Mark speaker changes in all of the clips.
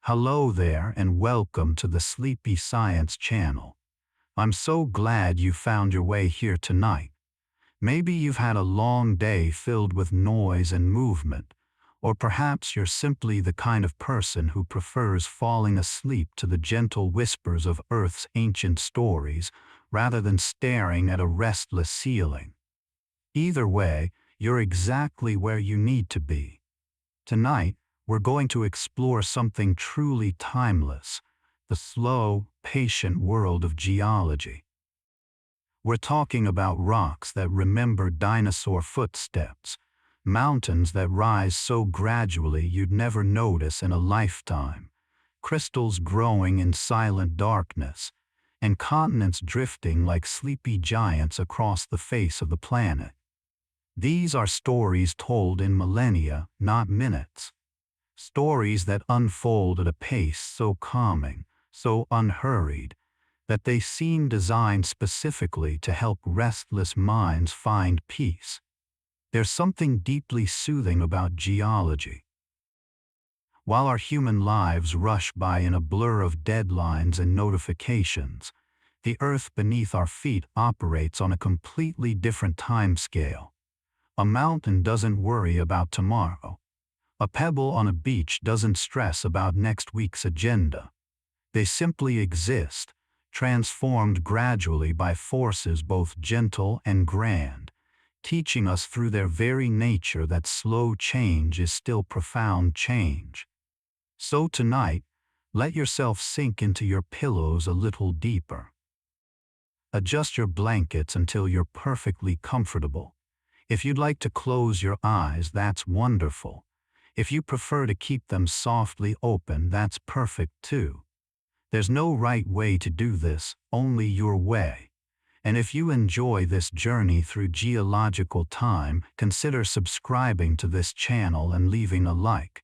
Speaker 1: Hello there and welcome to the Sleepy Science channel. I'm so glad you found your way here tonight. Maybe you've had a long day filled with noise and movement, or perhaps you're simply the kind of person who prefers falling asleep to the gentle whispers of Earth's ancient stories rather than staring at a restless ceiling. Either way, you're exactly where you need to be. Tonight, we're going to explore something truly timeless, the slow, patient world of geology. We're talking about rocks that remember dinosaur footsteps, mountains that rise so gradually you'd never notice in a lifetime, crystals growing in silent darkness, and continents drifting like sleepy giants across the face of the planet. These are stories told in millennia, not minutes. Stories that unfold at a pace so calming, so unhurried, that they seem designed specifically to help restless minds find peace. There's something deeply soothing about geology. While our human lives rush by in a blur of deadlines and notifications, the earth beneath our feet operates on a completely different timescale. A mountain doesn't worry about tomorrow. A pebble on a beach doesn't stress about next week's agenda. They simply exist, transformed gradually by forces both gentle and grand, teaching us through their very nature that slow change is still profound change. So tonight, let yourself sink into your pillows a little deeper. Adjust your blankets until you're perfectly comfortable. If you'd like to close your eyes, that's wonderful. If you prefer to keep them softly open, that's perfect too. There's no right way to do this, only your way. And if you enjoy this journey through geological time, consider subscribing to this channel and leaving a like.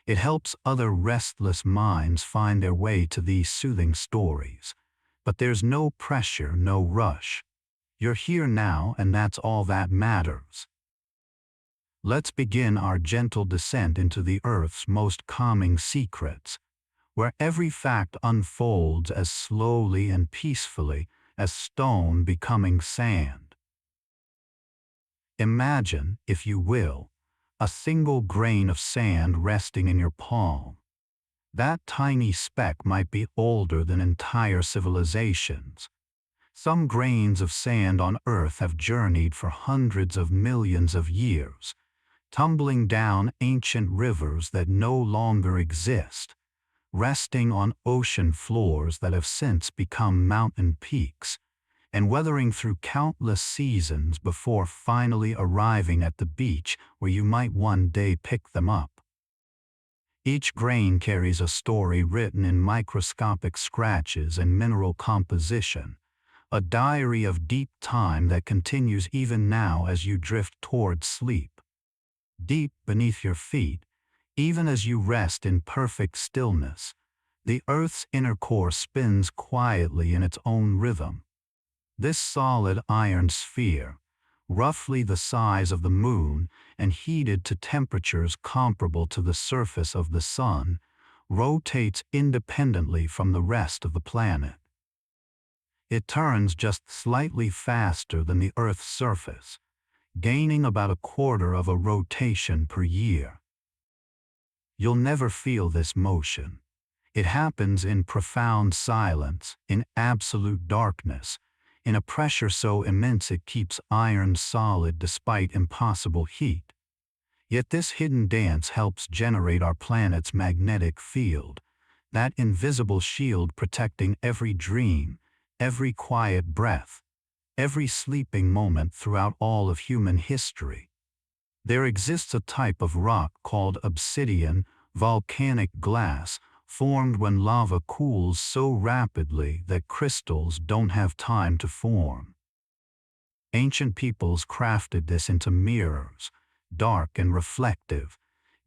Speaker 1: It helps other restless minds find their way to these soothing stories. But there's no pressure, no rush. You're here now, and that's all that matters. Let's begin our gentle descent into the Earth's most calming secrets, where every fact unfolds as slowly and peacefully as stone becoming sand. Imagine, if you will, a single grain of sand resting in your palm. That tiny speck might be older than entire civilizations. Some grains of sand on Earth have journeyed for hundreds of millions of years, tumbling down ancient rivers that no longer exist, resting on ocean floors that have since become mountain peaks, and weathering through countless seasons before finally arriving at the beach where you might one day pick them up. Each grain carries a story written in microscopic scratches and mineral composition, a diary of deep time that continues even now as you drift toward sleep. Deep beneath your feet, even as you rest in perfect stillness, the Earth's inner core spins quietly in its own rhythm. This solid iron sphere, roughly the size of the moon and heated to temperatures comparable to the surface of the sun, rotates independently from the rest of the planet. It turns just slightly faster than the Earth's surface, gaining about a quarter of a rotation per year. You'll never feel this motion. It happens in profound silence, in absolute darkness, in a pressure so immense it keeps iron solid despite impossible heat. Yet this hidden dance helps generate our planet's magnetic field, that invisible shield protecting every dream, every quiet breath, every sleeping moment throughout all of human history. There exists a type of rock called obsidian, volcanic glass, formed when lava cools so rapidly that crystals don't have time to form. Ancient peoples crafted this into mirrors, dark and reflective,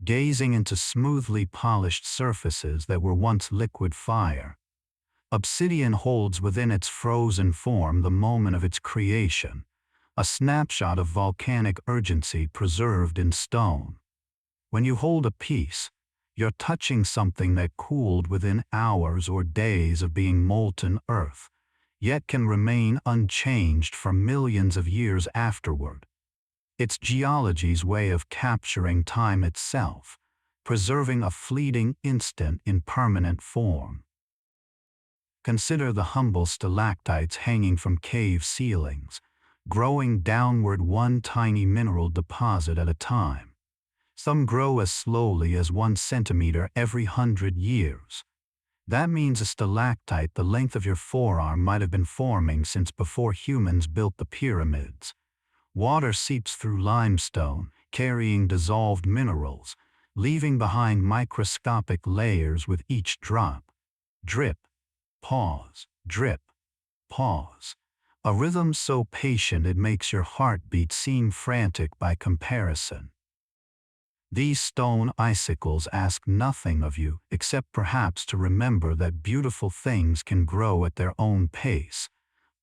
Speaker 1: gazing into smoothly polished surfaces that were once liquid fire. Obsidian holds within its frozen form the moment of its creation, a snapshot of volcanic urgency preserved in stone. When you hold a piece, You're touching something that cooled within hours or days of being molten earth, yet can remain unchanged for millions of years afterward. It's geology's way of capturing time itself, preserving a fleeting instant in permanent form. Consider the humble stalactites hanging from cave ceilings, growing downward one tiny mineral deposit at a time. Some grow as slowly as 1 centimeter every 100 years. That means a stalactite the length of your forearm might have been forming since before humans built the pyramids. Water seeps through limestone, carrying dissolved minerals, leaving behind microscopic layers with each drop. Drip, pause, drip, pause. A rhythm so patient it makes your heartbeat seem frantic by comparison. These stone icicles ask nothing of you except perhaps to remember that beautiful things can grow at their own pace,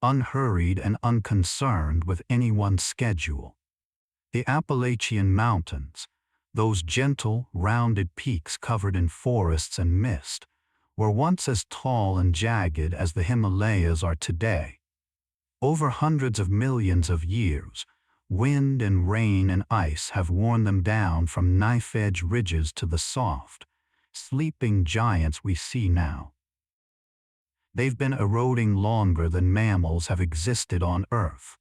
Speaker 1: unhurried and unconcerned with anyone's schedule. The Appalachian Mountains, those gentle, rounded peaks covered in forests and mist, were once as tall and jagged as the Himalayas are today. Over hundreds of millions of years, wind and rain and ice have worn them down from knife-edge ridges to the soft, sleeping giants we see now. They've been eroding longer than mammals have existed on Earth.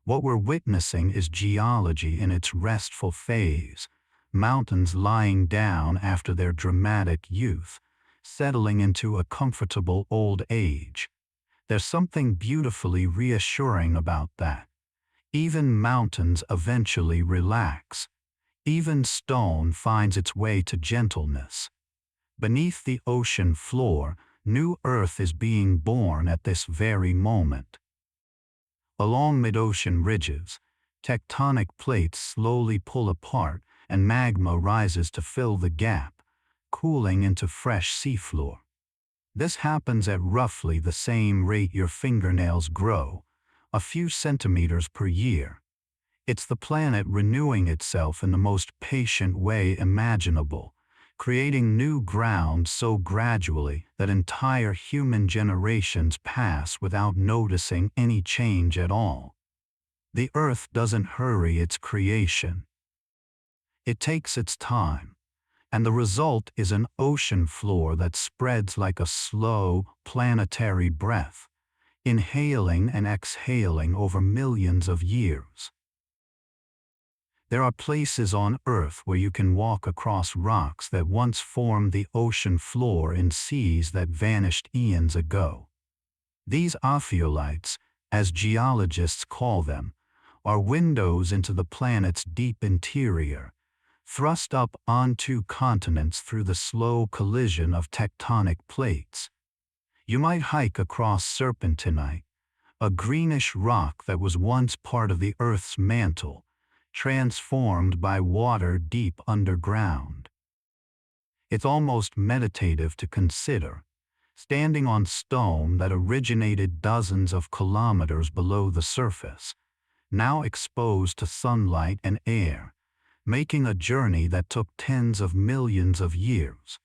Speaker 1: What we're witnessing is geology in its restful phase, mountains lying down after their dramatic youth, settling into a comfortable old age. There's something beautifully reassuring about that. Even mountains eventually relax. Even stone finds its way to gentleness. Beneath the ocean floor, new Earth is being born at this very moment. Along mid-ocean ridges, tectonic plates slowly pull apart and magma rises to fill the gap, cooling into fresh seafloor. This happens at roughly the same rate your fingernails grow, a few centimeters per year. It's the planet renewing itself in the most patient way imaginable, creating new ground so gradually that entire human generations pass without noticing any change at all. The Earth doesn't hurry its creation. It takes its time, and the result is an ocean floor that spreads like a slow, planetary breath, inhaling and exhaling over millions of years. There are places on Earth where you can walk across rocks that once formed the ocean floor in seas that vanished eons ago. These ophiolites, as geologists call them, are windows into the planet's deep interior, thrust up onto continents through the slow collision of tectonic plates. You might hike across serpentinite, a greenish rock that was once part of the Earth's mantle, transformed by water deep underground. It's almost meditative to consider, standing on stone that originated dozens of kilometers below the surface, now exposed to sunlight and air, making a journey that took tens of millions of years.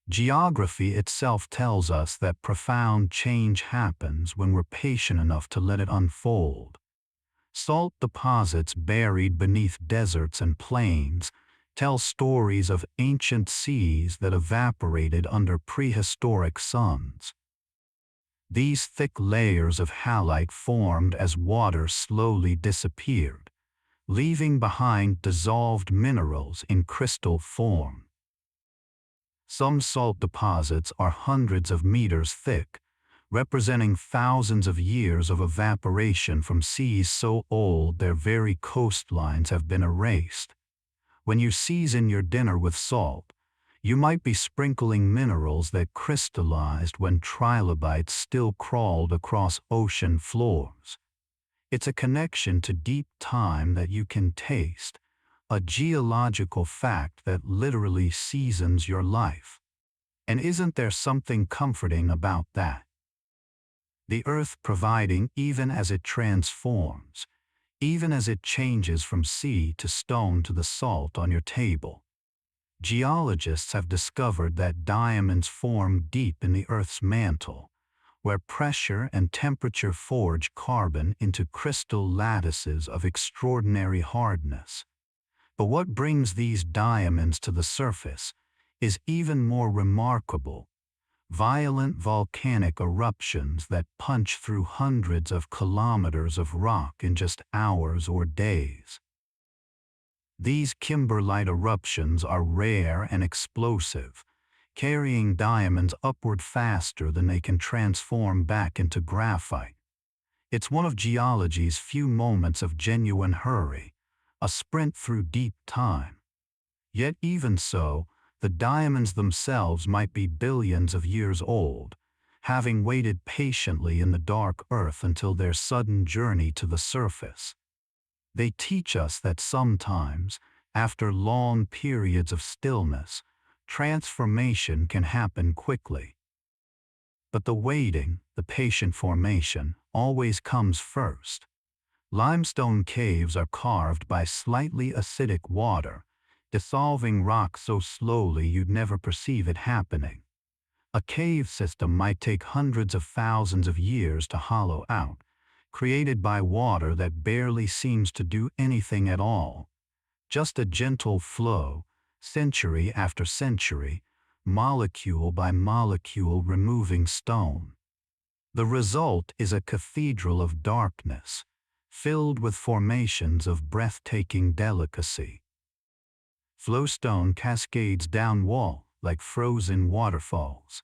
Speaker 1: Geography itself tells us that profound change happens when we're patient enough to let it unfold. Salt deposits buried beneath deserts and plains tell stories of ancient seas that evaporated under prehistoric suns. These thick layers of halite formed as water slowly disappeared, leaving behind dissolved minerals in crystal form. Some salt deposits are hundreds of meters thick, representing thousands of years of evaporation from seas so old their very coastlines have been erased. When you season your dinner with salt, you might be sprinkling minerals that crystallized when trilobites still crawled across ocean floors. It's a connection to deep time that you can taste, a geological fact that literally seasons your life. And isn't there something comforting about that? The Earth providing even as it transforms, even as it changes from sea to stone to the salt on your table. Geologists have discovered that diamonds form deep in the Earth's mantle, where pressure and temperature forge carbon into crystal lattices of extraordinary hardness. But what brings these diamonds to the surface is even more remarkable: violent volcanic eruptions that punch through hundreds of kilometers of rock in just hours or days. These kimberlite eruptions are rare and explosive, carrying diamonds upward faster than they can transform back into graphite. It's one of geology's few moments of genuine hurry, a sprint through deep time. Yet even so, the diamonds themselves might be billions of years old, having waited patiently in the dark earth until their sudden journey to the surface. They teach us that sometimes, after long periods of stillness, transformation can happen quickly. But the waiting, the patient formation, always comes first. Limestone caves are carved by slightly acidic water, dissolving rock so slowly you'd never perceive it happening. A cave system might take hundreds of thousands of years to hollow out, created by water that barely seems to do anything at all. Just a gentle flow, century after century, molecule by molecule removing stone. The result is a cathedral of darkness, filled with formations of breathtaking delicacy. Flowstone cascades down wall like frozen waterfalls.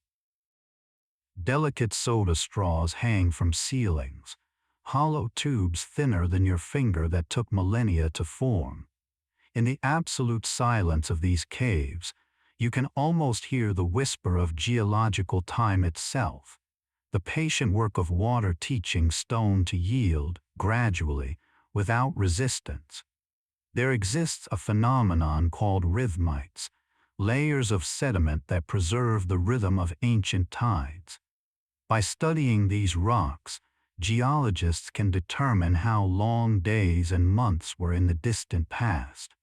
Speaker 1: Delicate soda straws hang from ceilings, hollow tubes thinner than your finger that took millennia to form. In the absolute silence of these caves, you can almost hear the whisper of geological time itself, the patient work of water teaching stone to yield, gradually, without resistance. There exists a phenomenon called rhythmites, layers of sediment that preserve the rhythm of ancient tides. By studying these rocks, geologists can determine how long days and months were in the distant past.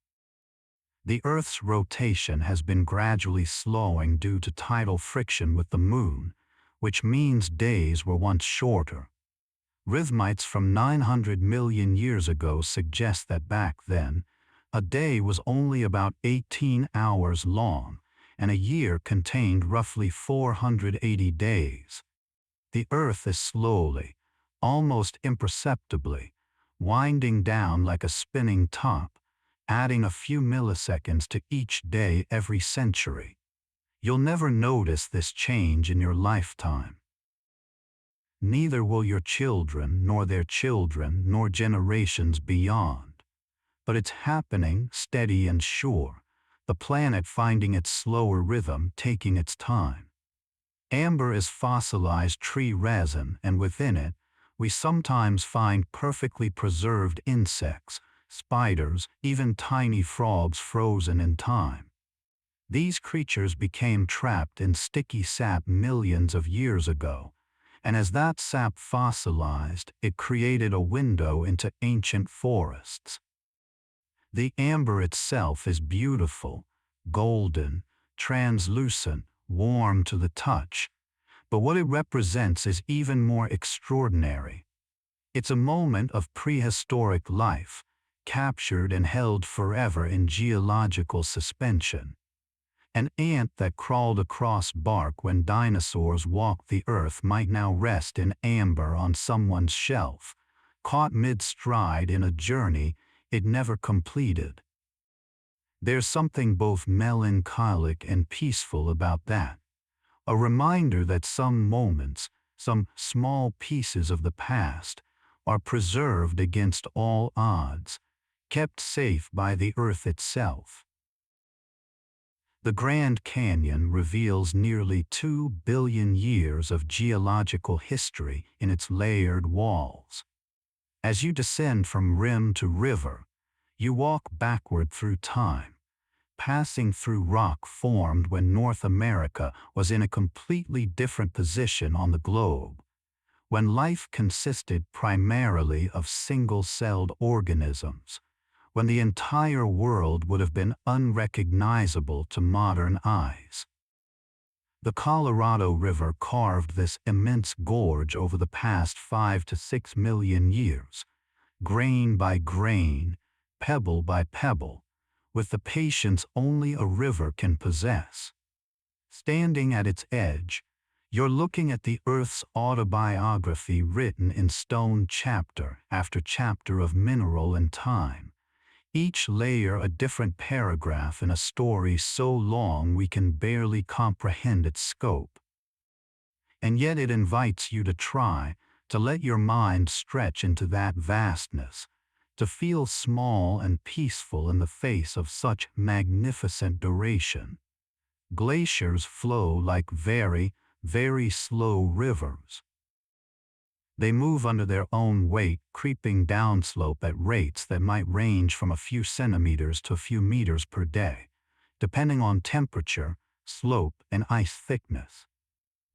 Speaker 1: The Earth's rotation has been gradually slowing due to tidal friction with the Moon, which means days were once shorter. Rhythmites from 900 million years ago suggest that back then, a day was only about 18 hours long, and a year contained roughly 480 days. The Earth is slowly, almost imperceptibly, winding down like a spinning top, adding a few milliseconds to each day every century. You'll never notice this change in your lifetime. Neither will your children, nor their children, nor generations beyond. But it's happening, steady and sure, the planet finding its slower rhythm, taking its time. Amber is fossilized tree resin, and within it, we sometimes find perfectly preserved insects, spiders, even tiny frogs frozen in time. These creatures became trapped in sticky sap millions of years ago, and as that sap fossilized, it created a window into ancient forests. The amber itself is beautiful, golden, translucent, warm to the touch, but what it represents is even more extraordinary. It's a moment of prehistoric life, captured and held forever in geological suspension. An ant that crawled across bark when dinosaurs walked the earth might now rest in amber on someone's shelf, caught mid-stride in a journey it never completed. There's something both melancholic and peaceful about that, a reminder that some moments, some small pieces of the past, are preserved against all odds, kept safe by the earth itself. The Grand Canyon reveals nearly 2 billion years of geological history in its layered walls. As you descend from rim to river, you walk backward through time, passing through rock formed when North America was in a completely different position on the globe, when life consisted primarily of single-celled organisms, when the entire world would have been unrecognizable to modern eyes. The Colorado River carved this immense gorge over the past 5 to 6 million years, grain by grain, pebble by pebble, with the patience only a river can possess. Standing at its edge, you're looking at the Earth's autobiography written in stone chapter after chapter of mineral and time, each layer a different paragraph in a story so long we can barely comprehend its scope. And yet it invites you to try, to let your mind stretch into that vastness, to feel small and peaceful in the face of such magnificent duration. Glaciers flow like very, very slow rivers. They move under their own weight, creeping downslope at rates that might range from a few centimeters to a few meters per day, depending on temperature, slope, and ice thickness.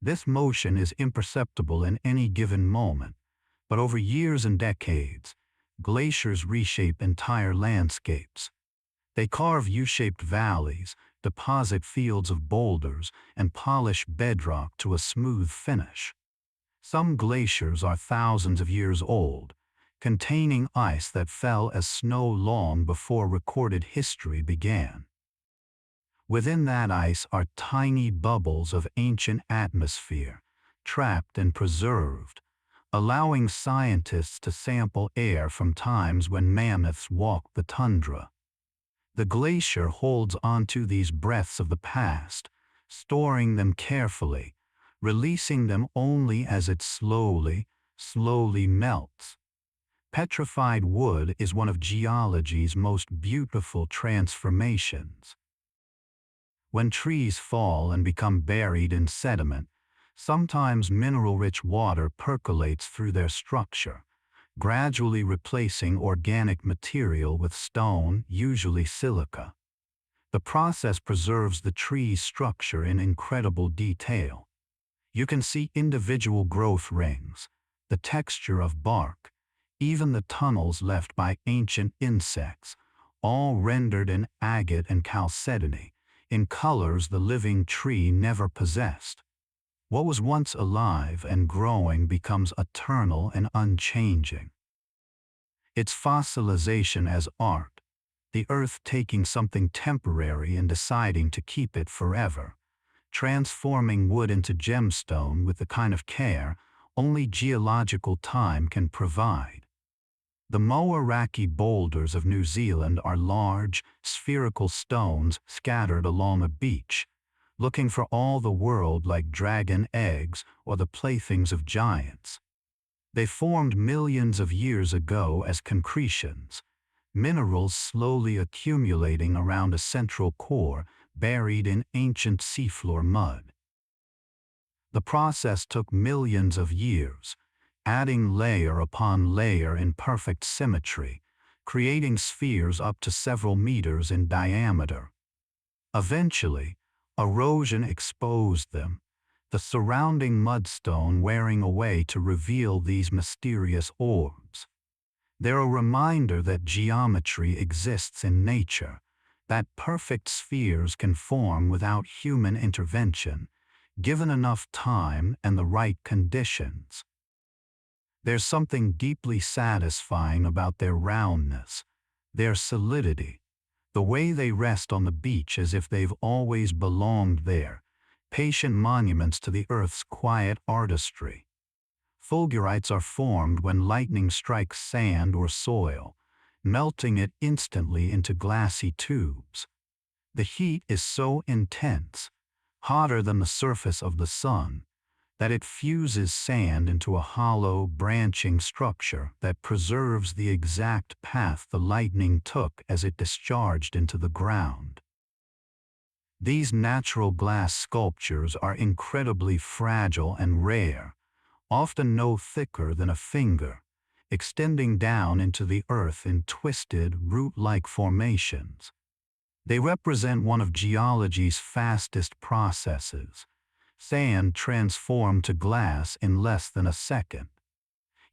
Speaker 1: This motion is imperceptible in any given moment, but over years and decades, glaciers reshape entire landscapes. They carve U-shaped valleys, deposit fields of boulders, and polish bedrock to a smooth finish. Some glaciers are thousands of years old, containing ice that fell as snow long before recorded history began. Within that ice are tiny bubbles of ancient atmosphere, trapped and preserved, allowing scientists to sample air from times when mammoths walked the tundra. The glacier holds onto these breaths of the past, storing them carefully, releasing them only as it slowly, slowly melts. Petrified wood is one of geology's most beautiful transformations. When trees fall and become buried in sediment, sometimes mineral-rich water percolates through their structure, gradually replacing organic material with stone, usually silica. The process preserves the tree's structure in incredible detail. You can see individual growth rings, the texture of bark, even the tunnels left by ancient insects, all rendered in agate and chalcedony, in colors the living tree never possessed. What was once alive and growing becomes eternal and unchanging. It's fossilization as art, the earth taking something temporary and deciding to keep it forever, transforming wood into gemstone with the kind of care only geological time can provide. The Moaraki boulders of New Zealand are large, spherical stones scattered along a beach, looking for all the world like dragon eggs or the playthings of giants. They formed millions of years ago as concretions, minerals slowly accumulating around a central core buried in ancient seafloor mud. The process took millions of years, adding layer upon layer in perfect symmetry, creating spheres up to several meters in diameter. Eventually, erosion exposed them, the surrounding mudstone wearing away to reveal these mysterious orbs. They're a reminder that geometry exists in nature, that perfect spheres can form without human intervention, given enough time and the right conditions. There's something deeply satisfying about their roundness, their solidity, the way they rest on the beach as if they've always belonged there, patient monuments to the earth's quiet artistry. Fulgurites are formed when lightning strikes sand or soil, melting it instantly into glassy tubes. The heat is so intense, hotter than the surface of the sun, that it fuses sand into a hollow, branching structure that preserves the exact path the lightning took as it discharged into the ground. These natural glass sculptures are incredibly fragile and rare, often no thicker than a finger, extending down into the earth in twisted, root-like formations. They represent one of geology's fastest processes, sand transformed to glass in less than a second.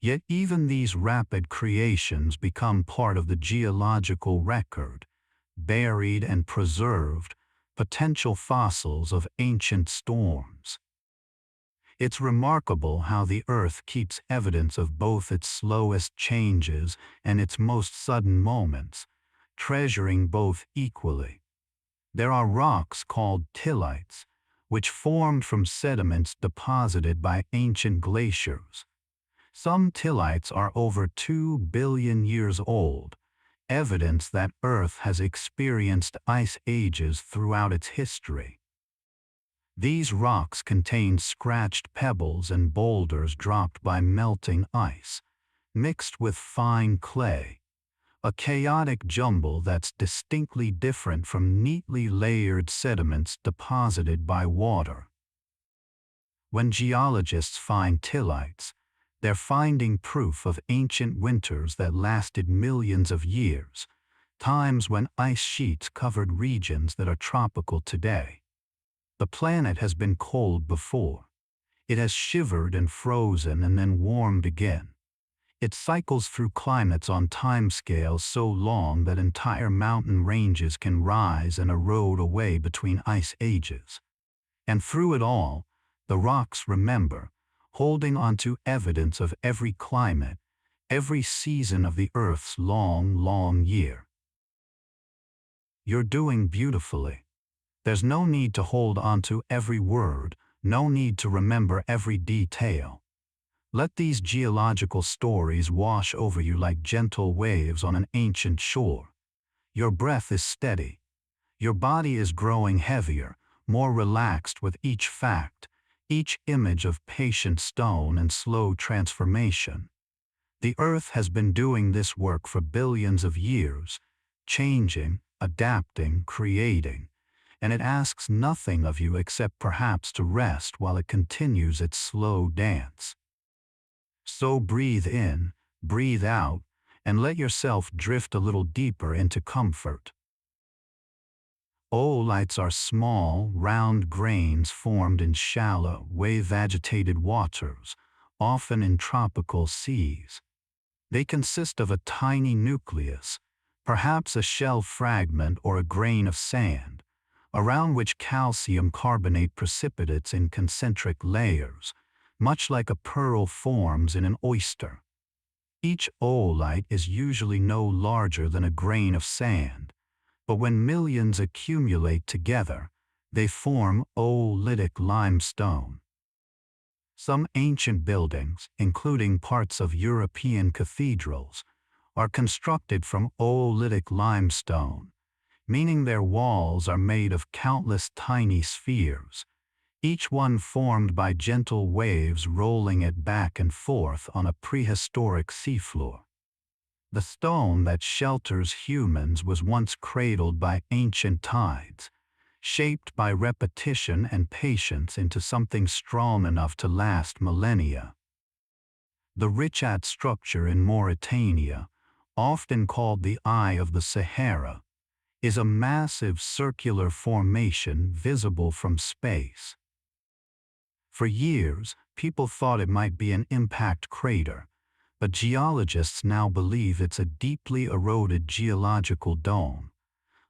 Speaker 1: Yet even these rapid creations become part of the geological record, buried and preserved, potential fossils of ancient storms. It's remarkable how the Earth keeps evidence of both its slowest changes and its most sudden moments, treasuring both equally. There are rocks called tillites, which formed from sediments deposited by ancient glaciers. Some tillites are over 2 billion years old, evidence that Earth has experienced ice ages throughout its history. These rocks contain scratched pebbles and boulders dropped by melting ice, mixed with fine clay, a chaotic jumble that's distinctly different from neatly layered sediments deposited by water. When geologists find tillites, they're finding proof of ancient winters that lasted millions of years, times when ice sheets covered regions that are tropical today. The planet has been cold before. It has shivered and frozen and then warmed again. It cycles through climates on timescales so long that entire mountain ranges can rise and erode away between ice ages. And through it all, the rocks remember, holding onto evidence of every climate, every season of the Earth's long, long year. You're doing beautifully. There's no need to hold onto every word, no need to remember every detail. Let these geological stories wash over you like gentle waves on an ancient shore. Your breath is steady. Your body is growing heavier, more relaxed with each fact, each image of patient stone and slow transformation. The Earth has been doing this work for billions of years, changing, adapting, creating, and it asks nothing of you except perhaps to rest while it continues its slow dance. So breathe in, breathe out, and let yourself drift a little deeper into comfort. Oolites are small, round grains formed in shallow, wave-agitated waters, often in tropical seas. They consist of a tiny nucleus, perhaps a shell fragment or a grain of sand, around which calcium carbonate precipitates in concentric layers, much like a pearl forms in an oyster. Each oolite is usually no larger than a grain of sand, but when millions accumulate together, they form oolitic limestone. Some ancient buildings, including parts of European cathedrals, are constructed from oolitic limestone, meaning their walls are made of countless tiny spheres, each one formed by gentle waves rolling it back and forth on a prehistoric seafloor. The stone that shelters humans was once cradled by ancient tides, shaped by repetition and patience into something strong enough to last millennia. The Richat structure in Mauritania, often called the Eye of the Sahara, is a massive circular formation visible from space. For years, people thought it might be an impact crater, but geologists now believe it's a deeply eroded geological dome,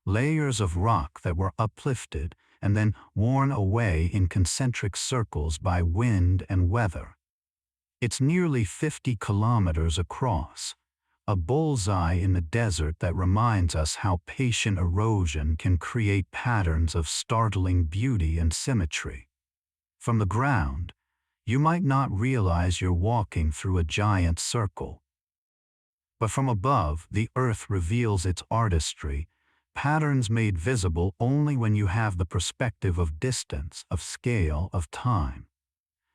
Speaker 1: layers of rock that were uplifted and then worn away in concentric circles by wind and weather. It's nearly 50 kilometers across, a bullseye in the desert that reminds us how patient erosion can create patterns of startling beauty and symmetry. From the ground, you might not realize you're walking through a giant circle. But from above, the Earth reveals its artistry, patterns made visible only when you have the perspective of distance, of scale, of time.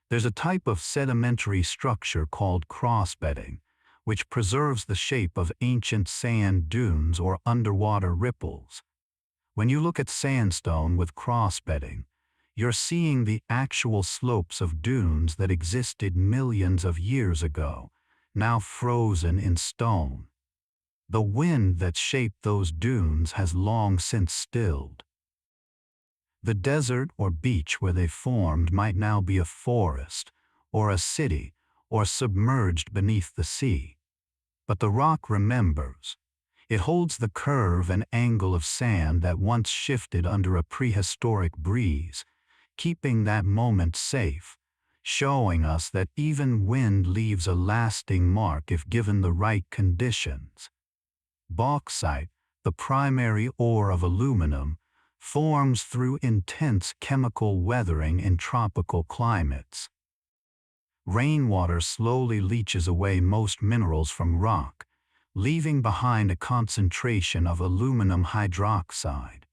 Speaker 1: There's a type of sedimentary structure called crossbedding, which preserves the shape of ancient sand dunes or underwater ripples. When you look at sandstone with crossbedding, you're seeing the actual slopes of dunes that existed millions of years ago, now frozen in stone. The wind that shaped those dunes has long since stilled. The desert or beach where they formed might now be a forest, or a city, or submerged beneath the sea. But the rock remembers. It holds the curve and angle of sand that once shifted under a prehistoric breeze, keeping that moment safe, showing us that even wind leaves a lasting mark if given the right conditions. Bauxite, the primary ore of aluminum, forms through intense chemical weathering in tropical climates. Rainwater slowly leaches away most minerals from rock, leaving behind a concentration of aluminum hydroxide.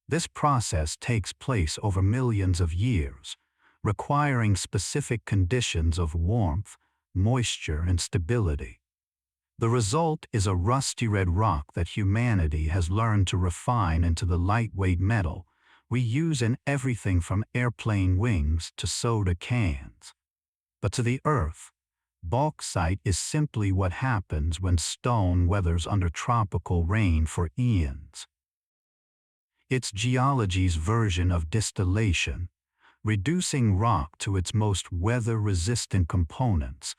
Speaker 1: This process takes place over millions of years, requiring specific conditions of warmth, moisture, and stability. The result is a rusty red rock that humanity has learned to refine into the lightweight metal we use in everything from airplane wings to soda cans. But to the Earth, bauxite is simply what happens when stone weathers under tropical rain for eons. It's geology's version of distillation, reducing rock to its most weather-resistant components,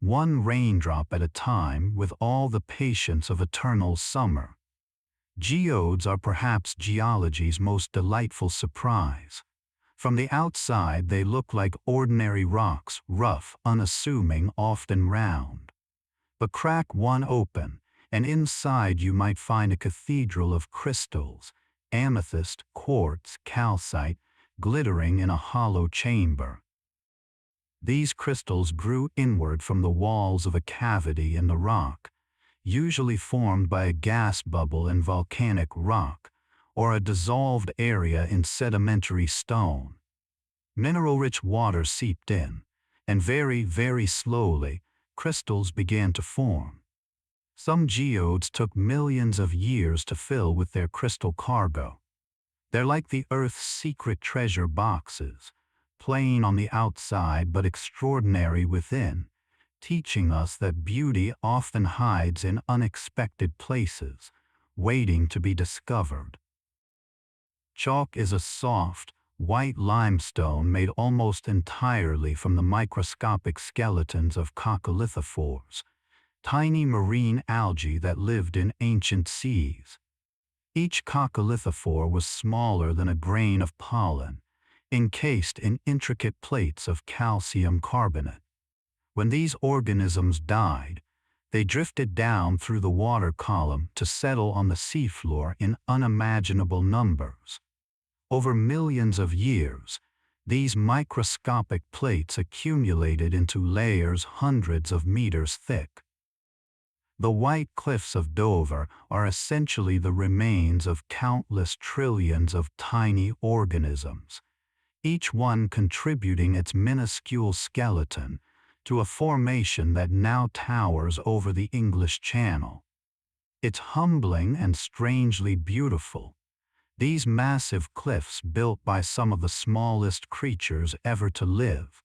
Speaker 1: one raindrop at a time with all the patience of eternal summer. Geodes are perhaps geology's most delightful surprise. From the outside they look like ordinary rocks, rough, unassuming, often round. But crack one open, and inside you might find a cathedral of crystals, amethyst, quartz, calcite, glittering in a hollow chamber. These crystals grew inward from the walls of a cavity in the rock, usually formed by a gas bubble in volcanic rock, or a dissolved area in sedimentary stone. Mineral-rich water seeped in, and very, very slowly, crystals began to form. Some geodes took millions of years to fill with their crystal cargo. They're like the Earth's secret treasure boxes, plain on the outside but extraordinary within, teaching us that beauty often hides in unexpected places, waiting to be discovered. Chalk is a soft, white limestone made almost entirely from the microscopic skeletons of coccolithophores, tiny marine algae that lived in ancient seas. Each coccolithophore was smaller than a grain of pollen, encased in intricate plates of calcium carbonate. When these organisms died, they drifted down through the water column to settle on the seafloor in unimaginable numbers. Over millions of years, these microscopic plates accumulated into layers hundreds of meters thick. The white cliffs of Dover are essentially the remains of countless trillions of tiny organisms, each one contributing its minuscule skeleton to a formation that now towers over the English Channel. It's humbling and strangely beautiful. These massive cliffs built by some of the smallest creatures ever to live,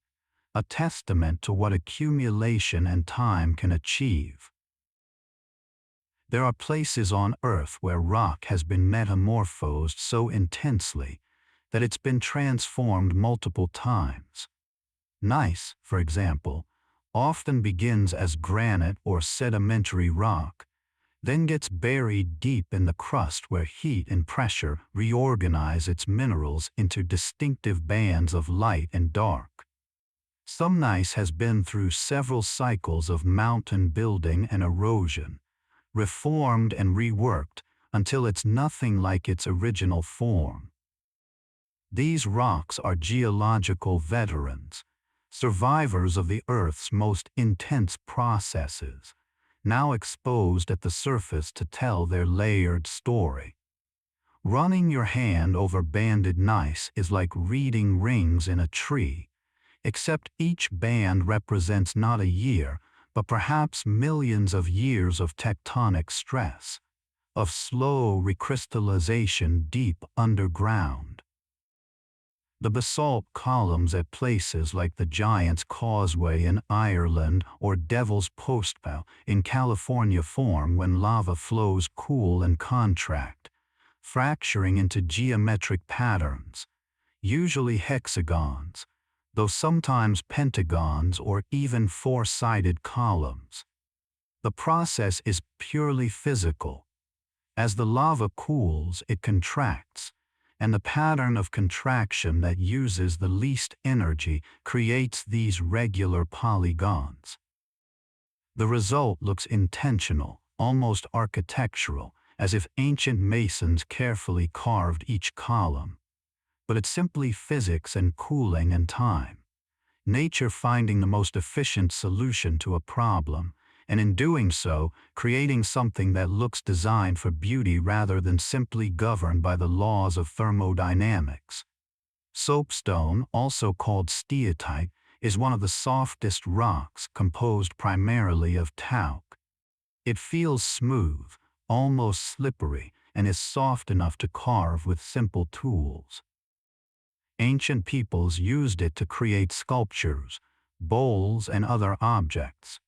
Speaker 1: a testament to what accumulation and time can achieve. There are places on Earth where rock has been metamorphosed so intensely that it's been transformed multiple times. Gneiss, for example, often begins as granite or sedimentary rock, then gets buried deep in the crust where heat and pressure reorganize its minerals into distinctive bands of light and dark. Some gneiss has been through several cycles of mountain building and erosion, reformed and reworked until it's nothing like its original form. These rocks are geological veterans, survivors of the Earth's most intense processes, now exposed at the surface to tell their layered story. Running your hand over banded gneiss is like reading rings in a tree, except each band represents not a year, but perhaps millions of years of tectonic stress, of slow recrystallization deep underground. The basalt columns at places like the Giant's Causeway in Ireland or Devil's Postbow in California form when lava flows cool and contract, fracturing into geometric patterns, usually hexagons, though sometimes pentagons or even four-sided columns. The process is purely physical. As the lava cools, it contracts, and the pattern of contraction that uses the least energy creates these regular polygons. The result looks intentional, almost architectural, as if ancient masons carefully carved each column. But it's simply physics and cooling and time. Nature finding the most efficient solution to a problem, and in doing so, creating something that looks designed for beauty rather than simply governed by the laws of thermodynamics. Soapstone, also called steatite, is one of the softest rocks, composed primarily of talc. It feels smooth, almost slippery, and is soft enough to carve with simple tools. Ancient peoples used it to create sculptures, bowls, and other objects.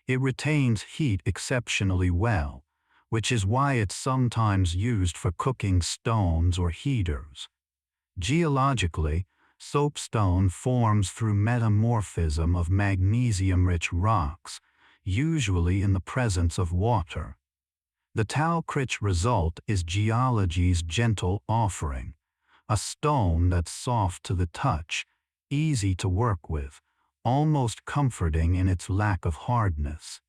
Speaker 1: It retains heat exceptionally well, which is why it's sometimes used for cooking stones or heaters. Geologically, soapstone forms through metamorphism of magnesium-rich rocks, usually in the presence of water. The talc-rich result is geology's gentle offering, a stone that's soft to the touch, easy to work with, almost comforting in its lack of hardness.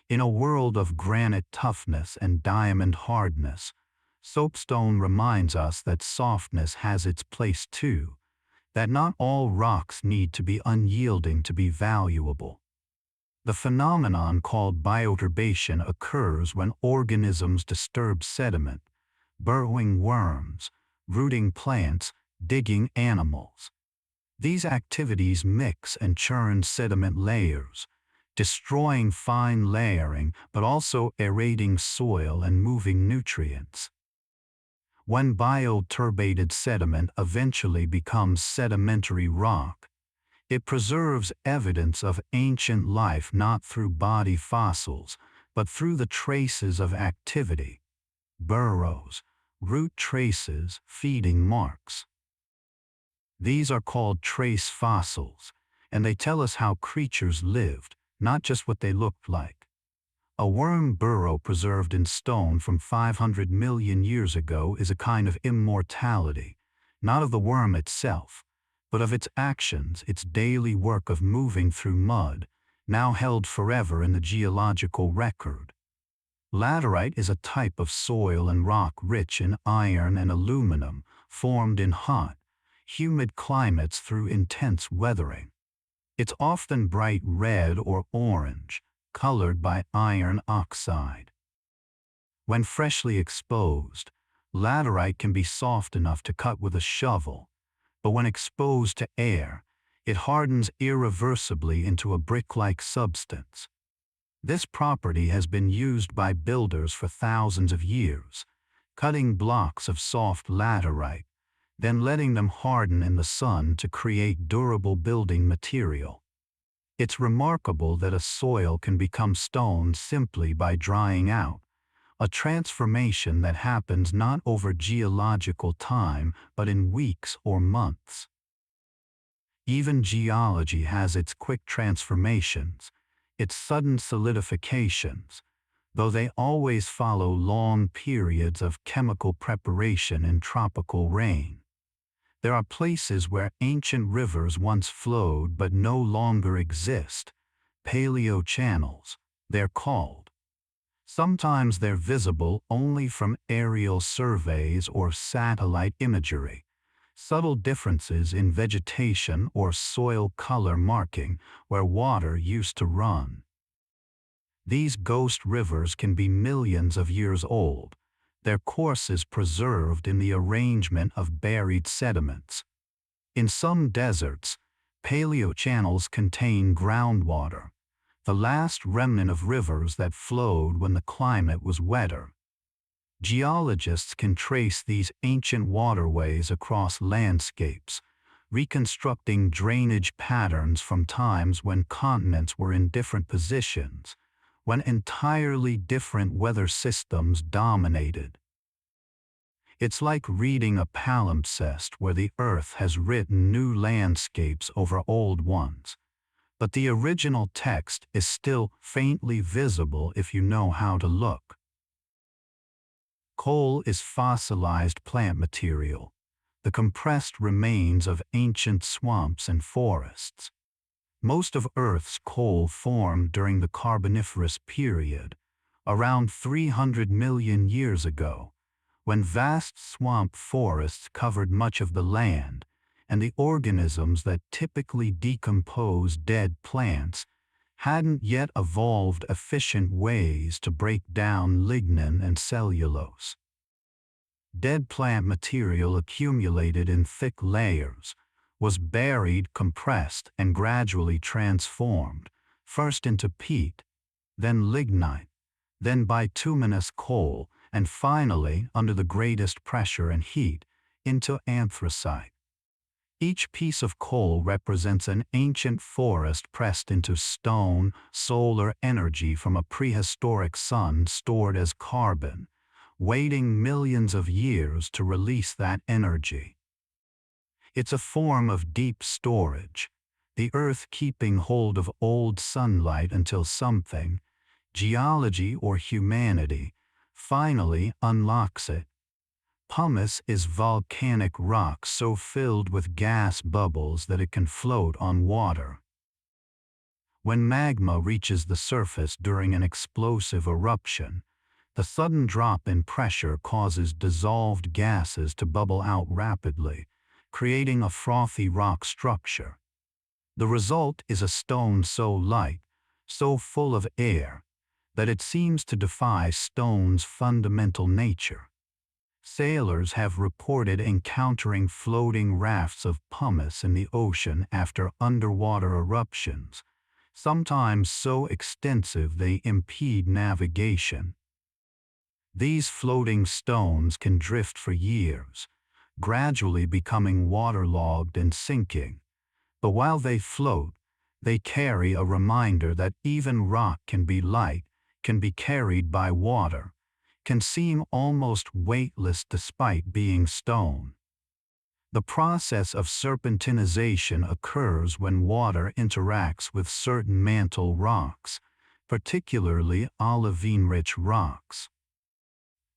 Speaker 1: In a world of granite toughness and diamond hardness, soapstone reminds us that softness has its place too, that not all rocks need to be unyielding to be valuable. The phenomenon called bioturbation occurs when organisms disturb sediment, burrowing worms, rooting plants, digging animals. These activities mix and churn sediment layers, destroying fine layering but also aerating soil and moving nutrients. When bioturbated sediment eventually becomes sedimentary rock, it preserves evidence of ancient life not through body fossils, but through the traces of activity, burrows, root traces, feeding marks. These are called trace fossils, and they tell us how creatures lived, not just what they looked like. A worm burrow preserved in stone from 500 million years ago is a kind of immortality, not of the worm itself, but of its actions, its daily work of moving through mud, now held forever in the geological record. Laterite is a type of soil and rock rich in iron and aluminum, formed in hot, humid climates through intense weathering. It's often bright red or orange, colored by iron oxide. When freshly exposed, laterite can be soft enough to cut with a shovel, but when exposed to air, it hardens irreversibly into a brick-like substance. This property has been used by builders for thousands of years, cutting blocks of soft laterite, then letting them harden in the sun to create durable building material. It's remarkable that a soil can become stone simply by drying out, a transformation that happens not over geological time but in weeks or months. Even geology has its quick transformations, its sudden solidifications, though they always follow long periods of chemical preparation and tropical rain. There are places where ancient rivers once flowed but no longer exist, paleochannels, they're called. Sometimes they're visible only from aerial surveys or satellite imagery, subtle differences in vegetation or soil color marking where water used to run. These ghost rivers can be millions of years old, their courses preserved in the arrangement of buried sediments. In some deserts, paleochannels contain groundwater, the last remnant of rivers that flowed when the climate was wetter. Geologists can trace these ancient waterways across landscapes, reconstructing drainage patterns from times when continents were in different positions, when entirely different weather systems dominated. It's like reading a palimpsest where the earth has written new landscapes over old ones, but the original text is still faintly visible if you know how to look. Coal is fossilized plant material, the compressed remains of ancient swamps and forests. Most of Earth's coal formed during the Carboniferous period, around 300 million years ago, when vast swamp forests covered much of the land, and the organisms that typically decompose dead plants hadn't yet evolved efficient ways to break down lignin and cellulose. Dead plant material accumulated in thick layers, was buried, compressed, and gradually transformed, first into peat, then lignite, then bituminous coal, and finally, under the greatest pressure and heat, into anthracite. Each piece of coal represents an ancient forest pressed into stone, solar energy from a prehistoric sun stored as carbon, waiting millions of years to release that energy. It's a form of deep storage, the earth keeping hold of old sunlight until something, geology or humanity, finally unlocks it. Pumice is volcanic rock so filled with gas bubbles that it can float on water. When magma reaches the surface during an explosive eruption, the sudden drop in pressure causes dissolved gases to bubble out rapidly, creating a frothy rock structure. The result is a stone so light, so full of air, that it seems to defy stone's fundamental nature. Sailors have reported encountering floating rafts of pumice in the ocean after underwater eruptions, sometimes so extensive they impede navigation. These floating stones can drift for years, gradually becoming waterlogged and sinking, but while they float, they carry a reminder that even rock can be light, can be carried by water, can seem almost weightless despite being stone. The process of serpentinization occurs when water interacts with certain mantle rocks, particularly olivine-rich rocks.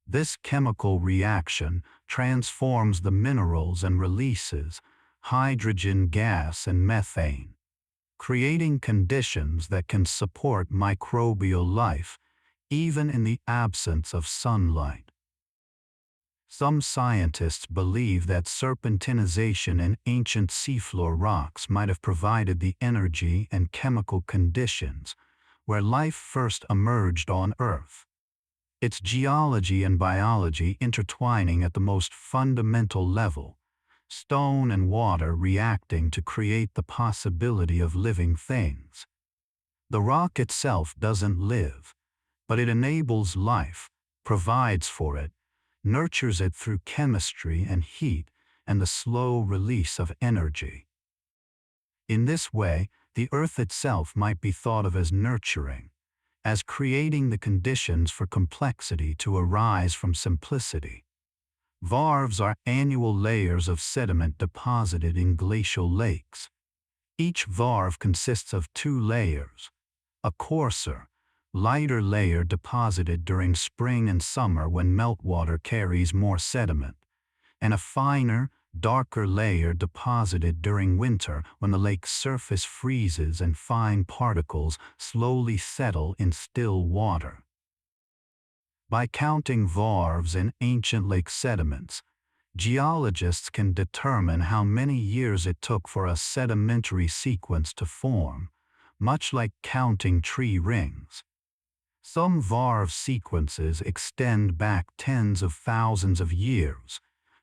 Speaker 1: This chemical reaction transforms the minerals and releases hydrogen gas and methane, creating conditions that can support microbial life even in the absence of sunlight. Some scientists believe that serpentinization in ancient seafloor rocks might have provided the energy and chemical conditions where life first emerged on Earth. It's geology and biology intertwining at the most fundamental level, stone and water reacting to create the possibility of living things. The rock itself doesn't live, but it enables life, provides for it, nurtures it through chemistry and heat and the slow release of energy. In this way, the earth itself might be thought of as nurturing, as creating the conditions for complexity to arise from simplicity. Varves are annual layers of sediment deposited in glacial lakes. Each varve consists of two layers, a coarser, lighter layer deposited during spring and summer when meltwater carries more sediment, and a finer, darker layer deposited during winter when the lake's surface freezes and fine particles slowly settle in still water. By counting varves in ancient lake sediments, geologists can determine how many years it took for a sedimentary sequence to form, much like counting tree rings. Some varve sequences extend back tens of thousands of years,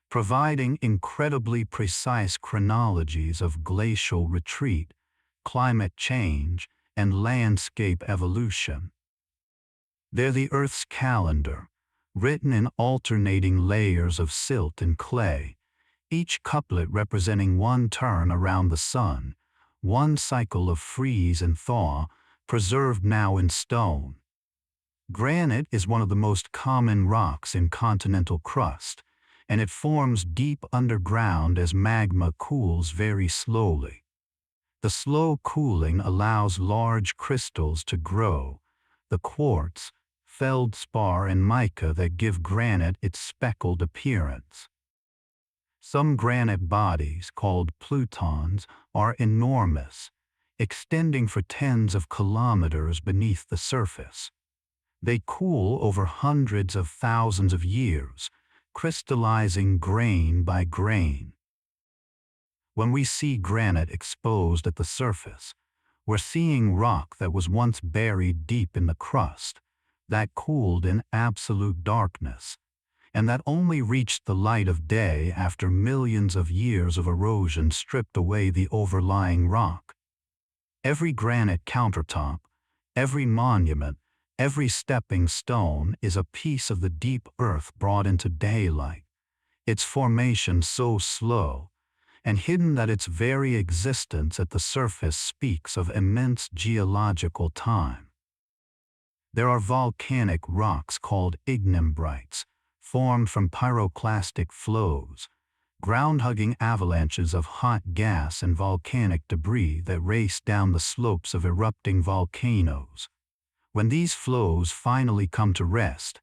Speaker 1: providing incredibly precise chronologies of glacial retreat, climate change, and landscape evolution. They're the Earth's calendar, written in alternating layers of silt and clay, each couplet representing one turn around the sun, one cycle of freeze and thaw, preserved now in stone. Granite is one of the most common rocks in continental crust, and it forms deep underground as magma cools very slowly. The slow cooling allows large crystals to grow, the quartz, feldspar, and mica that give granite its speckled appearance. Some granite bodies, called plutons, are enormous, extending for tens of kilometers beneath the surface. They cool over hundreds of thousands of years, crystallizing grain by grain. When we see granite exposed at the surface, we're seeing rock that was once buried deep in the crust, that cooled in absolute darkness, and that only reached the light of day after millions of years of erosion stripped away the overlying rock. Every granite countertop, every monument, every stepping stone is a piece of the deep earth brought into daylight, its formation so slow and hidden that its very existence at the surface speaks of immense geological time. There are volcanic rocks called ignimbrites, formed from pyroclastic flows, ground-hugging avalanches of hot gas and volcanic debris that race down the slopes of erupting volcanoes. When these flows finally come to rest,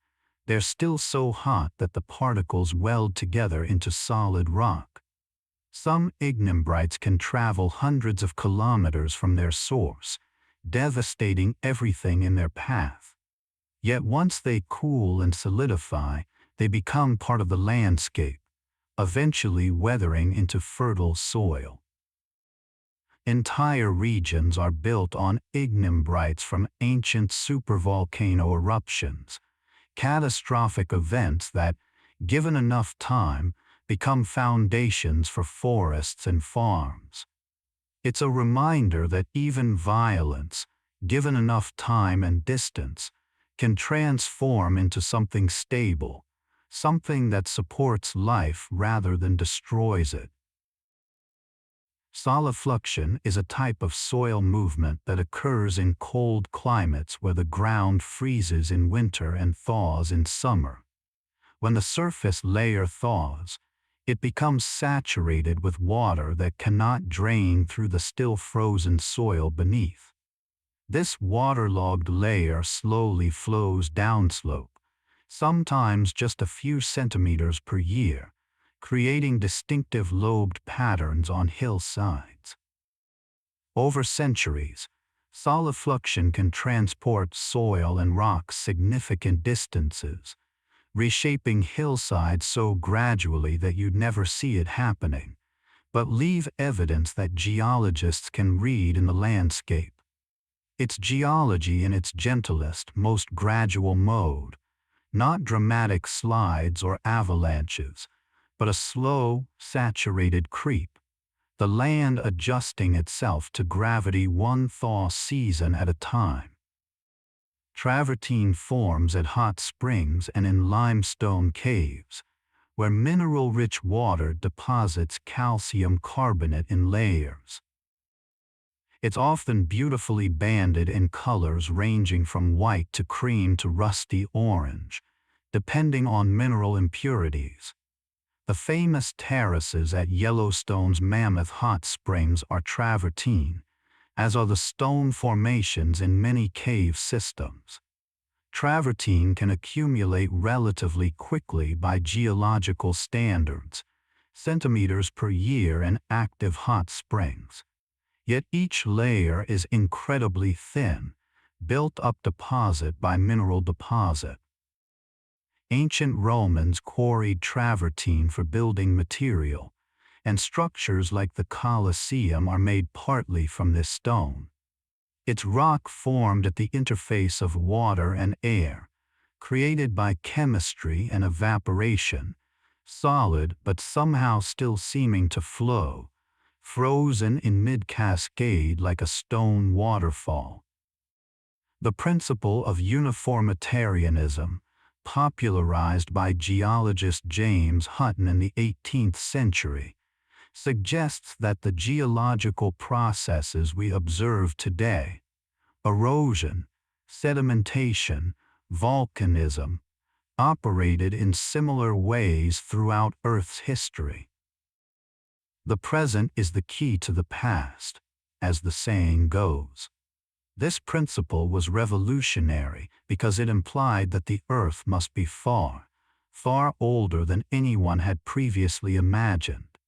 Speaker 1: they're still so hot that the particles weld together into solid rock. Some ignimbrites can travel hundreds of kilometers from their source, devastating everything in their path. Yet once they cool and solidify, they become part of the landscape, eventually weathering into fertile soil. Entire regions are built on ignimbrites from ancient supervolcano eruptions, catastrophic events that, given enough time, become foundations for forests and farms. It's a reminder that even violence, given enough time and distance, can transform into something stable, something that supports life rather than destroys it. Solifluction is a type of soil movement that occurs in cold climates where the ground freezes in winter and thaws in summer. When the surface layer thaws, it becomes saturated with water that cannot drain through the still frozen soil beneath. This waterlogged layer slowly flows downslope, sometimes just a few centimeters per year, creating distinctive lobed patterns on hillsides. Over centuries, solifluction can transport soil and rocks significant distances, reshaping hillsides so gradually that you'd never see it happening, but leave evidence that geologists can read in the landscape. It's geology in its gentlest, most gradual mode, not dramatic slides or avalanches, but a slow, saturated creep, the land adjusting itself to gravity one thaw season at a time. Travertine forms at hot springs and in limestone caves, where mineral-rich water deposits calcium carbonate in layers. It's often beautifully banded in colors ranging from white to cream to rusty orange, depending on mineral impurities. The famous terraces at Yellowstone's Mammoth Hot Springs are travertine, as are the stone formations in many cave systems. Travertine can accumulate relatively quickly by geological standards, centimeters per year in active hot springs. Yet each layer is incredibly thin, built up deposit by mineral deposit. Ancient Romans quarried travertine for building material, and structures like the Colosseum are made partly from this stone. It's rock formed at the interface of water and air, created by chemistry and evaporation, solid but somehow still seeming to flow, frozen in mid-cascade like a stone waterfall. The principle of uniformitarianism, popularized by geologist James Hutton in the 18th century, suggests that the geological processes we observe today, erosion, sedimentation, volcanism, operated in similar ways throughout Earth's history. The present is the key to the past, as the saying goes. This principle was revolutionary because it implied that the Earth must be far, far older than anyone had previously imagined.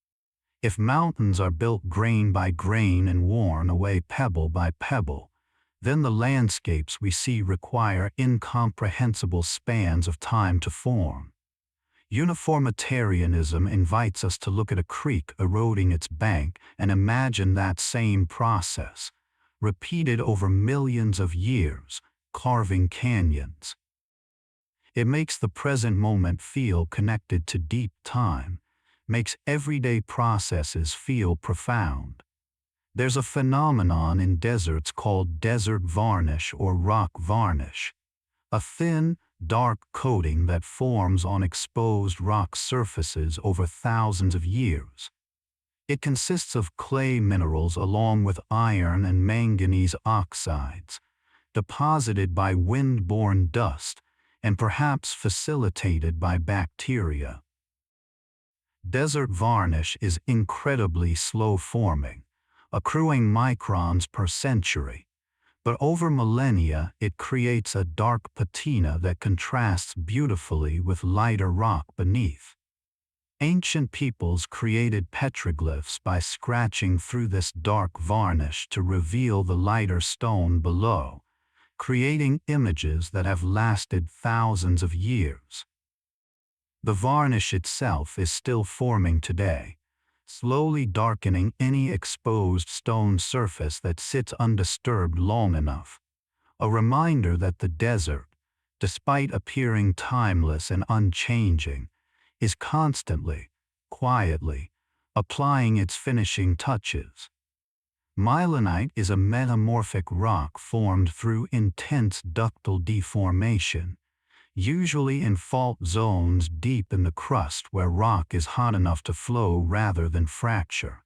Speaker 1: If mountains are built grain by grain and worn away pebble by pebble, then the landscapes we see require incomprehensible spans of time to form. Uniformitarianism invites us to look at a creek eroding its bank and imagine that same process, repeated over millions of years, carving canyons. It makes the present moment feel connected to deep time, makes everyday processes feel profound. There's a phenomenon in deserts called desert varnish or rock varnish, a thin, dark coating that forms on exposed rock surfaces over thousands of years. It consists of clay minerals along with iron and manganese oxides, deposited by wind-borne dust and perhaps facilitated by bacteria. Desert varnish is incredibly slow-forming, accruing microns per century, but over millennia it creates a dark patina that contrasts beautifully with lighter rock beneath. Ancient peoples created petroglyphs by scratching through this dark varnish to reveal the lighter stone below, creating images that have lasted thousands of years. The varnish itself is still forming today, slowly darkening any exposed stone surface that sits undisturbed long enough, a reminder that the desert, despite appearing timeless and unchanging, is constantly, quietly, applying its finishing touches. Mylonite is a metamorphic rock formed through intense ductile deformation, usually in fault zones deep in the crust where rock is hot enough to flow rather than fracture.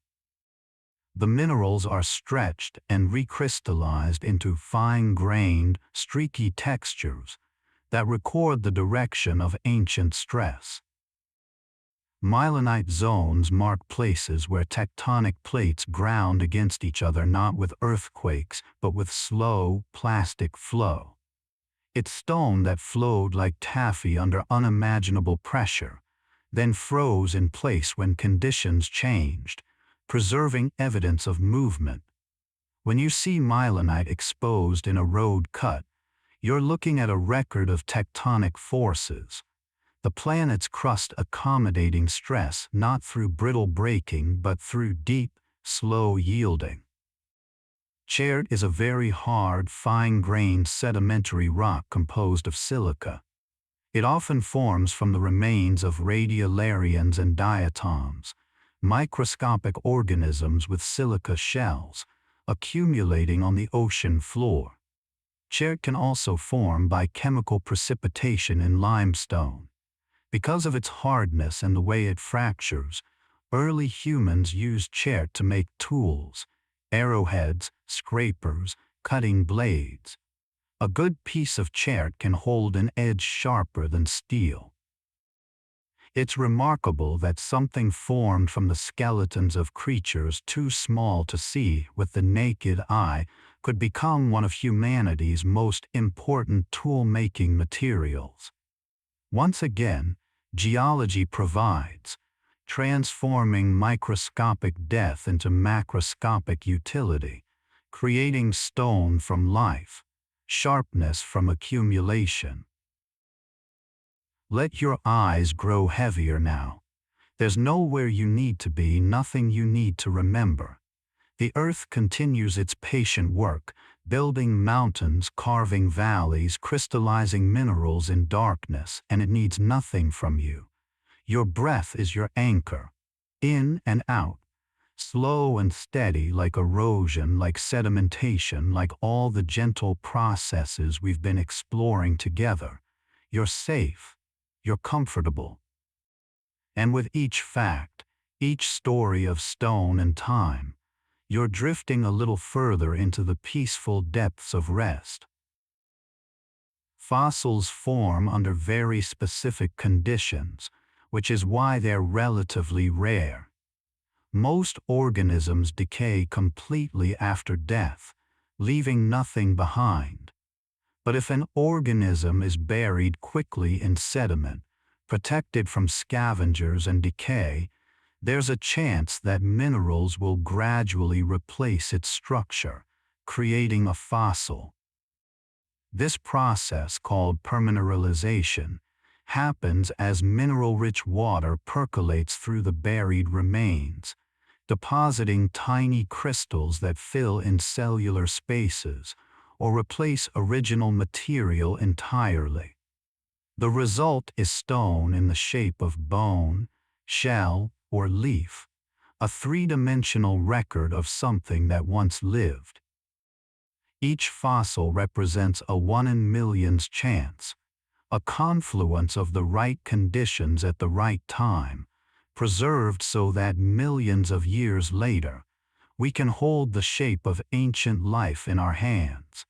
Speaker 1: The minerals are stretched and recrystallized into fine-grained, streaky textures that record the direction of ancient stress. Mylonite zones mark places where tectonic plates ground against each other not with earthquakes but with slow, plastic flow. It's stone that flowed like taffy under unimaginable pressure, then froze in place when conditions changed, preserving evidence of movement. When you see mylonite exposed in a road cut, you're looking at a record of tectonic forces, the planet's crust accommodating stress not through brittle breaking but through deep, slow yielding. Chert is a very hard, fine-grained sedimentary rock composed of silica. It often forms from the remains of radiolarians and diatoms, microscopic organisms with silica shells, accumulating on the ocean floor. Chert can also form by chemical precipitation in limestone. Because of its hardness and the way it fractures, early humans used chert to make tools, arrowheads, scrapers, cutting blades. A good piece of chert can hold an edge sharper than steel. It's remarkable that something formed from the skeletons of creatures too small to see with the naked eye could become one of humanity's most important tool-making materials. Once again, geology provides, transforming microscopic death into macroscopic utility, creating stone from life, sharpness from accumulation. Let your eyes grow heavier now. There's nowhere you need to be, nothing you need to remember. The earth continues its patient work, building mountains, carving valleys, crystallizing minerals in darkness, and it needs nothing from you. Your breath is your anchor, in and out, slow and steady like erosion, like sedimentation, like all the gentle processes we've been exploring together. You're safe, you're comfortable. And with each fact, each story of stone and time, you're drifting a little further into the peaceful depths of rest. Fossils form under very specific conditions, which is why they're relatively rare. Most organisms decay completely after death, leaving nothing behind. But if an organism is buried quickly in sediment, protected from scavengers and decay, there's a chance that minerals will gradually replace its structure, creating a fossil. This process, called permineralization, happens as mineral-rich water percolates through the buried remains, depositing tiny crystals that fill in cellular spaces or replace original material entirely. The result is stone in the shape of bone, shell, or leaf, a three-dimensional record of something that once lived. Each fossil represents a 1 in millions chance, a confluence of the right conditions at the right time, preserved so that millions of years later, we can hold the shape of ancient life in our hands.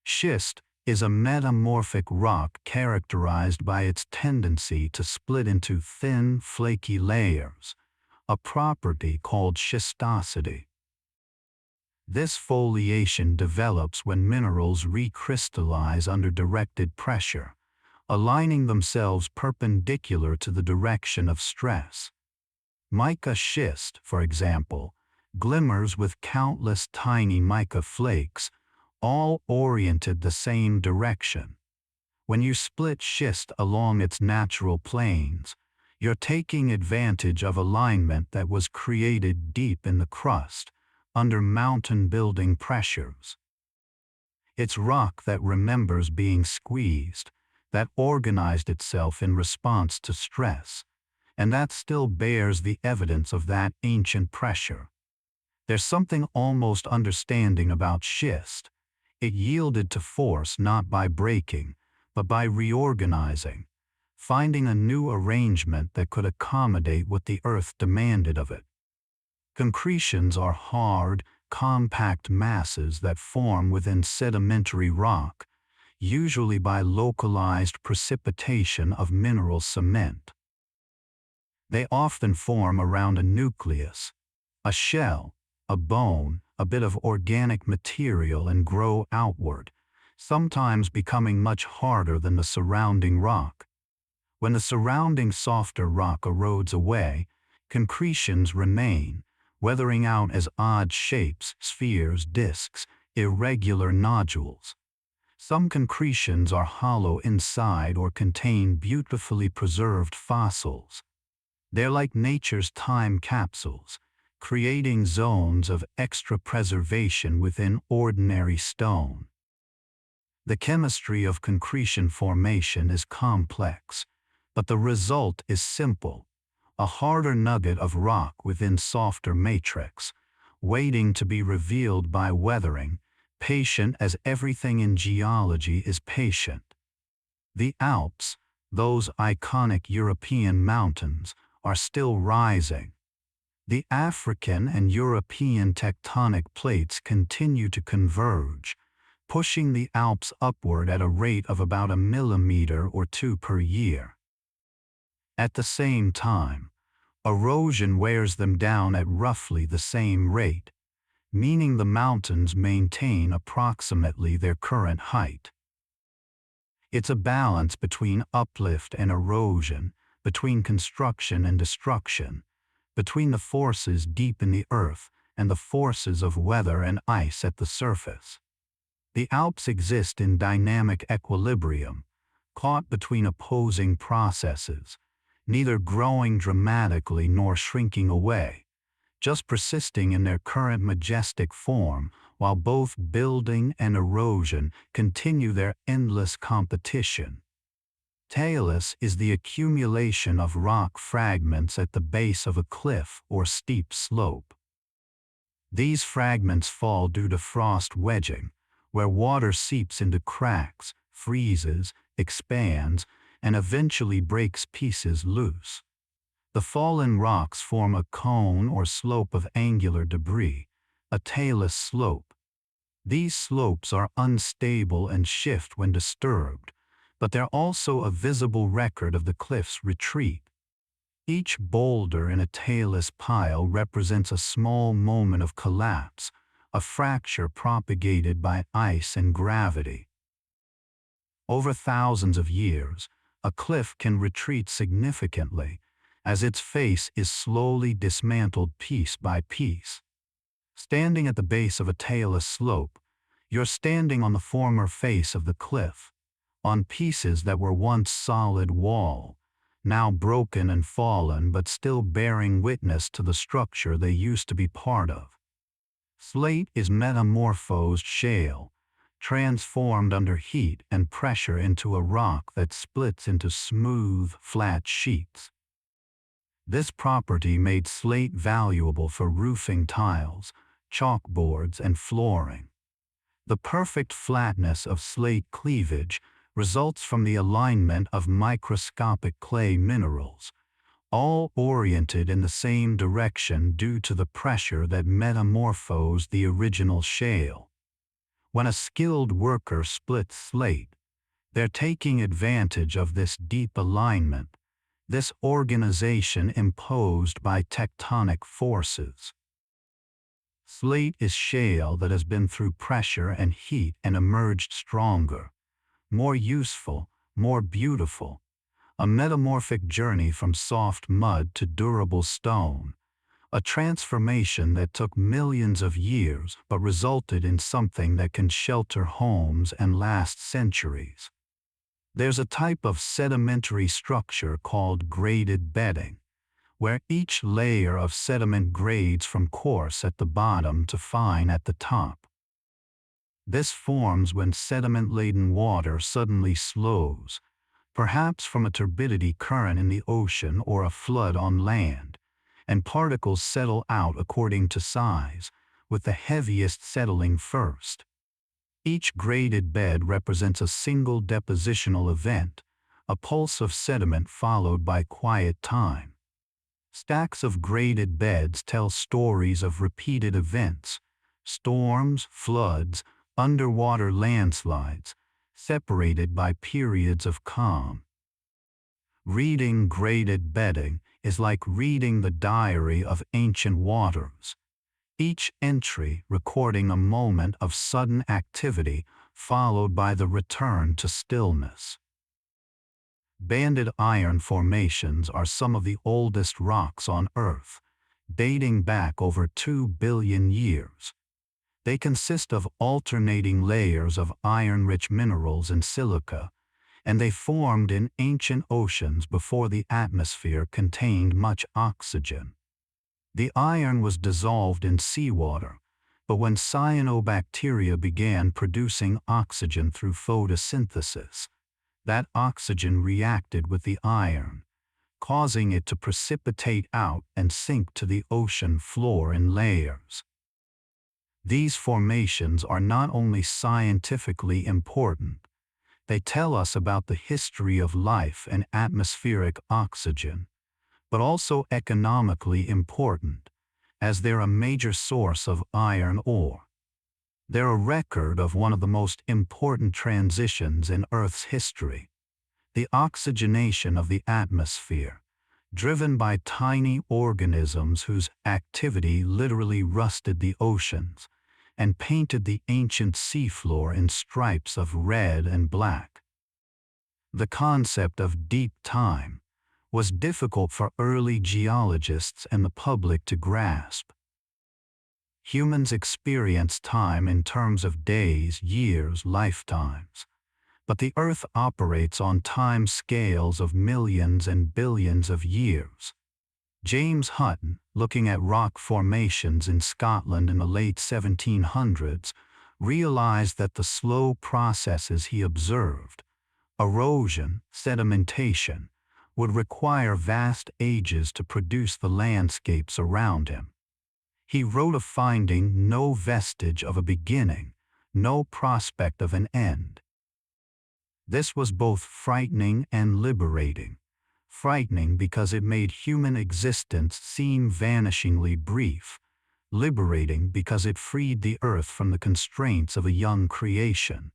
Speaker 1: Schist is a metamorphic rock characterized by its tendency to split into thin, flaky layers, a property called schistosity. This foliation develops when minerals recrystallize under directed pressure, aligning themselves perpendicular to the direction of stress. Mica schist, for example, glimmers with countless tiny mica flakes, all oriented the same direction. When you split schist along its natural planes, you're taking advantage of alignment that was created deep in the crust, under mountain-building pressures. It's rock that remembers being squeezed, that organized itself in response to stress, and that still bears the evidence of that ancient pressure. There's something almost understanding about schist. It yielded to force not by breaking, but by reorganizing, finding a new arrangement that could accommodate what the earth demanded of it. Concretions are hard, compact masses that form within sedimentary rock, usually by localized precipitation of mineral cement. They often form around a nucleus, a shell, a bone, a bit of organic material, and grow outward, sometimes becoming much harder than the surrounding rock. When the surrounding softer rock erodes away, concretions remain, weathering out as odd shapes, spheres, disks, irregular nodules. Some concretions are hollow inside or contain beautifully preserved fossils. They're like nature's time capsules, creating zones of extra preservation within ordinary stone. The chemistry of concretion formation is complex, but the result is simple: a harder nugget of rock within softer matrix, waiting to be revealed by weathering, patient as everything in geology is patient. The Alps, those iconic European mountains, are still rising. The African and European tectonic plates continue to converge, pushing the Alps upward at a rate of about 1 millimeter or 2 per year. At the same time, erosion wears them down at roughly the same rate, meaning the mountains maintain approximately their current height. It's a balance between uplift and erosion, between construction and destruction, between the forces deep in the earth and the forces of weather and ice at the surface. The Alps exist in dynamic equilibrium, caught between opposing processes, neither growing dramatically nor shrinking away, just persisting in their current majestic form, while both building and erosion continue their endless competition. Talus is the accumulation of rock fragments at the base of a cliff or steep slope. These fragments fall due to frost wedging, where water seeps into cracks, freezes, expands, and eventually breaks pieces loose. The fallen rocks form a cone or slope of angular debris, a talus slope. These slopes are unstable and shift when disturbed, but they're also a visible record of the cliff's retreat. Each boulder in a tailless pile represents a small moment of collapse, a fracture propagated by ice and gravity. Over thousands of years, a cliff can retreat significantly, as its face is slowly dismantled piece by piece. Standing at the base of a tailless slope, you're standing on the former face of the cliff, on pieces that were once solid wall, now broken and fallen but still bearing witness to the structure they used to be part of. Slate is metamorphosed shale, transformed under heat and pressure into a rock that splits into smooth, flat sheets. This property made slate valuable for roofing tiles, chalkboards, and flooring. The perfect flatness of slate cleavage results from the alignment of microscopic clay minerals, all oriented in the same direction due to the pressure that metamorphosed the original shale. When a skilled worker splits slate, they're taking advantage of this deep alignment, this organization imposed by tectonic forces. Slate is shale that has been through pressure and heat and emerged stronger, more useful, more beautiful, a metamorphic journey from soft mud to durable stone, a transformation that took millions of years but resulted in something that can shelter homes and last centuries. There's a type of sedimentary structure called graded bedding, where each layer of sediment grades from coarse at the bottom to fine at the top. This forms when sediment-laden water suddenly slows, perhaps from a turbidity current in the ocean or a flood on land, and particles settle out according to size, with the heaviest settling first. Each graded bed represents a single depositional event, a pulse of sediment followed by quiet time. Stacks of graded beds tell stories of repeated events, storms, floods, underwater landslides, separated by periods of calm. Reading graded bedding is like reading the diary of ancient waters, each entry recording a moment of sudden activity followed by the return to stillness. Banded iron formations are some of the oldest rocks on Earth, dating back over 2 billion years. They consist of alternating layers of iron-rich minerals and silica, and they formed in ancient oceans before the atmosphere contained much oxygen. The iron was dissolved in seawater, but when cyanobacteria began producing oxygen through photosynthesis, that oxygen reacted with the iron, causing it to precipitate out and sink to the ocean floor in layers. These formations are not only scientifically important, they tell us about the history of life and atmospheric oxygen, but also economically important, as they're a major source of iron ore. They're a record of one of the most important transitions in Earth's history, the oxygenation of the atmosphere, driven by tiny organisms whose activity literally rusted the oceans and painted the ancient seafloor in stripes of red and black. The concept of deep time was difficult for early geologists and the public to grasp. Humans experience time in terms of days, years, lifetimes, but the Earth operates on time scales of millions and billions of years. James Hutton, looking at rock formations in Scotland in the late 1700s, realized that the slow processes he observed, erosion, sedimentation, would require vast ages to produce the landscapes around him. He wrote of finding no vestige of a beginning, no prospect of an end. This was both frightening and liberating. Frightening because it made human existence seem vanishingly brief, liberating because it freed the Earth from the constraints of a young creation.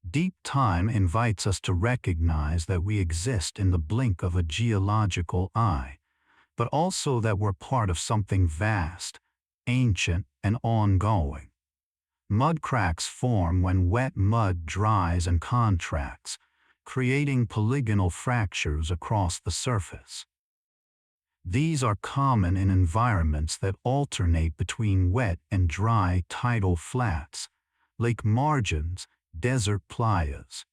Speaker 1: Deep time invites us to recognize that we exist in the blink of a geological eye, but also that we're part of something vast, ancient, and ongoing. Mud cracks form when wet mud dries and contracts, creating polygonal fractures across the surface. These are common in environments that alternate between wet and dry tidal flats, lake margins, desert playas.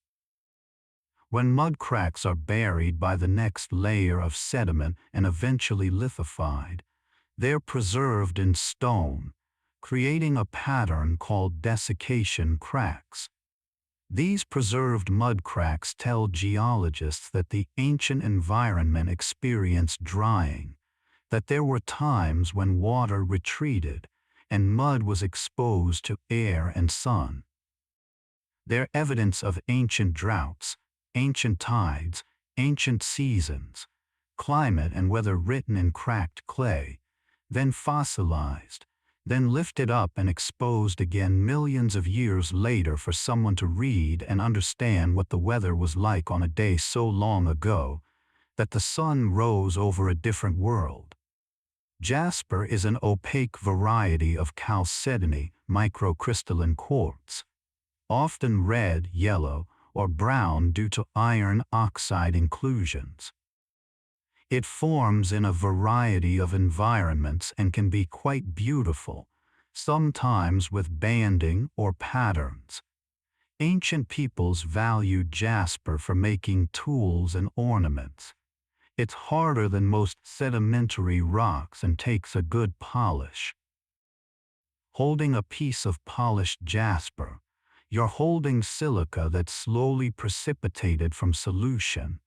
Speaker 1: When mud cracks are buried by the next layer of sediment and eventually lithified, they're preserved in stone, creating a pattern called desiccation cracks. These preserved mud cracks tell geologists that the ancient environment experienced drying, that there were times when water retreated and mud was exposed to air and sun. They're evidence of ancient droughts, ancient tides, ancient seasons, climate and weather written in cracked clay, then fossilized, then lifted up and exposed again millions of years later for someone to read and understand what the weather was like on a day so long ago that the sun rose over a different world. Jasper is an opaque variety of chalcedony microcrystalline quartz, often red, yellow, or brown due to iron oxide inclusions. It forms in a variety of environments and can be quite beautiful, sometimes with banding or patterns. Ancient peoples valued jasper for making tools and ornaments. It's harder than most sedimentary rocks and takes a good polish. Holding a piece of polished jasper, you're holding silica that slowly precipitated from solution,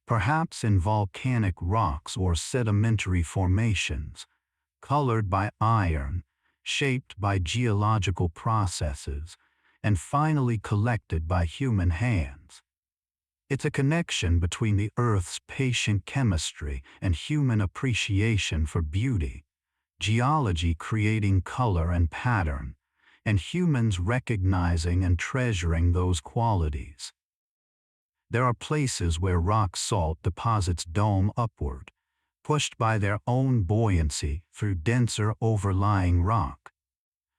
Speaker 1: perhaps in volcanic rocks or sedimentary formations, colored by iron, shaped by geological processes, and finally collected by human hands. It's a connection between the Earth's patient chemistry and human appreciation for beauty, geology creating color and pattern, and humans recognizing and treasuring those qualities. There are places where rock salt deposits dome upward, pushed by their own buoyancy through denser overlying rock.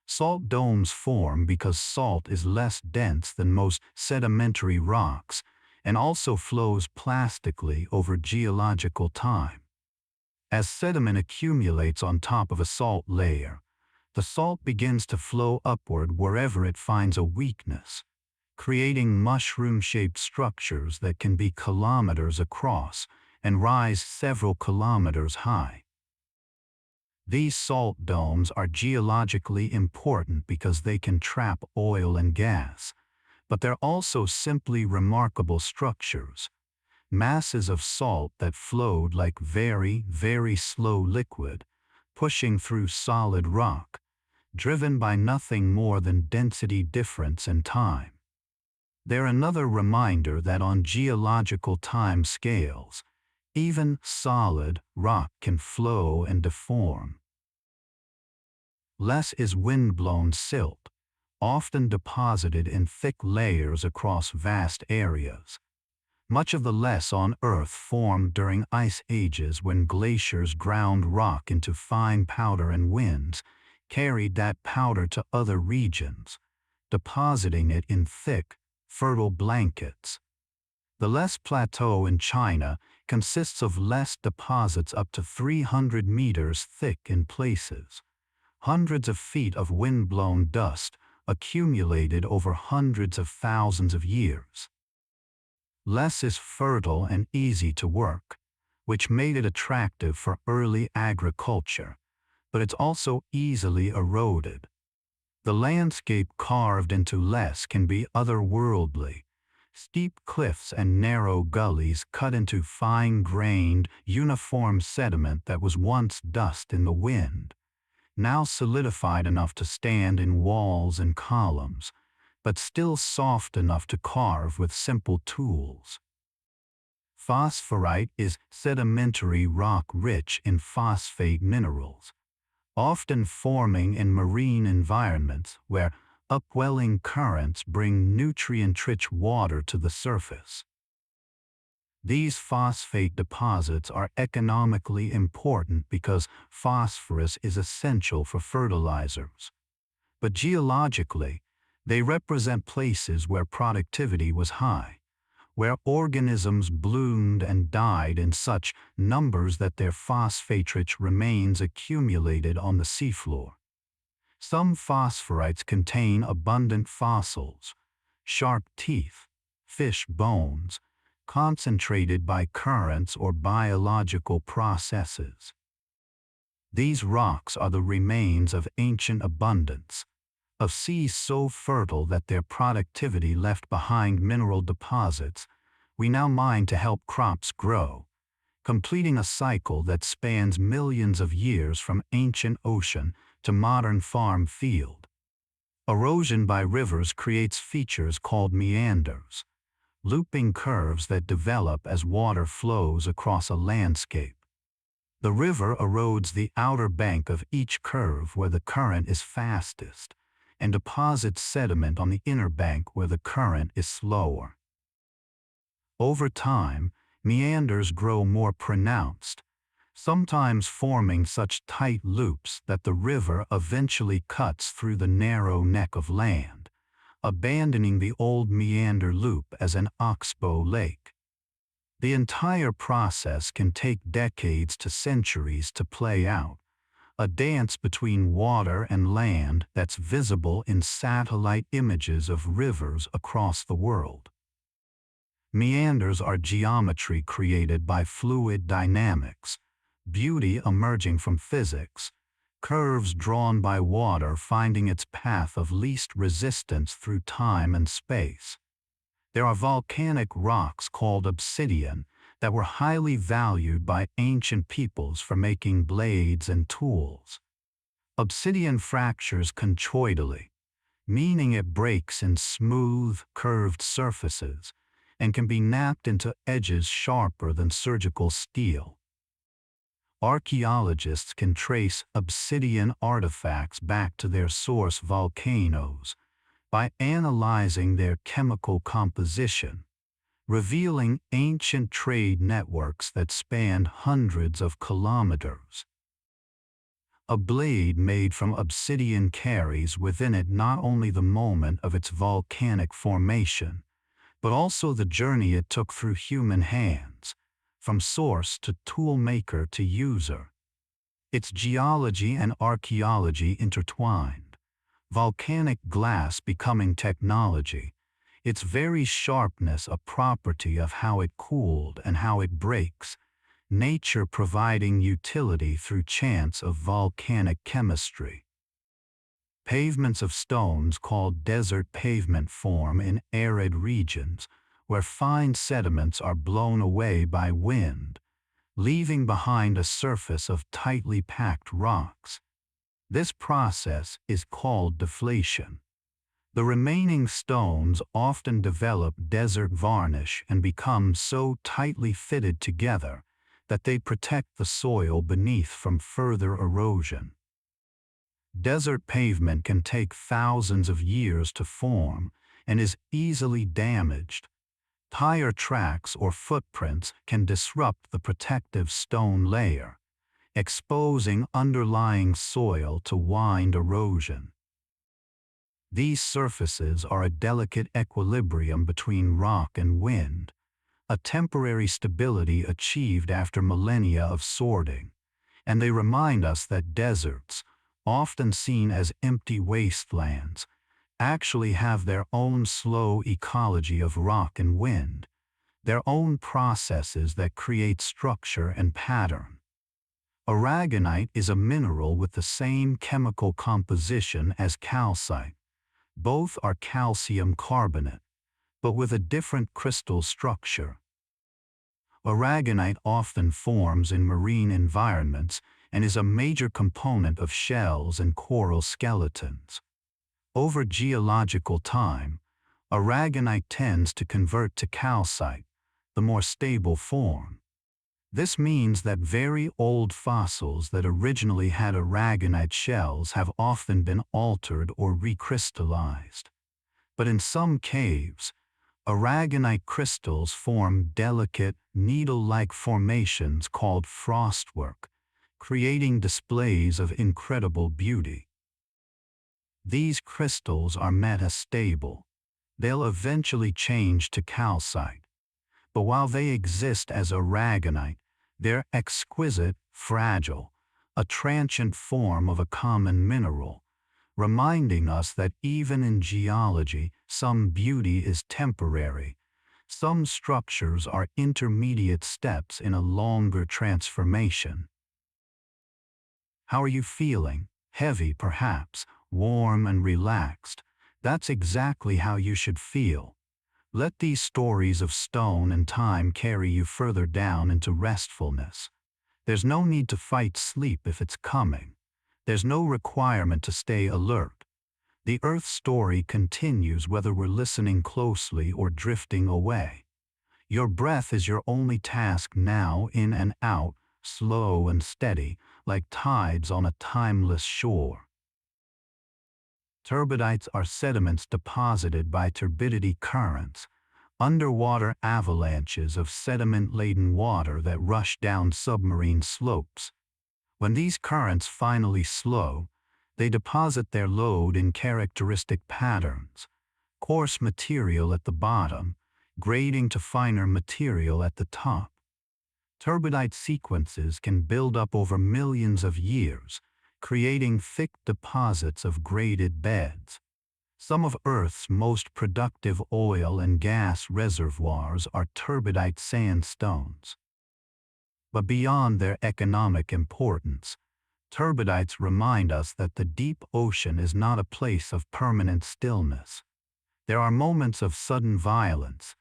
Speaker 1: Salt domes form because salt is less dense than most sedimentary rocks and also flows plastically over geological time. As sediment accumulates on top of a salt layer, the salt begins to flow upward wherever it finds a weakness, creating mushroom-shaped structures that can be kilometers across and rise several kilometers high. These salt domes are geologically important because they can trap oil and gas, but they're also simply remarkable structures, masses of salt that flowed like very, very slow liquid, pushing through solid rock, driven by nothing more than density difference and time. They're another reminder that on geological time scales, even solid rock can flow and deform. Less is wind-blown silt, often deposited in thick layers across vast areas. Much of the less on Earth formed during ice ages when glaciers ground rock into fine powder and winds carried that powder to other regions, depositing it in thick, fertile blankets. The Less Plateau in China consists of less deposits up to 300 meters thick in places. Hundreds of feet of wind-blown dust accumulated over hundreds of thousands of years. Less is fertile and easy to work, which made it attractive for early agriculture, but it's also easily eroded. The landscape carved into less can be otherworldly. Steep cliffs and narrow gullies cut into fine-grained, uniform sediment that was once dust in the wind, now solidified enough to stand in walls and columns, but still soft enough to carve with simple tools. Phosphorite is sedimentary rock rich in phosphate minerals, often forming in marine environments where Upwelling currents bring nutrient-rich water to the surface. These phosphate deposits are economically important because phosphorus is essential for fertilizers. But geologically, they represent places where productivity was high, where organisms bloomed and died in such numbers that their phosphate-rich remains accumulated on the seafloor. Some phosphorites contain abundant fossils, sharp teeth, fish bones, concentrated by currents or biological processes. These rocks are the remains of ancient abundance, of seas so fertile that their productivity left behind mineral deposits we now mine to help crops grow, completing a cycle that spans millions of years from ancient ocean to modern farm field. Erosion by rivers creates features called meanders, looping curves that develop as water flows across a landscape. The river erodes the outer bank of each curve where the current is fastest, and deposits sediment on the inner bank where the current is slower. Over time, meanders grow more pronounced, sometimes forming such tight loops that the river eventually cuts through the narrow neck of land, abandoning the old meander loop as an oxbow lake. The entire process can take decades to centuries to play out, a dance between water and land that's visible in satellite images of rivers across the world. Meanders are geometry created by fluid dynamics, beauty emerging from physics, curves drawn by water finding its path of least resistance through time and space. There are volcanic rocks called obsidian that were highly valued by ancient peoples for making blades and tools. Obsidian fractures conchoidally, meaning it breaks in smooth, curved surfaces and can be knapped into edges sharper than surgical steel. Archaeologists can trace obsidian artifacts back to their source volcanoes by analyzing their chemical composition, revealing ancient trade networks that spanned hundreds of kilometers. A blade made from obsidian carries within it not only the moment of its volcanic formation, but also the journey it took through human hands, from source to tool maker to user. It's geology and archaeology intertwined, volcanic glass becoming technology, its very sharpness a property of how it cooled and how it breaks, nature providing utility through chance of volcanic chemistry. Pavements of stones called desert pavement form in arid regions where fine sediments are blown away by wind, leaving behind a surface of tightly packed rocks. This process is called deflation. The remaining stones often develop desert varnish and become so tightly fitted together that they protect the soil beneath from further erosion. Desert pavement can take thousands of years to form and is easily damaged. Tire tracks or footprints can disrupt the protective stone layer, exposing underlying soil to wind erosion. These surfaces are a delicate equilibrium between rock and wind, a temporary stability achieved after millennia of sorting, and they remind us that deserts, often seen as empty wastelands, actually have their own slow ecology of rock and wind, their own processes that create structure and pattern. Aragonite is a mineral with the same chemical composition as calcite. Both are calcium carbonate, but with a different crystal structure. Aragonite often forms in marine environments and is a major component of shells and coral skeletons. Over geological time, aragonite tends to convert to calcite, the more stable form. This means that very old fossils that originally had aragonite shells have often been altered or recrystallized. But in some caves, aragonite crystals form delicate, needle-like formations called frostwork, creating displays of incredible beauty. These crystals are metastable. They'll eventually change to calcite. But while they exist as aragonite, they're exquisite, fragile, a transient form of a common mineral, reminding us that even in geology, some beauty is temporary. Some structures are intermediate steps in a longer transformation. How are you feeling? Heavy, perhaps, warm and relaxed. That's exactly how you should feel. Let these stories of stone and time carry you further down into restfulness. There's no need to fight sleep if it's coming. There's no requirement to stay alert. The Earth story continues whether we're listening closely or drifting away. Your breath is your only task now, in and out, slow and steady, like tides on a timeless shore. Turbidites are sediments deposited by turbidity currents, underwater avalanches of sediment-laden water that rush down submarine slopes. When these currents finally slow, they deposit their load in characteristic patterns, coarse material at the bottom, grading to finer material at the top. Turbidite sequences can build up over millions of years, creating thick deposits of graded beds. Some of Earth's most productive oil and gas reservoirs are turbidite sandstones. But beyond their economic importance, turbidites remind us that the deep ocean is not a place of permanent stillness. There are moments of sudden violence,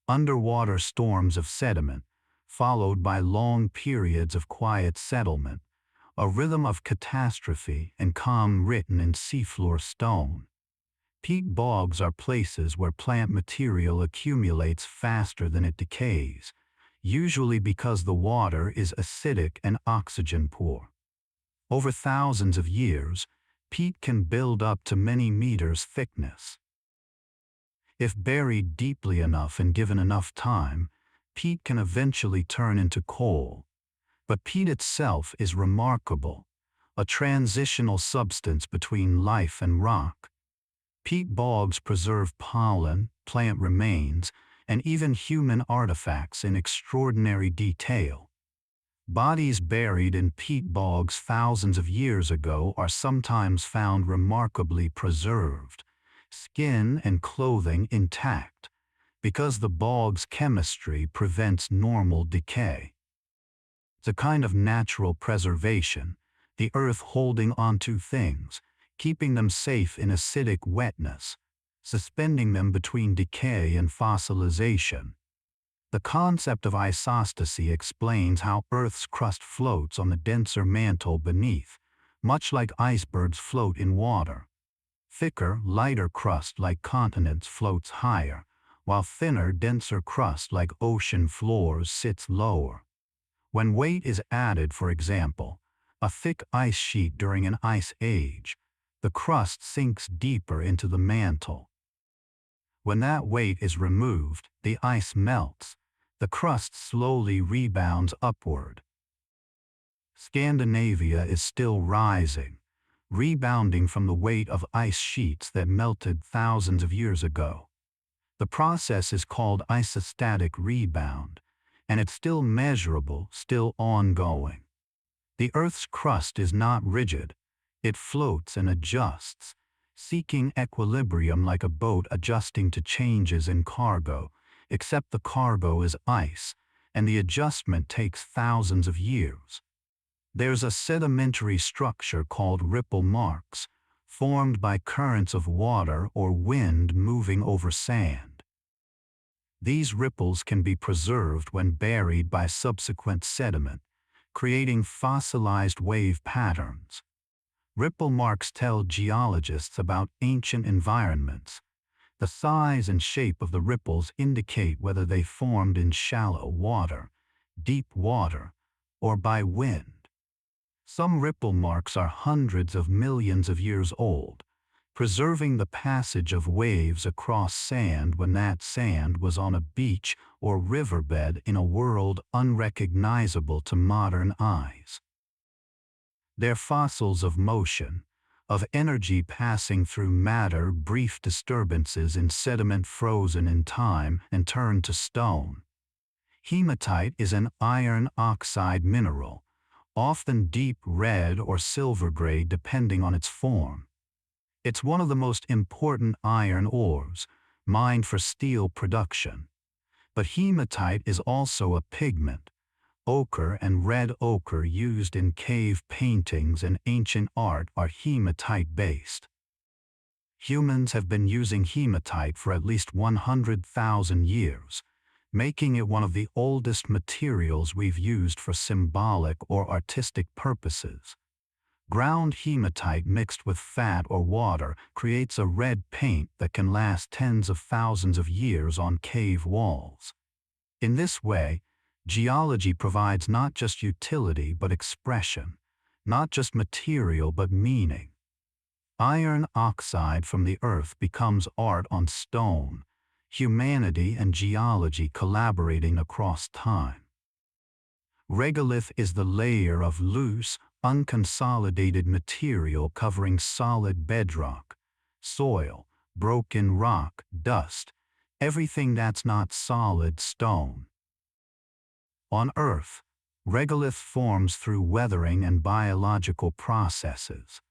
Speaker 1: underwater storms of sediment, followed by long periods of quiet settlement, a rhythm of catastrophe and calm written in seafloor stone. Peat bogs are places where plant material accumulates faster than it decays, usually because the water is acidic and oxygen-poor. Over thousands of years, peat can build up to many meters thickness. If buried deeply enough and given enough time, peat can eventually turn into coal. But peat itself is remarkable, a transitional substance between life and rock. Peat bogs preserve pollen, plant remains, and even human artifacts in extraordinary detail. Bodies buried in peat bogs thousands of years ago are sometimes found remarkably preserved, skin and clothing intact, because the bog's chemistry prevents normal decay. It's a kind of natural preservation, the earth holding onto things, keeping them safe in acidic wetness, suspending them between decay and fossilization. The concept of isostasy explains how Earth's crust floats on the denser mantle beneath, much like icebergs float in water. Thicker, lighter crust like continents floats higher, while thinner, denser crust like ocean floors sits lower. When weight is added, for example, a thick ice sheet during an ice age, the crust sinks deeper into the mantle. When that weight is removed, the ice melts. The crust slowly rebounds upward. Scandinavia is still rising, rebounding from the weight of ice sheets that melted thousands of years ago. The process is called isostatic rebound, and it's still measurable, still ongoing. The Earth's crust is not rigid. It floats and adjusts, seeking equilibrium like a boat adjusting to changes in cargo, except the cargo is ice, and the adjustment takes thousands of years. There's a sedimentary structure called ripple marks, formed by currents of water or wind moving over sand. These ripples can be preserved when buried by subsequent sediment, creating fossilized wave patterns. Ripple marks tell geologists about ancient environments. The size and shape of the ripples indicate whether they formed in shallow water, deep water, or by wind. Some ripple marks are hundreds of millions of years old, preserving the passage of waves across sand when that sand was on a beach or riverbed in a world unrecognizable to modern eyes. They're fossils of motion, of energy passing through matter, brief disturbances in sediment frozen in time and turned to stone. Hematite is an iron oxide mineral, often deep red or silver gray depending on its form. It's one of the most important iron ores, mined for steel production. But hematite is also a pigment. Ochre and red ochre used in cave paintings and ancient art are hematite-based. Humans have been using hematite for at least 100,000 years, making it one of the oldest materials we've used for symbolic or artistic purposes. Ground hematite mixed with fat or water creates a red paint that can last tens of thousands of years on cave walls. In this way, geology provides not just utility but expression, not just material but meaning. Iron oxide from the earth becomes art on stone, humanity and geology collaborating across time. Regolith is the layer of loose, unconsolidated material covering solid bedrock, soil, broken rock, dust, everything that's not solid stone. On Earth, regolith forms through weathering and biological processes.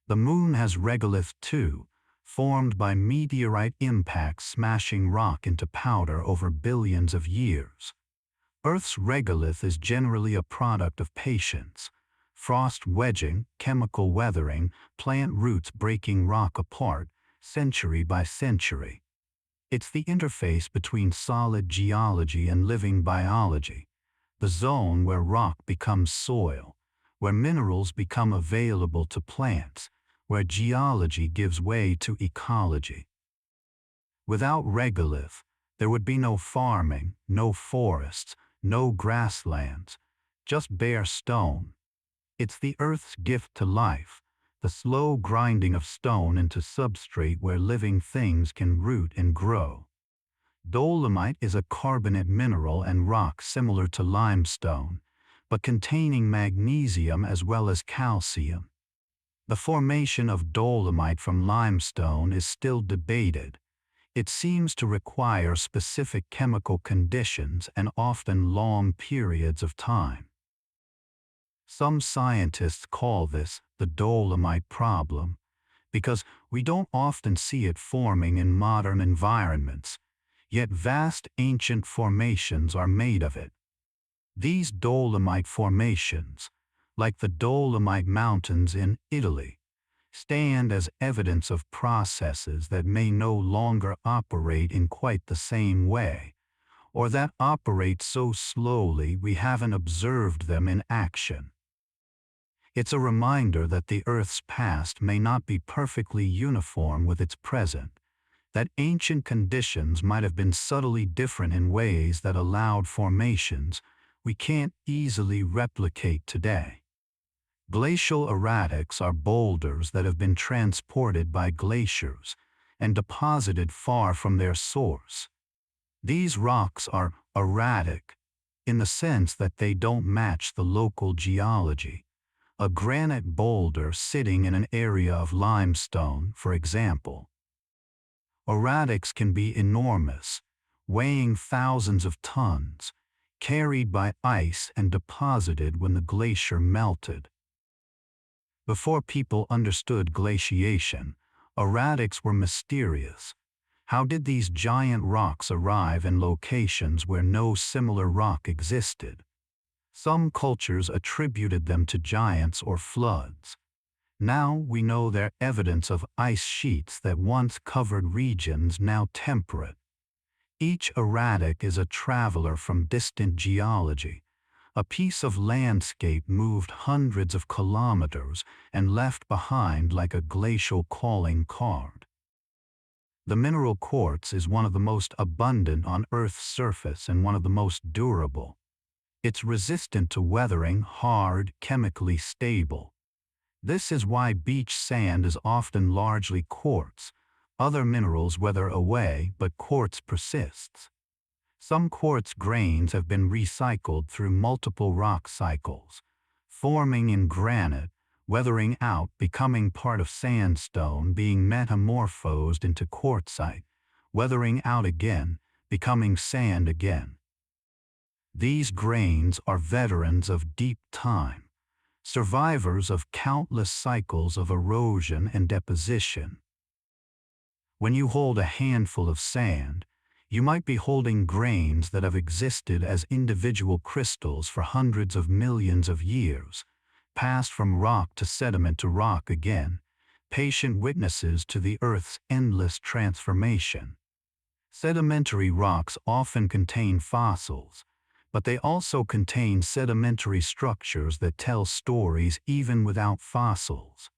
Speaker 1: The Moon has regolith too, formed by meteorite impacts smashing rock into powder over billions of years. Earth's regolith is generally a product of patience, frost wedging, chemical weathering, plant roots breaking rock apart, century by century. It's the interface between solid geology and living biology, the zone where rock becomes soil, where minerals become available to plants, where geology gives way to ecology. Without regolith, there would be no farming, no forests, no grasslands, just bare stone. It's the Earth's gift to life, the slow grinding of stone into substrate where living things can root and grow. Dolomite is a carbonate mineral and rock similar to limestone, but containing magnesium as well as calcium. The formation of dolomite from limestone is still debated. It seems to require specific chemical conditions and often long periods of time. Some scientists call this the dolomite problem, because we don't often see it forming in modern environments, yet vast ancient formations are made of it. These dolomite formations, like the Dolomite Mountains in Italy, stand as evidence of processes that may no longer operate in quite the same way, or that operate so slowly we haven't observed them in action. It's a reminder that the Earth's past may not be perfectly uniform with its present, that ancient conditions might have been subtly different in ways that allowed formations we can't easily replicate today. Glacial erratics are boulders that have been transported by glaciers and deposited far from their source. These rocks are erratic in the sense that they don't match the local geology. A granite boulder sitting in an area of limestone, for example. Erratics can be enormous, weighing thousands of tons, carried by ice and deposited when the glacier melted. Before people understood glaciation, erratics were mysterious. How did these giant rocks arrive in locations where no similar rock existed? Some cultures attributed them to giants or floods. Now we know they're evidence of ice sheets that once covered regions now temperate. Each erratic is a traveler from distant geology, a piece of landscape moved hundreds of kilometers and left behind like a glacial calling card. The mineral quartz is one of the most abundant on Earth's surface and one of the most durable. It's resistant to weathering, hard, chemically stable. This is why beach sand is often largely quartz. Other minerals weather away, but quartz persists. Some quartz grains have been recycled through multiple rock cycles, forming in granite, weathering out, becoming part of sandstone, being metamorphosed into quartzite, weathering out again, becoming sand again. These grains are veterans of deep time, survivors of countless cycles of erosion and deposition. When you hold a handful of sand, you might be holding grains that have existed as individual crystals for hundreds of millions of years, passed from rock to sediment to rock again, patient witnesses to the Earth's endless transformation. Sedimentary rocks often contain fossils, but they also contain sedimentary structures that tell stories even without fossils.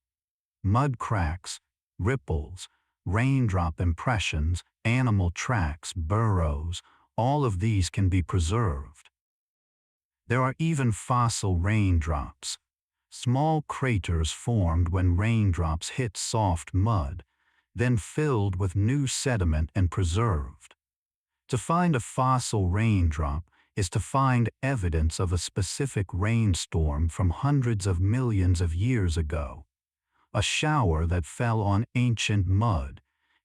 Speaker 1: Mud cracks, ripples, raindrop impressions, animal tracks, burrows, all of these can be preserved. There are even fossil raindrops, small craters formed when raindrops hit soft mud, then filled with new sediment and preserved. To find a fossil raindrop is to find evidence of a specific rainstorm from hundreds of millions of years ago, a shower that fell on ancient mud,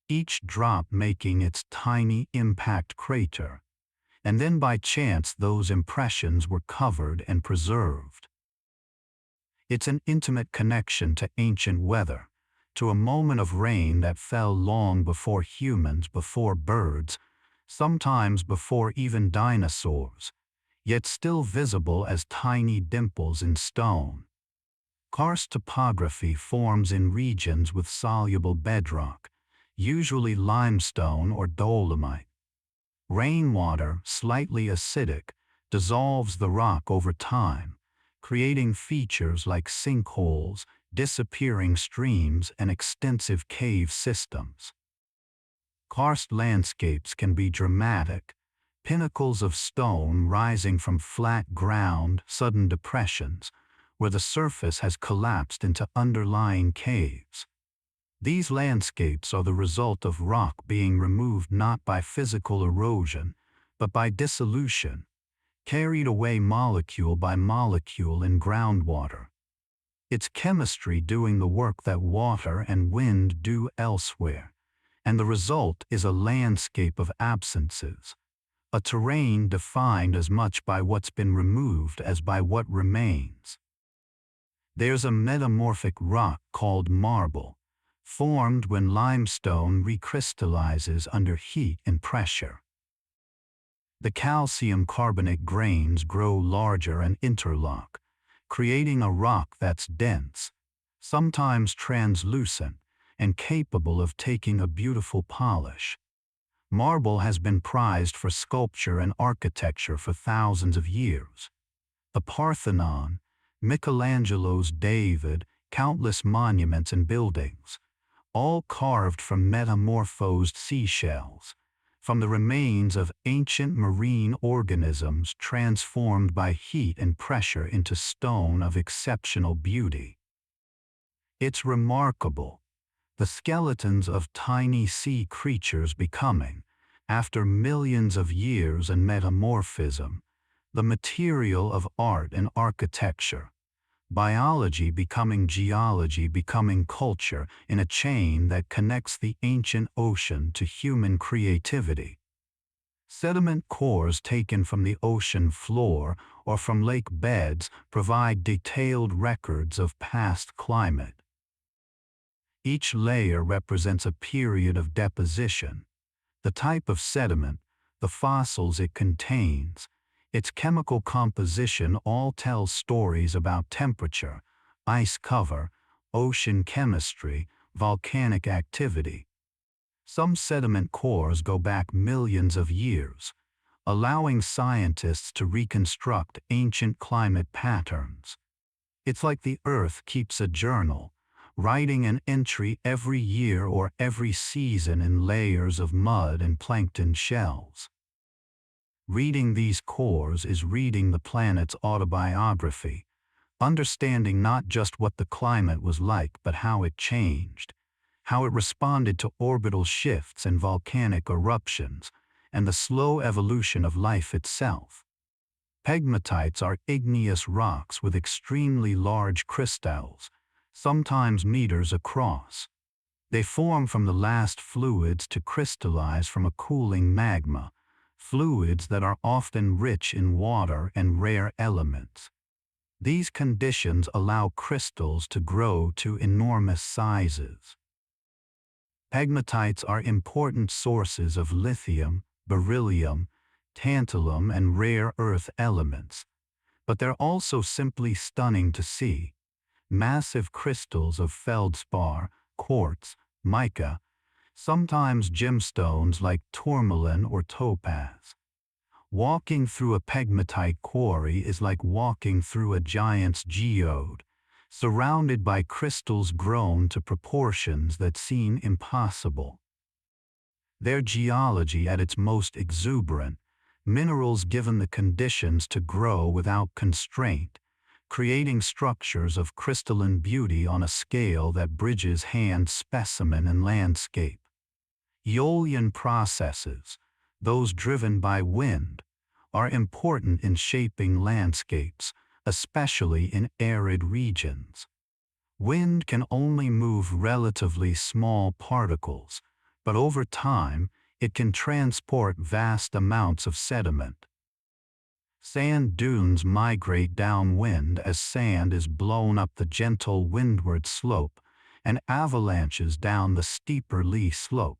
Speaker 1: each drop making its tiny impact crater, and then by chance those impressions were covered and preserved. It's an intimate connection to ancient weather, to a moment of rain that fell long before humans, before birds, sometimes before even dinosaurs, yet still visible as tiny dimples in stone. Karst topography forms in regions with soluble bedrock, usually limestone or dolomite. Rainwater, slightly acidic, dissolves the rock over time, creating features like sinkholes, disappearing streams, and extensive cave systems. Karst landscapes can be dramatic, pinnacles of stone rising from flat ground, sudden depressions, where the surface has collapsed into underlying caves. These landscapes are the result of rock being removed not by physical erosion, but by dissolution, carried away molecule by molecule in groundwater. It's chemistry doing the work that water and wind do elsewhere, and the result is a landscape of absences, a terrain defined as much by what's been removed as by what remains. There's a metamorphic rock called marble, formed when limestone recrystallizes under heat and pressure. The calcium carbonate grains grow larger and interlock, creating a rock that's dense, sometimes translucent, and capable of taking a beautiful polish. Marble has been prized for sculpture and architecture for thousands of years. The Parthenon, Michelangelo's David, countless monuments and buildings, all carved from metamorphosed seashells, from the remains of ancient marine organisms transformed by heat and pressure into stone of exceptional beauty. It's remarkable, the skeletons of tiny sea creatures becoming, after millions of years in metamorphism, the material of art and architecture. Biology becoming geology, becoming culture in a chain that connects the ancient ocean to human creativity. Sediment cores taken from the ocean floor or from lake beds provide detailed records of past climate. Each layer represents a period of deposition, the type of sediment, the fossils it contains, its chemical composition all tell stories about temperature, ice cover, ocean chemistry, volcanic activity. Some sediment cores go back millions of years, allowing scientists to reconstruct ancient climate patterns. It's like the Earth keeps a journal, writing an entry every year or every season in layers of mud and plankton shells. Reading these cores is reading the planet's autobiography, understanding not just what the climate was like but how it changed, how it responded to orbital shifts and volcanic eruptions, and the slow evolution of life itself. Pegmatites are igneous rocks with extremely large crystals, sometimes meters across. They form from the last fluids to crystallize from a cooling magma, fluids that are often rich in water and rare elements. These conditions allow crystals to grow to enormous sizes. Pegmatites are important sources of lithium, beryllium, tantalum, and rare earth elements, but they're also simply stunning to see. Massive crystals of feldspar, quartz, mica, sometimes gemstones like tourmaline or topaz. Walking through a pegmatite quarry is like walking through a giant's geode, surrounded by crystals grown to proportions that seem impossible. Their geology at its most exuberant, minerals given the conditions to grow without constraint, creating structures of crystalline beauty on a scale that bridges hand specimen and landscape. Aeolian processes, those driven by wind, are important in shaping landscapes, especially in arid regions. Wind can only move relatively small particles, but over time, it can transport vast amounts of sediment. Sand dunes migrate downwind as sand is blown up the gentle windward slope, and avalanches down the steeper lee slope.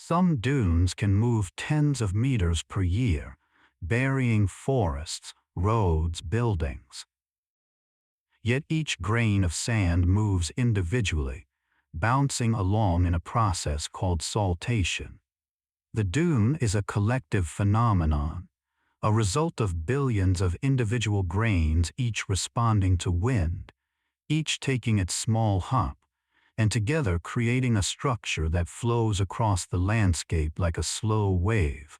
Speaker 1: Some dunes can move tens of meters per year, burying forests, roads, buildings. Yet each grain of sand moves individually, bouncing along in a process called saltation. The dune is a collective phenomenon, a result of billions of individual grains each responding to wind, each taking its small hop, and together creating a structure that flows across the landscape like a slow wave,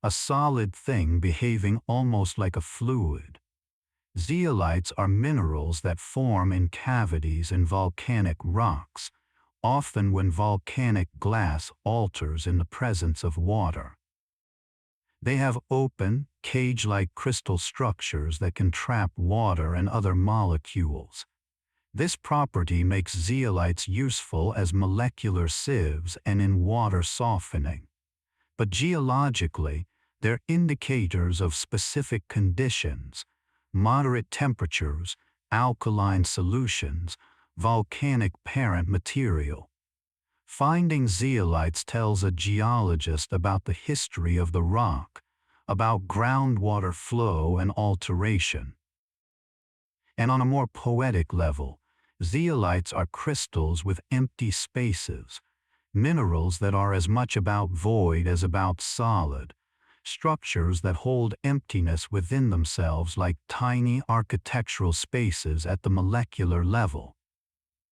Speaker 1: a solid thing behaving almost like a fluid. Zeolites are minerals that form in cavities in volcanic rocks, often when volcanic glass alters in the presence of water. They have open, cage-like crystal structures that can trap water and other molecules. This property makes zeolites useful as molecular sieves and in water softening. But geologically, they're indicators of specific conditions: moderate temperatures, alkaline solutions, volcanic parent material. Finding zeolites tells a geologist about the history of the rock, about groundwater flow and alteration. And on a more poetic level, zeolites are crystals with empty spaces, minerals that are as much about void as about solid, structures that hold emptiness within themselves like tiny architectural spaces at the molecular level.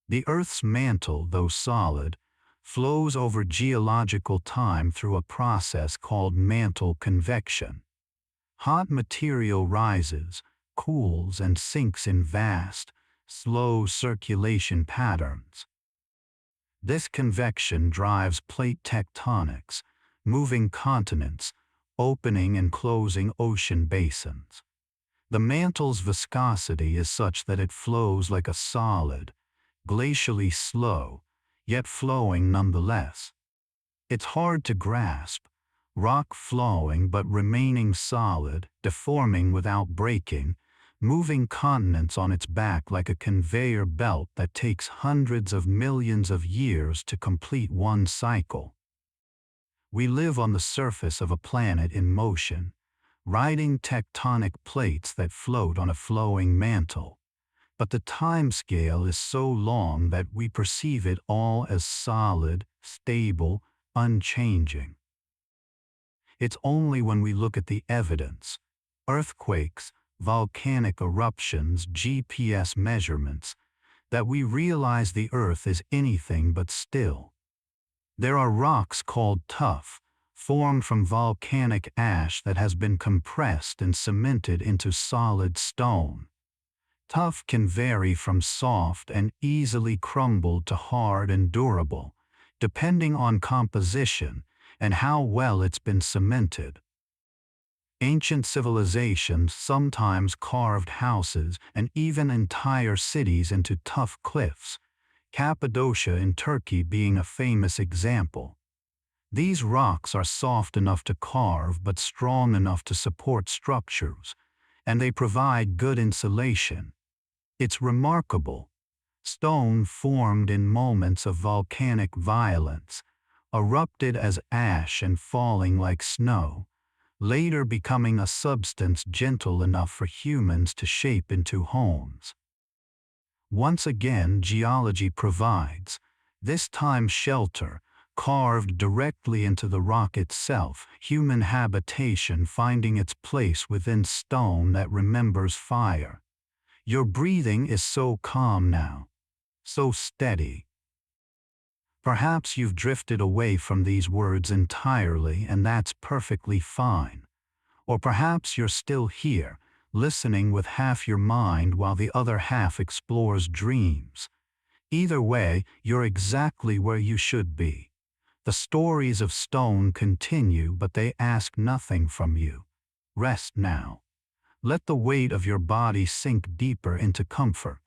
Speaker 1: The Earth's mantle, though solid, flows over geological time through a process called mantle convection. Hot material rises, cools, and sinks in vast, slow circulation patterns. This convection drives plate tectonics, moving continents, opening and closing ocean basins. The mantle's viscosity is such that it flows like a solid, glacially slow, yet flowing nonetheless. It's hard to grasp, rock flowing but remaining solid, deforming without breaking, moving continents on its back like a conveyor belt that takes hundreds of millions of years to complete one cycle. We live on the surface of a planet in motion, riding tectonic plates that float on a flowing mantle. But the time scale is so long that we perceive it all as solid, stable, unchanging. It's only when we look at the evidence, earthquakes, volcanic eruptions, GPS measurements, that we realize the Earth is anything but still. There are rocks called tough, formed from volcanic ash that has been compressed and cemented into solid stone. Tough can vary from soft and easily crumbled to hard and durable, depending on composition and how well it's been cemented. Ancient civilizations sometimes carved houses and even entire cities into tough cliffs, Cappadocia in Turkey being a famous example. These rocks are soft enough to carve but strong enough to support structures, and they provide good insulation. It's remarkable. Stone formed in moments of volcanic violence, erupted as ash and falling like snow, later becoming a substance gentle enough for humans to shape into homes. Once again, geology provides, this time shelter, carved directly into the rock itself, human habitation finding its place within stone that remembers fire. Your breathing is so calm now, so steady. Perhaps you've drifted away from these words entirely, and that's perfectly fine. Or perhaps you're still here, listening with half your mind while the other half explores dreams. Either way, you're exactly where you should be. The stories of stone continue, but they ask nothing from you. Rest now. Let the weight of your body sink deeper into comfort.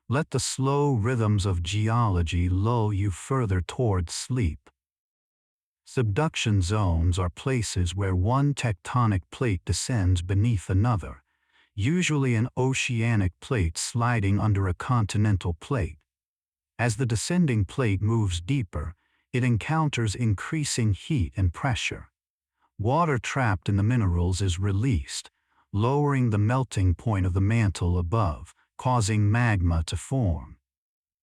Speaker 1: Let the slow rhythms of geology lull you further toward sleep. Subduction zones are places where one tectonic plate descends beneath another, usually an oceanic plate sliding under a continental plate. As the descending plate moves deeper, it encounters increasing heat and pressure. Water trapped in the minerals is released, lowering the melting point of the mantle above, causing magma to form.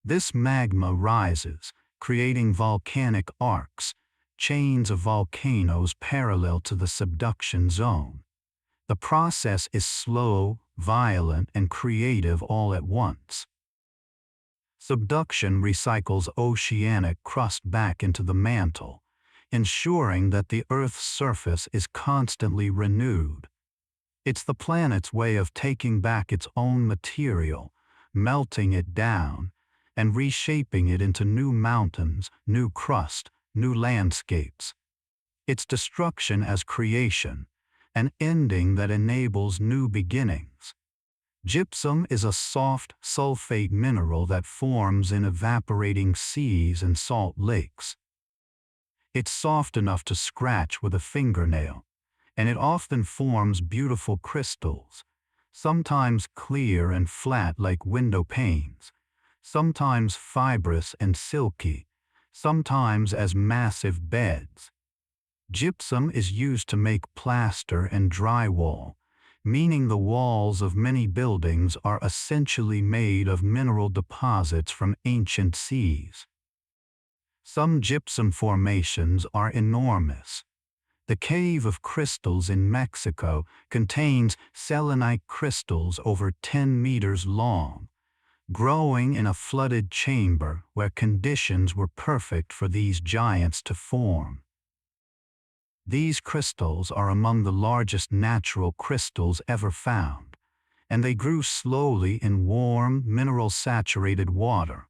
Speaker 1: This magma rises, creating volcanic arcs, chains of volcanoes parallel to the subduction zone. The process is slow, violent, and creative all at once. Subduction recycles oceanic crust back into the mantle, ensuring that the Earth's surface is constantly renewed. It's the planet's way of taking back its own material, melting it down, and reshaping it into new mountains, new crust, new landscapes. It's destruction as creation, an ending that enables new beginnings. Gypsum is a soft, sulfate mineral that forms in evaporating seas and salt lakes. It's soft enough to scratch with a fingernail, and it often forms beautiful crystals, sometimes clear and flat like window panes, sometimes fibrous and silky, sometimes as massive beds. Gypsum is used to make plaster and drywall, meaning the walls of many buildings are essentially made of mineral deposits from ancient seas. Some gypsum formations are enormous. The Cave of Crystals in Mexico contains selenite crystals over 10 meters long, growing in a flooded chamber where conditions were perfect for these giants to form. These crystals are among the largest natural crystals ever found, and they grew slowly in warm, mineral-saturated water,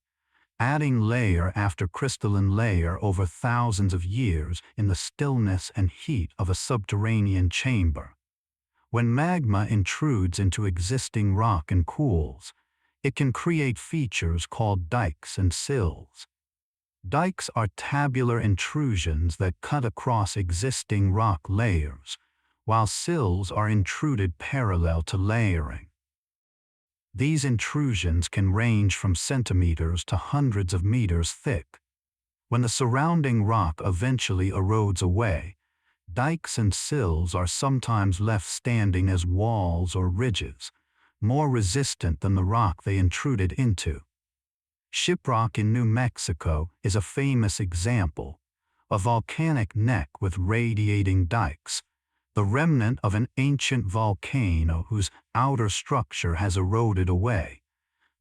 Speaker 1: adding layer after crystalline layer over thousands of years in the stillness and heat of a subterranean chamber. When magma intrudes into existing rock and cools, it can create features called dikes and sills. Dikes are tabular intrusions that cut across existing rock layers, while sills are intruded parallel to layering. These intrusions can range from centimeters to hundreds of meters thick. When the surrounding rock eventually erodes away, dikes and sills are sometimes left standing as walls or ridges, more resistant than the rock they intruded into. Shiprock in New Mexico is a famous example, a volcanic neck with radiating dikes, the remnant of an ancient volcano whose outer structure has eroded away,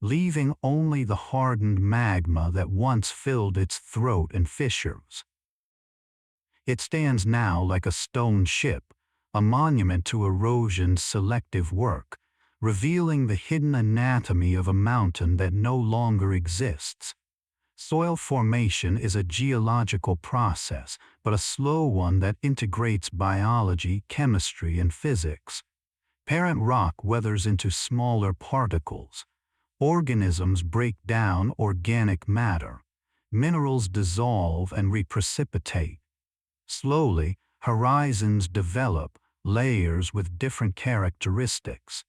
Speaker 1: leaving only the hardened magma that once filled its throat and fissures. It stands now like a stone ship, a monument to erosion's selective work, revealing the hidden anatomy of a mountain that no longer exists. Soil formation is a geological process, but a slow one that integrates biology, chemistry, and physics. Parent rock weathers into smaller particles. Organisms break down organic matter. Minerals dissolve and reprecipitate. Slowly, horizons develop, layers with different characteristics.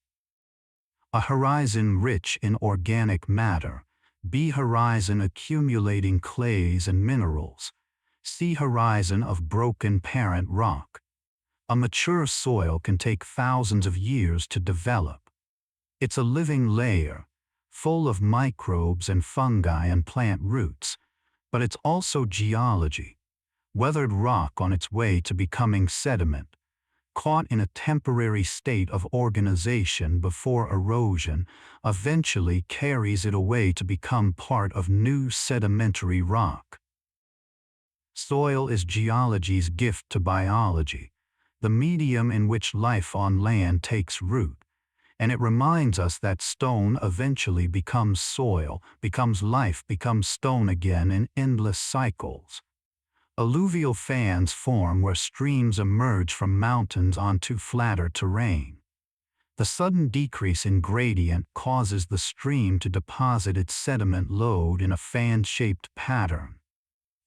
Speaker 1: A horizon rich in organic matter, B horizon accumulating clays and minerals, C horizon of broken parent rock. A mature soil can take thousands of years to develop. It's a living layer, full of microbes and fungi and plant roots, but it's also geology, weathered rock on its way to becoming sediment, caught in a temporary state of organization before erosion eventually carries it away to become part of new sedimentary rock. Soil is geology's gift to biology, the medium in which life on land takes root, and it reminds us that stone eventually becomes soil, becomes life, becomes stone again in endless cycles. Alluvial fans form where streams emerge from mountains onto flatter terrain. The sudden decrease in gradient causes the stream to deposit its sediment load in a fan-shaped pattern.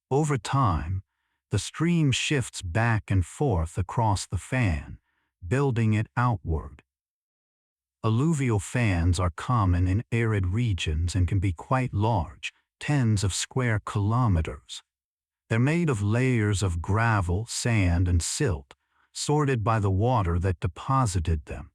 Speaker 1: Over time, the stream shifts back and forth across the fan, building it outward. Alluvial fans are common in arid regions and can be quite large, tens of square kilometers. They're made of layers of gravel, sand, and silt, sorted by the water that deposited them.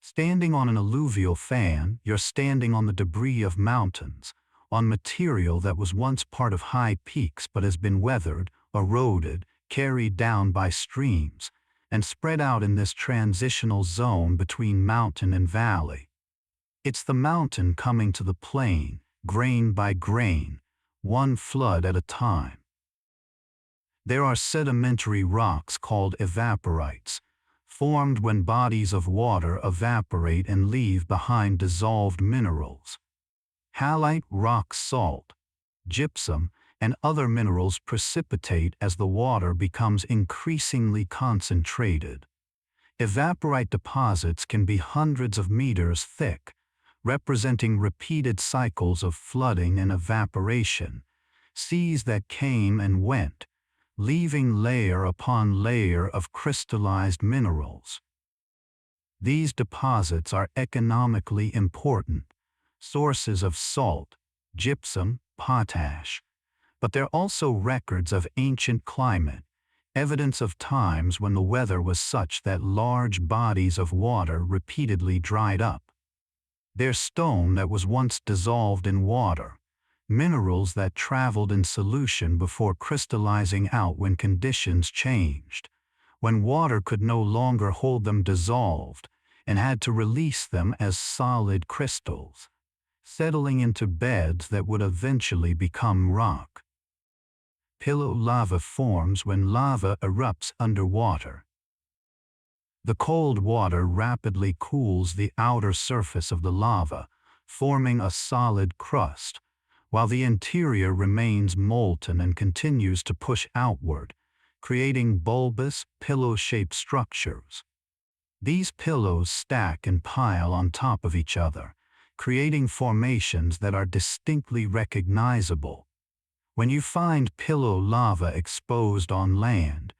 Speaker 1: Standing on an alluvial fan, you're standing on the debris of mountains, on material that was once part of high peaks but has been weathered, eroded, carried down by streams, and spread out in this transitional zone between mountain and valley. It's the mountain coming to the plain, grain by grain, one flood at a time. There are sedimentary rocks called evaporites, formed when bodies of water evaporate and leave behind dissolved minerals. Halite rock salt, gypsum, and other minerals precipitate as the water becomes increasingly concentrated. Evaporite deposits can be hundreds of meters thick, representing repeated cycles of flooding and evaporation, seas that came and went, leaving layer upon layer of crystallized minerals. These deposits are economically important, sources of salt, gypsum, potash, but they're also records of ancient climate, evidence of times when the weather was such that large bodies of water repeatedly dried up. They're stone that was once dissolved in water, minerals that traveled in solution before crystallizing out when conditions changed, when water could no longer hold them dissolved and had to release them as solid crystals, settling into beds that would eventually become rock. Pillow lava forms when lava erupts underwater. The cold water rapidly cools the outer surface of the lava, forming a solid crust, while the interior remains molten and continues to push outward, creating bulbous, pillow-shaped structures. These pillows stack and pile on top of each other, creating formations that are distinctly recognizable. When you find pillow lava exposed on land,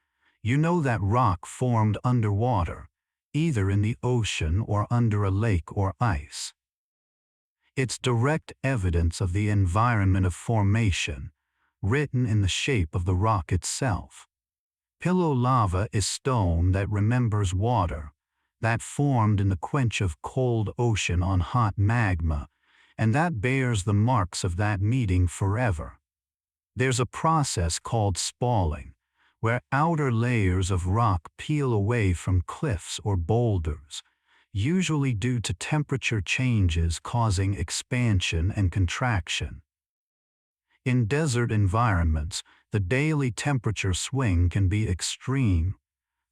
Speaker 1: you know that rock formed underwater, either in the ocean or under a lake or ice. It's direct evidence of the environment of formation, written in the shape of the rock itself. Pillow lava is stone that remembers water, that formed in the quench of cold ocean on hot magma, and that bears the marks of that meeting forever. There's a process called spalling, where outer layers of rock peel away from cliffs or boulders, usually due to temperature changes causing expansion and contraction. In desert environments, The daily temperature swing can be extreme: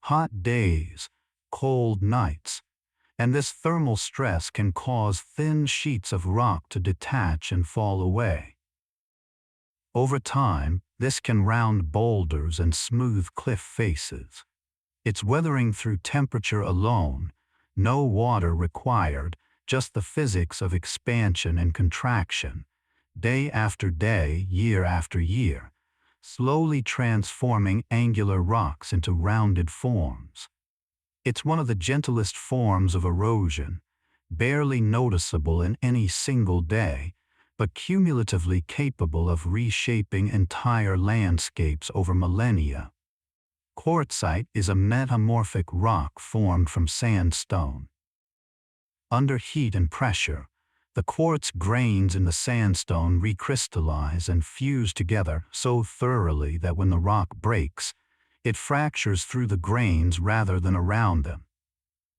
Speaker 1: hot days, cold nights, and this thermal stress can cause thin sheets of rock to detach and fall away. Over time, this can round boulders and smooth cliff faces. It's weathering through temperature alone, no water required, just the physics of expansion and contraction, day after day, year after year, slowly transforming angular rocks into rounded forms. It's one of the gentlest forms of erosion, barely noticeable in any single day, but cumulatively capable of reshaping entire landscapes over millennia. Quartzite is a metamorphic rock formed from sandstone. Under heat and pressure, the quartz grains in the sandstone recrystallize and fuse together so thoroughly that when the rock breaks, it fractures through the grains rather than around them.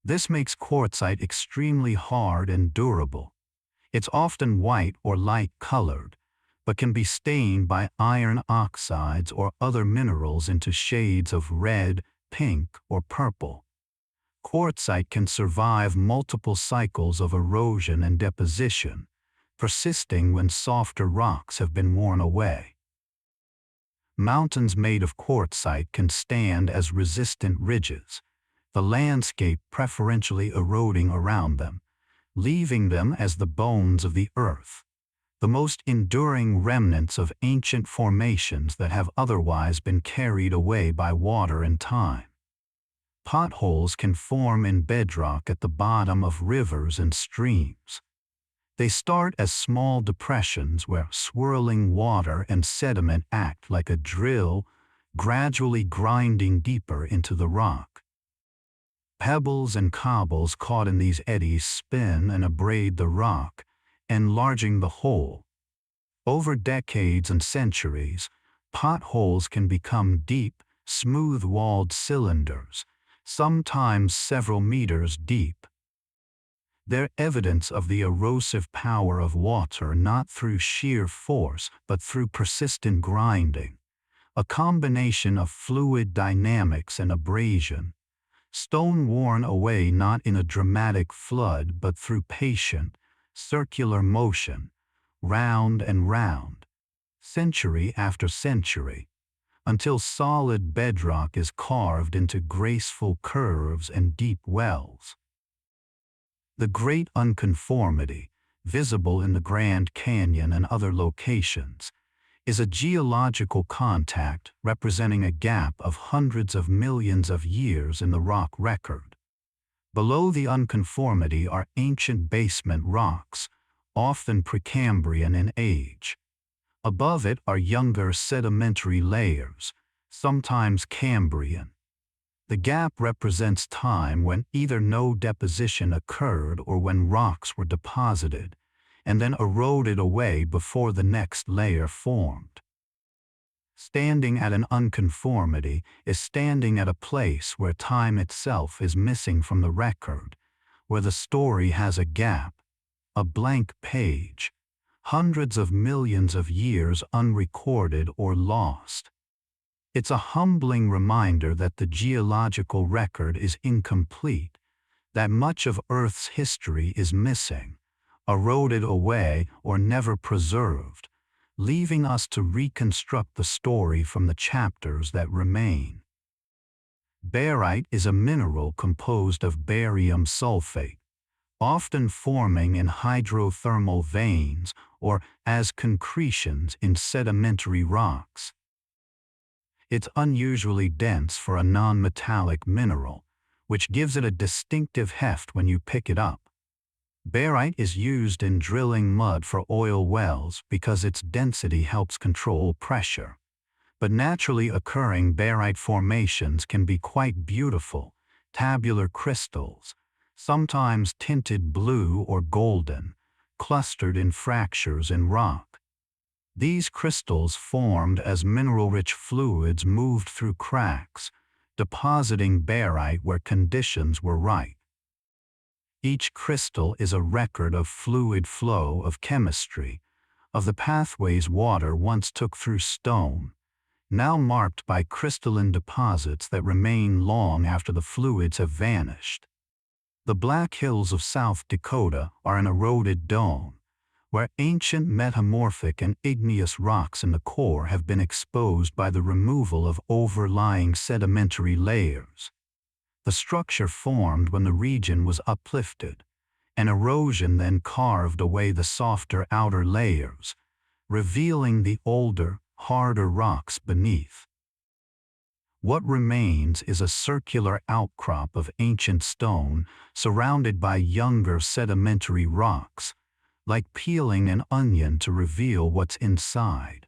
Speaker 1: This makes quartzite extremely hard and durable. It's often white or light-colored, but can be stained by iron oxides or other minerals into shades of red, pink, or purple. Quartzite can survive multiple cycles of erosion and deposition, persisting when softer rocks have been worn away. Mountains made of quartzite can stand as resistant ridges, the landscape preferentially eroding around them, leaving them as the bones of the earth, the most enduring remnants of ancient formations that have otherwise been carried away by water and time. Potholes can form in bedrock at the bottom of rivers and streams. They start as small depressions where swirling water and sediment act like a drill, gradually grinding deeper into the rock. Pebbles and cobbles caught in these eddies spin and abrade the rock, enlarging the hole. Over decades and centuries, potholes can become deep, smooth-walled cylinders, sometimes several meters deep. They're evidence of the erosive power of water not through sheer force but through persistent grinding, a combination of fluid dynamics and abrasion. Stone worn away not in a dramatic flood but through patient, circular motion, round and round, century after century, until solid bedrock is carved into graceful curves and deep wells. The Great Unconformity, visible in the Grand Canyon and other locations, is a geological contact representing a gap of hundreds of millions of years in the rock record. Below the unconformity are ancient basement rocks, often Precambrian in age. Above it are younger sedimentary layers, sometimes Cambrian. The gap represents time when either no deposition occurred or when rocks were deposited, and then eroded away before the next layer formed. Standing at an unconformity is standing at a place where time itself is missing from the record, where the story has a gap, a blank page, hundreds of millions of years unrecorded or lost. It's a humbling reminder that the geological record is incomplete, that much of Earth's history is missing, eroded away or never preserved, leaving us to reconstruct the story from the chapters that remain. Barite is a mineral composed of barium sulfate, often forming in hydrothermal veins or as concretions in sedimentary rocks. It's unusually dense for a non-metallic mineral, which gives it a distinctive heft when you pick it up. Barite is used in drilling mud for oil wells because its density helps control pressure. But naturally occurring barite formations can be quite beautiful, tabular crystals, sometimes tinted blue or golden, clustered in fractures in rock. These crystals formed as mineral-rich fluids moved through cracks, depositing barite where conditions were right. Each crystal is a record of fluid flow, of chemistry, of the pathways water once took through stone, now marked by crystalline deposits that remain long after the fluids have vanished. The Black Hills of South Dakota are an eroded dome, where ancient metamorphic and igneous rocks in the core have been exposed by the removal of overlying sedimentary layers. The structure formed when the region was uplifted, and erosion then carved away the softer outer layers, revealing the older, harder rocks beneath. What remains is a circular outcrop of ancient stone surrounded by younger sedimentary rocks, like peeling an onion to reveal what's inside.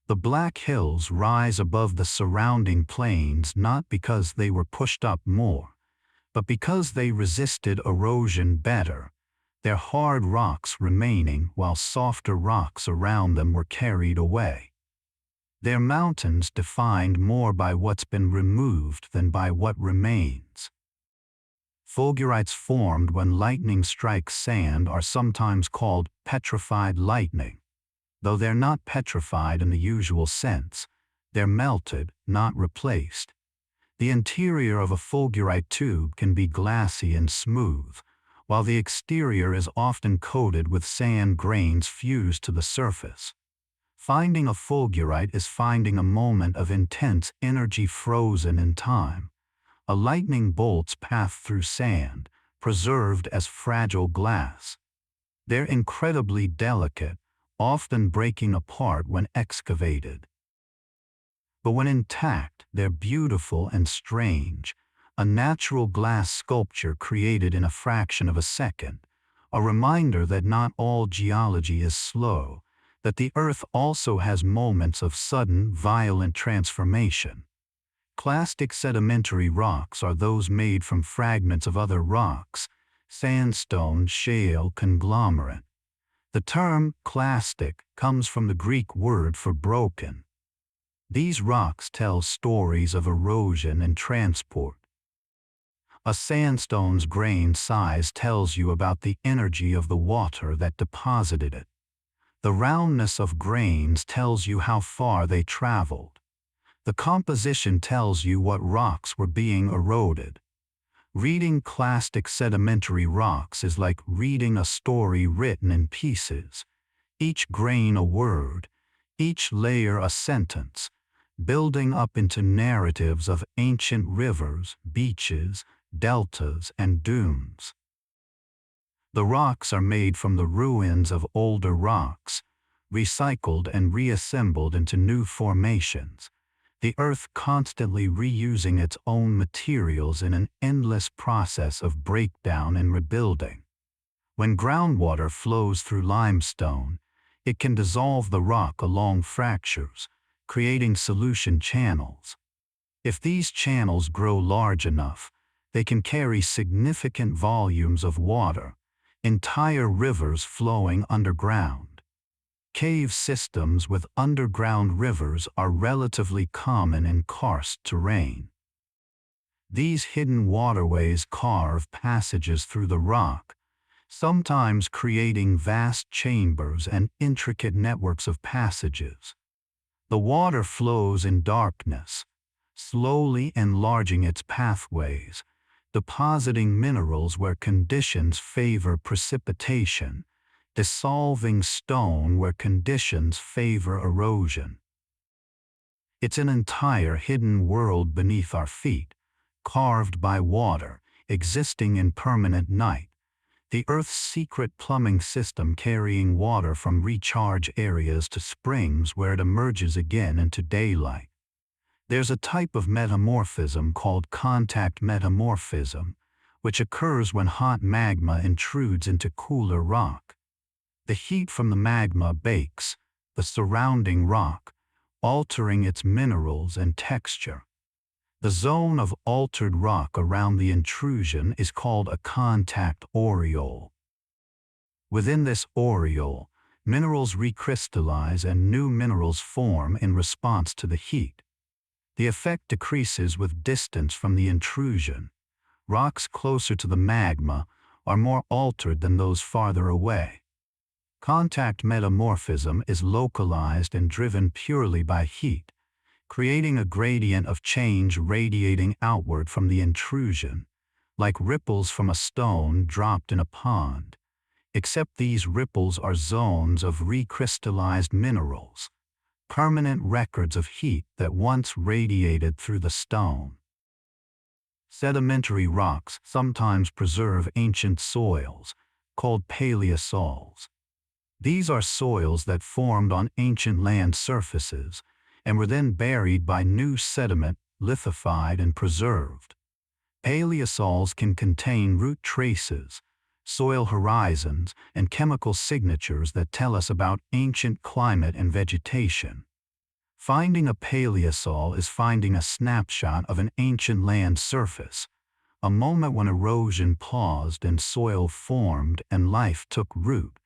Speaker 1: The Black Hills rise above the surrounding plains not because they were pushed up more, but because they resisted erosion better, their hard rocks remaining while softer rocks around them were carried away. Their mountains defined more by what's been removed than by what remains. Fulgurites formed when lightning strikes sand are sometimes called petrified lightning. Though they're not petrified in the usual sense, they're melted, not replaced. The interior of a fulgurite tube can be glassy and smooth, while the exterior is often coated with sand grains fused to the surface. Finding a fulgurite is finding a moment of intense energy frozen in time. A lightning bolt's path through sand, preserved as fragile glass. They're incredibly delicate, often breaking apart when excavated. But when intact, they're beautiful and strange, a natural glass sculpture created in a fraction of a second, a reminder that not all geology is slow, that the Earth also has moments of sudden, violent transformation. Clastic sedimentary rocks are those made from fragments of other rocks, sandstone, shale, conglomerate. The term clastic comes from the Greek word for broken. These rocks tell stories of erosion and transport. A sandstone's grain size tells you about the energy of the water that deposited it. The roundness of grains tells you how far they traveled. The composition tells you what rocks were being eroded. Reading clastic sedimentary rocks is like reading a story written in pieces, each grain a word, each layer a sentence, building up into narratives of ancient rivers, beaches, deltas, and dunes. The rocks are made from the ruins of older rocks, recycled and reassembled into new formations, the Earth constantly reusing its own materials in an endless process of breakdown and rebuilding. When groundwater flows through limestone, it can dissolve the rock along fractures, creating solution channels. If these channels grow large enough, they can carry significant volumes of water, entire rivers flowing underground. Cave systems with underground rivers are relatively common in karst terrain. These hidden waterways carve passages through the rock, sometimes creating vast chambers and intricate networks of passages. The water flows in darkness, slowly enlarging its pathways, depositing minerals where conditions favor precipitation, dissolving stone where conditions favor erosion. It's an entire hidden world beneath our feet, carved by water, existing in permanent night, the Earth's secret plumbing system carrying water from recharge areas to springs where it emerges again into daylight. There's a type of metamorphism called contact metamorphism, which occurs when hot magma intrudes into cooler rock. The heat from the magma bakes the surrounding rock, altering its minerals and texture. The zone of altered rock around the intrusion is called a contact aureole. Within this aureole, minerals recrystallize and new minerals form in response to the heat. The effect decreases with distance from the intrusion. Rocks closer to the magma are more altered than those farther away. Contact metamorphism is localized and driven purely by heat, creating a gradient of change radiating outward from the intrusion, like ripples from a stone dropped in a pond, except these ripples are zones of recrystallized minerals, permanent records of heat that once radiated through the stone. Sedimentary rocks sometimes preserve ancient soils, called paleosols. These are soils that formed on ancient land surfaces and were then buried by new sediment, lithified and preserved. Paleosols can contain root traces, soil horizons, and chemical signatures that tell us about ancient climate and vegetation. Finding a paleosol is finding a snapshot of an ancient land surface, a moment when erosion paused and soil formed and life took root,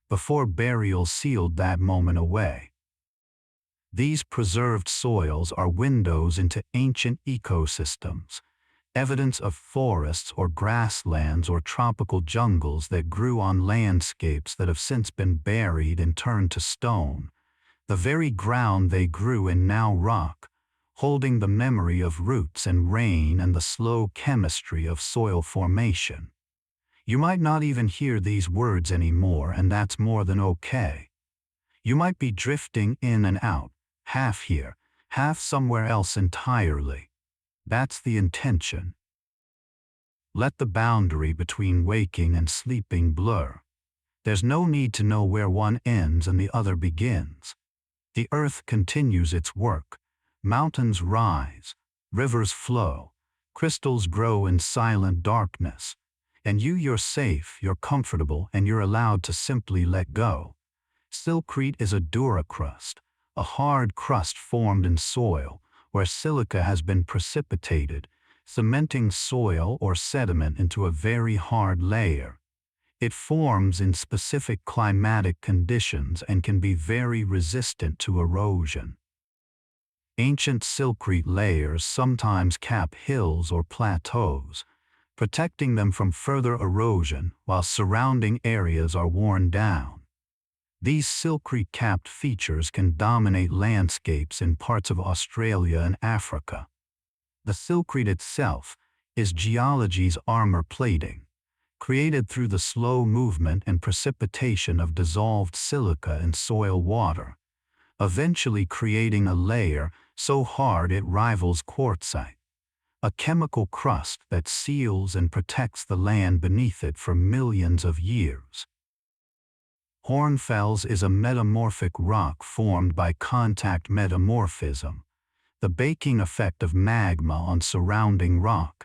Speaker 1: before burial sealed that moment away. These preserved soils are windows into ancient ecosystems, evidence of forests or grasslands or tropical jungles that grew on landscapes that have since been buried and turned to stone, the very ground they grew in now rock, holding the memory of roots and rain and the slow chemistry of soil formation. You might not even hear these words anymore, and that's more than okay. You might be drifting in and out, half here, half somewhere else entirely. That's the intention. Let the boundary between waking and sleeping blur. There's no need to know where one ends and the other begins. The earth continues its work. Mountains rise, rivers flow, crystals grow in silent darkness. And you're safe, you're comfortable, and you're allowed to simply let go. Silcrete is a duracrust, a hard crust formed in soil where silica has been precipitated, cementing soil or sediment into a very hard layer. It forms in specific climatic conditions and can be very resistant to erosion. Ancient silcrete layers sometimes cap hills or plateaus, protecting them from further erosion while surrounding areas are worn down. These silcrete-capped features can dominate landscapes in parts of Australia and Africa. The silcrete itself is geology's armor plating, created through the slow movement and precipitation of dissolved silica in soil water, eventually creating a layer so hard it rivals quartzite, a chemical crust that seals and protects the land beneath it for millions of years. Hornfels is a metamorphic rock formed by contact metamorphism, the baking effect of magma on surrounding rock.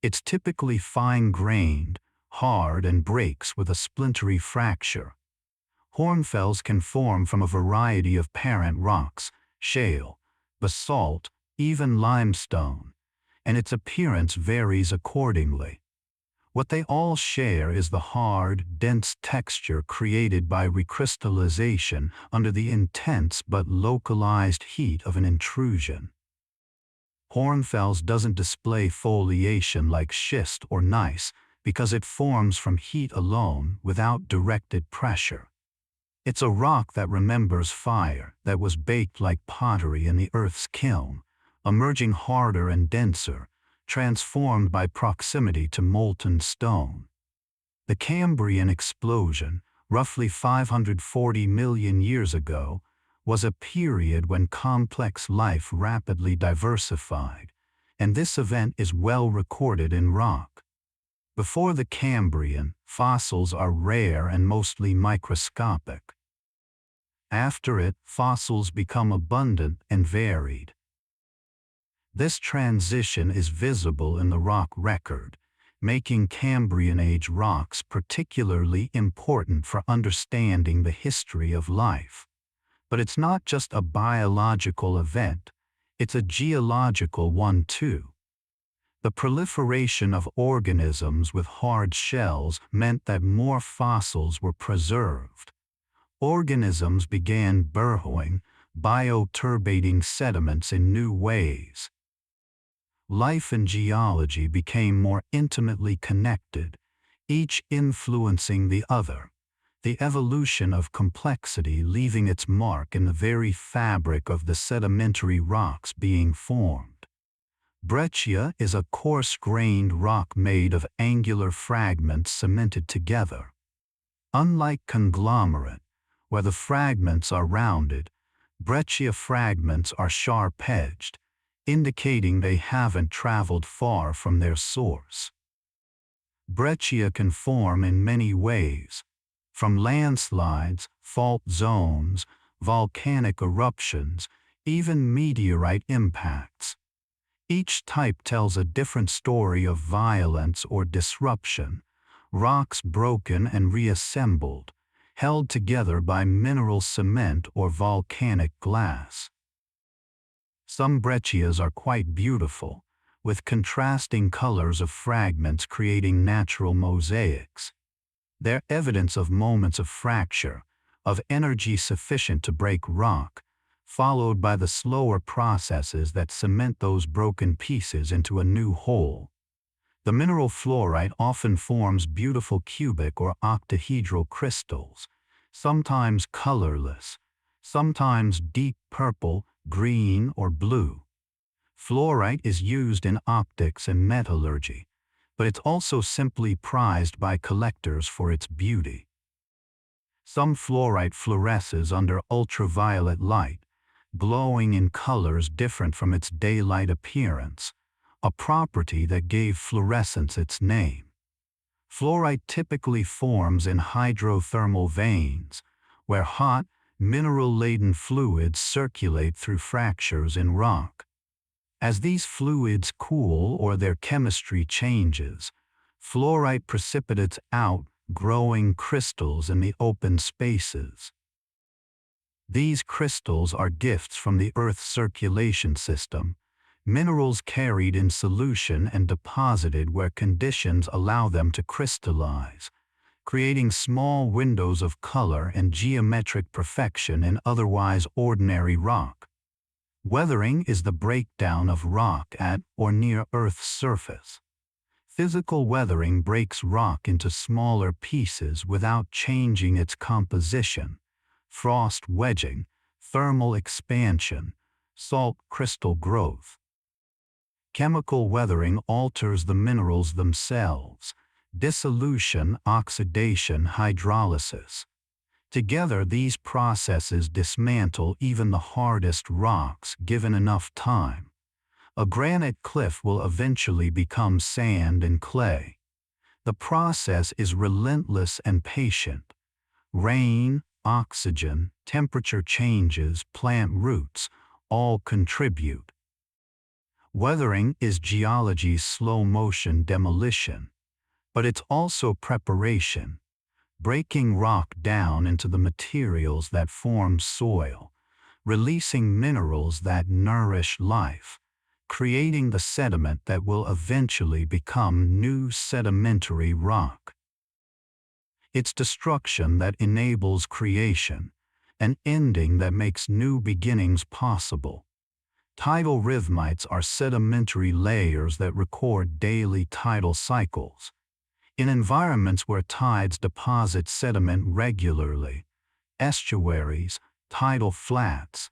Speaker 1: It's typically fine-grained, hard, and breaks with a splintery fracture. Hornfels can form from a variety of parent rocks, shale, basalt, even limestone, and its appearance varies accordingly. What they all share is the hard, dense texture created by recrystallization under the intense but localized heat of an intrusion. Hornfels doesn't display foliation like schist or gneiss because it forms from heat alone without directed pressure. It's a rock that remembers fire, that was baked like pottery in the earth's kiln, emerging harder and denser, transformed by proximity to molten stone. The Cambrian explosion, roughly 540 million years ago, was a period when complex life rapidly diversified, and this event is well recorded in rock. Before the Cambrian, fossils are rare and mostly microscopic. After it, fossils become abundant and varied. This transition is visible in the rock record, making Cambrian Age rocks particularly important for understanding the history of life. But it's not just a biological event, it's a geological one too. The proliferation of organisms with hard shells meant that more fossils were preserved. Organisms began burrowing, bioturbating sediments in new ways. Life and geology became more intimately connected, each influencing the other. the evolution of complexity leaving its mark in the very fabric of the sedimentary rocks being formed. Breccia is a coarse-grained rock made of angular fragments cemented together. Unlike conglomerate, where the fragments are rounded, breccia fragments are sharp-edged, indicating they haven't traveled far from their source. Breccia can form in many ways, from landslides, fault zones, volcanic eruptions, even meteorite impacts. Each type tells a different story of violence or disruption, rocks broken and reassembled, held together by mineral cement or volcanic glass. Some breccias are quite beautiful, with contrasting colors of fragments creating natural mosaics. They're evidence of moments of fracture, of energy sufficient to break rock, followed by the slower processes that cement those broken pieces into a new whole. The mineral fluorite often forms beautiful cubic or octahedral crystals, sometimes colorless, sometimes deep purple, green, or blue. Fluorite is used in optics and metallurgy, but it's also simply prized by collectors for its beauty. Some fluorite fluoresces under ultraviolet light, glowing in colors different from its daylight appearance, a property that gave fluorescence its name. Fluorite typically forms in hydrothermal veins, where hot, mineral-laden fluids circulate through fractures in rock. As these fluids cool or their chemistry changes, fluorite precipitates out, growing crystals in the open spaces. These crystals are gifts from the Earth's circulation system, minerals carried in solution and deposited where conditions allow them to crystallize, creating small windows of color and geometric perfection in otherwise ordinary rock. Weathering is the breakdown of rock at or near Earth's surface. Physical weathering breaks rock into smaller pieces without changing its composition. Frost wedging, thermal expansion, salt crystal growth. Chemical weathering alters the minerals themselves, dissolution, oxidation, hydrolysis. Together, these processes dismantle even the hardest rocks given enough time. A granite cliff will eventually become sand and clay. The process is relentless and patient. Rain, oxygen, temperature changes, plant roots, all contribute. Weathering is geology's slow-motion demolition, but it's also preparation, breaking rock down into the materials that form soil, releasing minerals that nourish life, creating the sediment that will eventually become new sedimentary rock. It's destruction that enables creation, an ending that makes new beginnings possible. Tidal rhythmites are sedimentary layers that record daily tidal cycles. In environments where tides deposit sediment regularly, estuaries, tidal flats,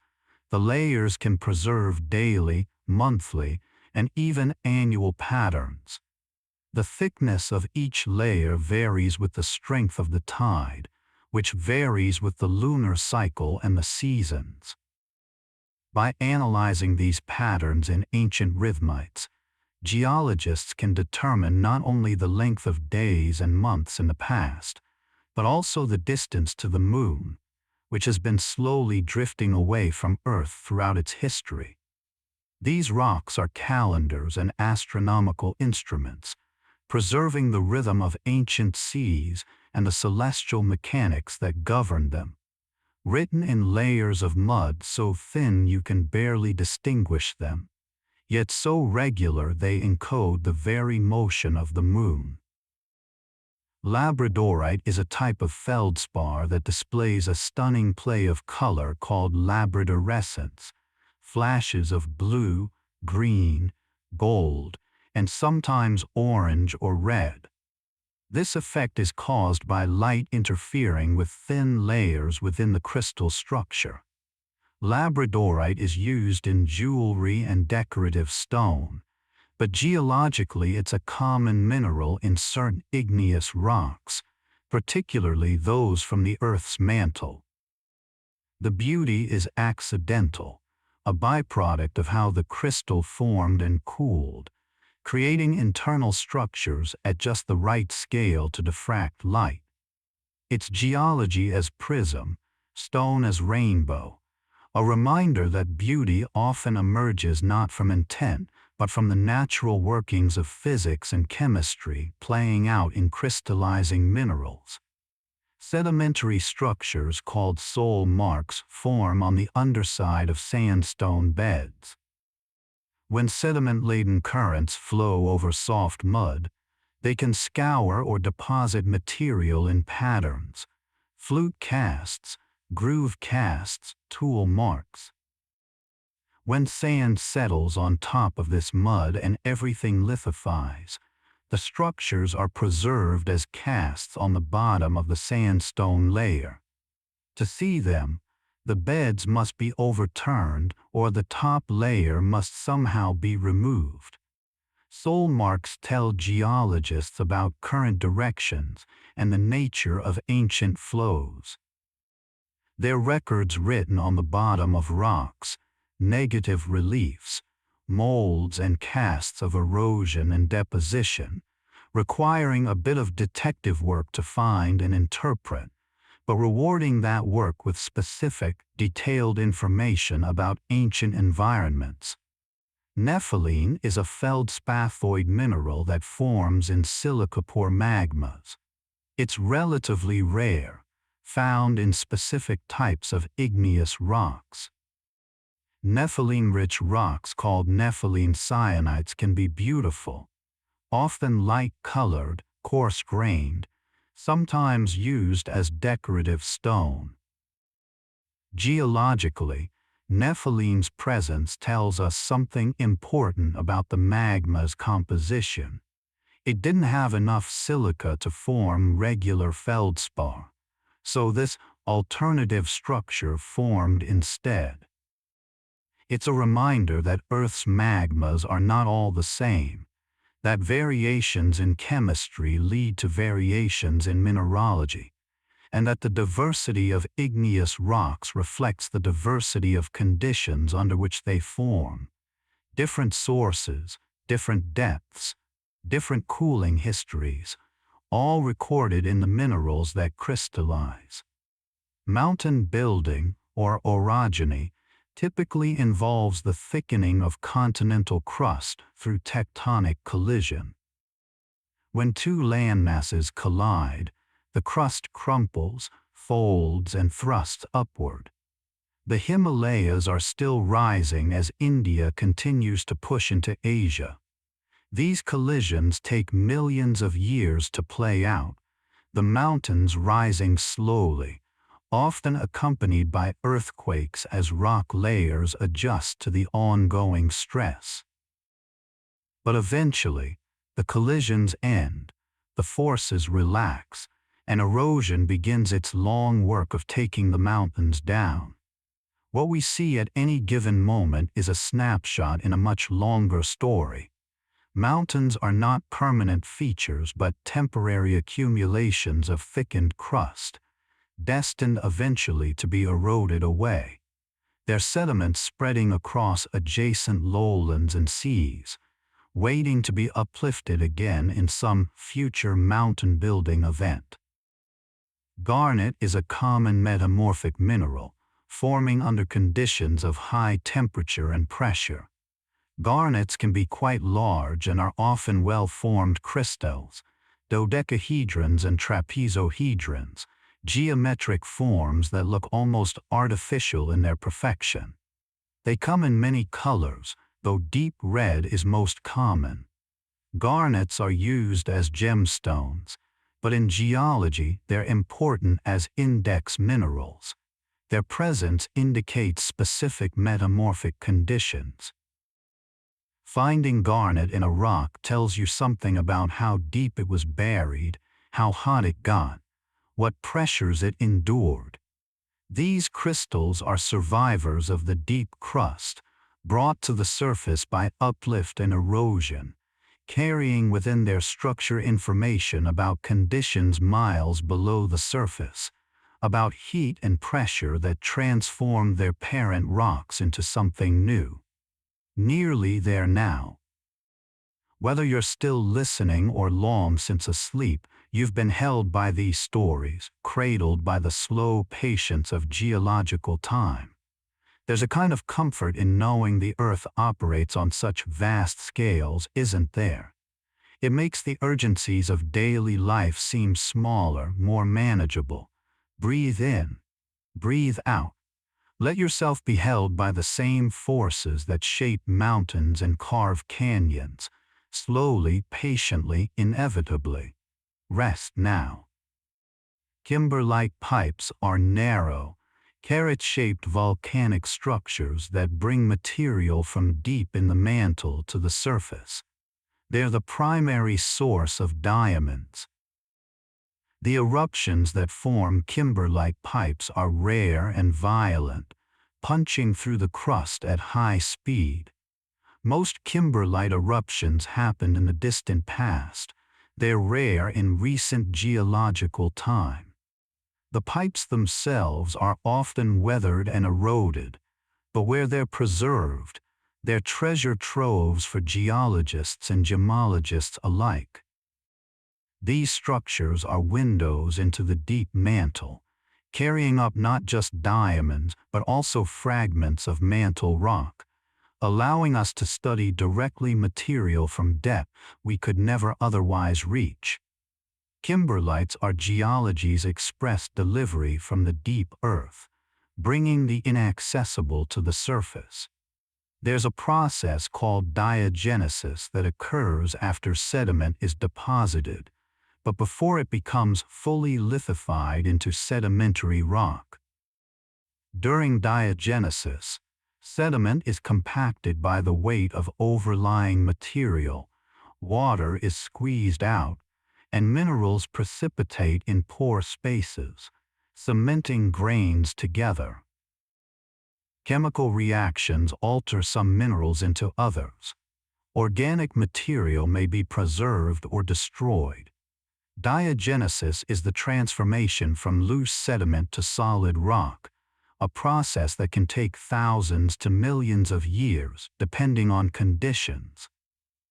Speaker 1: the layers can preserve daily, monthly, and even annual patterns. The thickness of each layer varies with the strength of the tide, which varies with the lunar cycle and the seasons. By analyzing these patterns in ancient rhythmites, geologists can determine not only the length of days and months in the past, but also the distance to the moon, which has been slowly drifting away from Earth throughout its history. These rocks are calendars and astronomical instruments, preserving the rhythm of ancient seas and the celestial mechanics that govern them. Written in layers of mud so thin you can barely distinguish them, yet so regular they encode the very motion of the moon. Labradorite is a type of feldspar that displays a stunning play of color called labradorescence, flashes of blue, green, gold, and sometimes orange or red. This effect is caused by light interfering with thin layers within the crystal structure. Labradorite is used in jewelry and decorative stone, but geologically it's a common mineral in certain igneous rocks, particularly those from the Earth's mantle. The beauty is accidental, a byproduct of how the crystal formed and cooled, creating internal structures at just the right scale to diffract light. It's geology as prism, stone as rainbow, a reminder that beauty often emerges not from intent, but from the natural workings of physics and chemistry playing out in crystallizing minerals. Sedimentary structures called soul marks form on the underside of sandstone beds. When sediment-laden currents flow over soft mud, they can scour or deposit material in patterns, flute casts, groove casts, tool marks. When sand settles on top of this mud and everything lithifies, the structures are preserved as casts on the bottom of the sandstone layer. To see them, the beds must be overturned or the top layer must somehow be removed. Soul marks tell geologists about current directions and the nature of ancient flows. They're records written on the bottom of rocks, negative reliefs, molds and casts of erosion and deposition, requiring a bit of detective work to find and interpret, but rewarding that work with specific, detailed information about ancient environments. Nepheline is a feldspathoid mineral that forms in silica-poor magmas. It's relatively rare, found in specific types of igneous rocks. Nepheline-rich rocks called nepheline cyanites can be beautiful, often light-colored, coarse-grained, sometimes used as decorative stone. Geologically, nepheline's presence tells us something important about the magma's composition. It didn't have enough silica to form regular feldspar, so this alternative structure formed instead. It's a reminder that Earth's magmas are not all the same, that variations in chemistry lead to variations in mineralogy, and that the diversity of igneous rocks reflects the diversity of conditions under which they form. Different sources, different depths, different cooling histories, all recorded in the minerals that crystallize. Mountain building, or orogeny, typically involves the thickening of continental crust through tectonic collision. When two landmasses collide, the crust crumples, folds, and thrusts upward. The Himalayas are still rising as India continues to push into Asia. These collisions take millions of years to play out, the mountains rising slowly, often accompanied by earthquakes as rock layers adjust to the ongoing stress. But eventually, the collisions end, the forces relax, and erosion begins its long work of taking the mountains down. What we see at any given moment is a snapshot in a much longer story. Mountains are not permanent features but temporary accumulations of thickened crust, destined eventually to be eroded away, their sediments spreading across adjacent lowlands and seas, waiting to be uplifted again in some future mountain-building event. Garnet is a common metamorphic mineral, forming under conditions of high temperature and pressure. Garnets can be quite large and are often well-formed crystals, dodecahedrons and trapezohedrons, geometric forms that look almost artificial in their perfection. They come in many colors, though deep red is most common. Garnets are used as gemstones, but in geology they're important as index minerals. Their presence indicates specific metamorphic conditions. Finding garnet in a rock tells you something about how deep it was buried how hot it got, what pressures it endured. These crystals are survivors of the deep crust, brought to the surface by uplift and erosion, carrying within their structure information about conditions miles below the surface, about heat and pressure that transformed their parent rocks into something new. Nearly there now. Whether you're still listening or long since asleep, you've been held by these stories, cradled by the slow patience of geological time. There's a kind of comfort in knowing the Earth operates on such vast scales, isn't there? It makes the urgencies of daily life seem smaller, more manageable. Breathe in, breathe out. Let yourself be held by the same forces that shape mountains and carve canyons, slowly, patiently, inevitably. Rest now. Kimberlite pipes are narrow, carrot-shaped volcanic structures that bring material from deep in the mantle to the surface. They're the primary source of diamonds. The eruptions that form kimberlite pipes are rare and violent, punching through the crust at high speed. Most kimberlite eruptions happened in the distant past. They're rare in recent geological time. The pipes themselves are often weathered and eroded, but where they're preserved, they're treasure troves for geologists and gemologists alike. These structures are windows into the deep mantle, carrying up not just diamonds but also fragments of mantle rock, allowing us to study directly material from depth we could never otherwise reach. Kimberlites are geology's express delivery from the deep earth, bringing the inaccessible to the surface. There's a process called diagenesis that occurs after sediment is deposited, but before it becomes fully lithified into sedimentary rock. During diagenesis, sediment is compacted by the weight of overlying material, water is squeezed out, and minerals precipitate in pore spaces, cementing grains together. Chemical reactions alter some minerals into others. Organic material may be preserved or destroyed. Diagenesis is the transformation from loose sediment to solid rock, a process that can take thousands to millions of years, depending on conditions.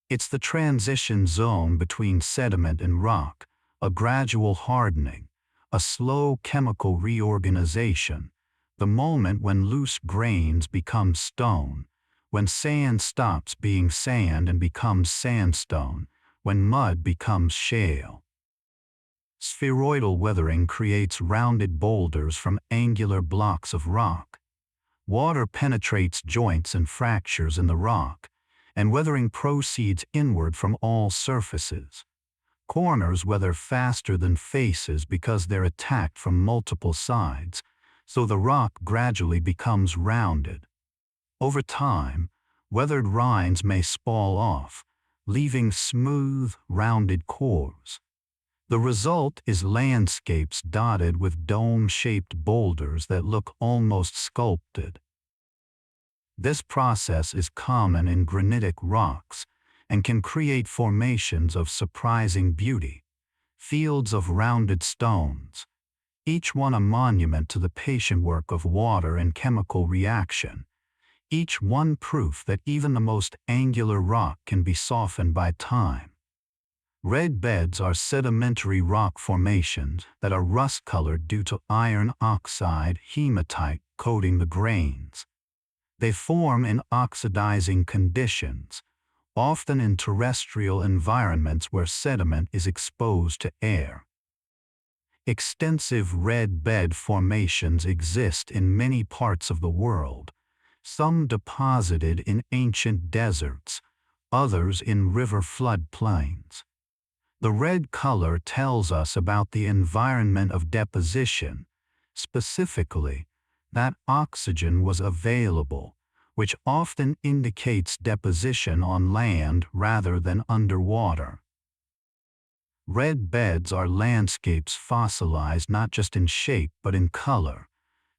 Speaker 1: It's the transition zone between sediment and rock, a gradual hardening, a slow chemical reorganization, the moment when loose grains become stone, when sand stops being sand and becomes sandstone, when mud becomes shale. Spheroidal weathering creates rounded boulders from angular blocks of rock. Water penetrates joints and fractures in the rock, and weathering proceeds inward from all surfaces. Corners weather faster than faces because they're attacked from multiple sides, so the rock gradually becomes rounded. Over time, weathered rinds may spall off, leaving smooth, rounded cores. The result is landscapes dotted with dome-shaped boulders that look almost sculpted. This process is common in granitic rocks and can create formations of surprising beauty, fields of rounded stones, each one a monument to the patient work of water and chemical reaction, each one proof that even the most angular rock can be softened by time. Red beds are sedimentary rock formations that are rust-colored due to iron oxide hematite coating the grains. They form in oxidizing conditions, often in terrestrial environments where sediment is exposed to air. Extensive red bed formations exist in many parts of the world, some deposited in ancient deserts, others in river floodplains. The red color tells us about the environment of deposition, specifically, that oxygen was available, which often indicates deposition on land rather than underwater. Red beds are landscapes fossilized not just in shape but in color,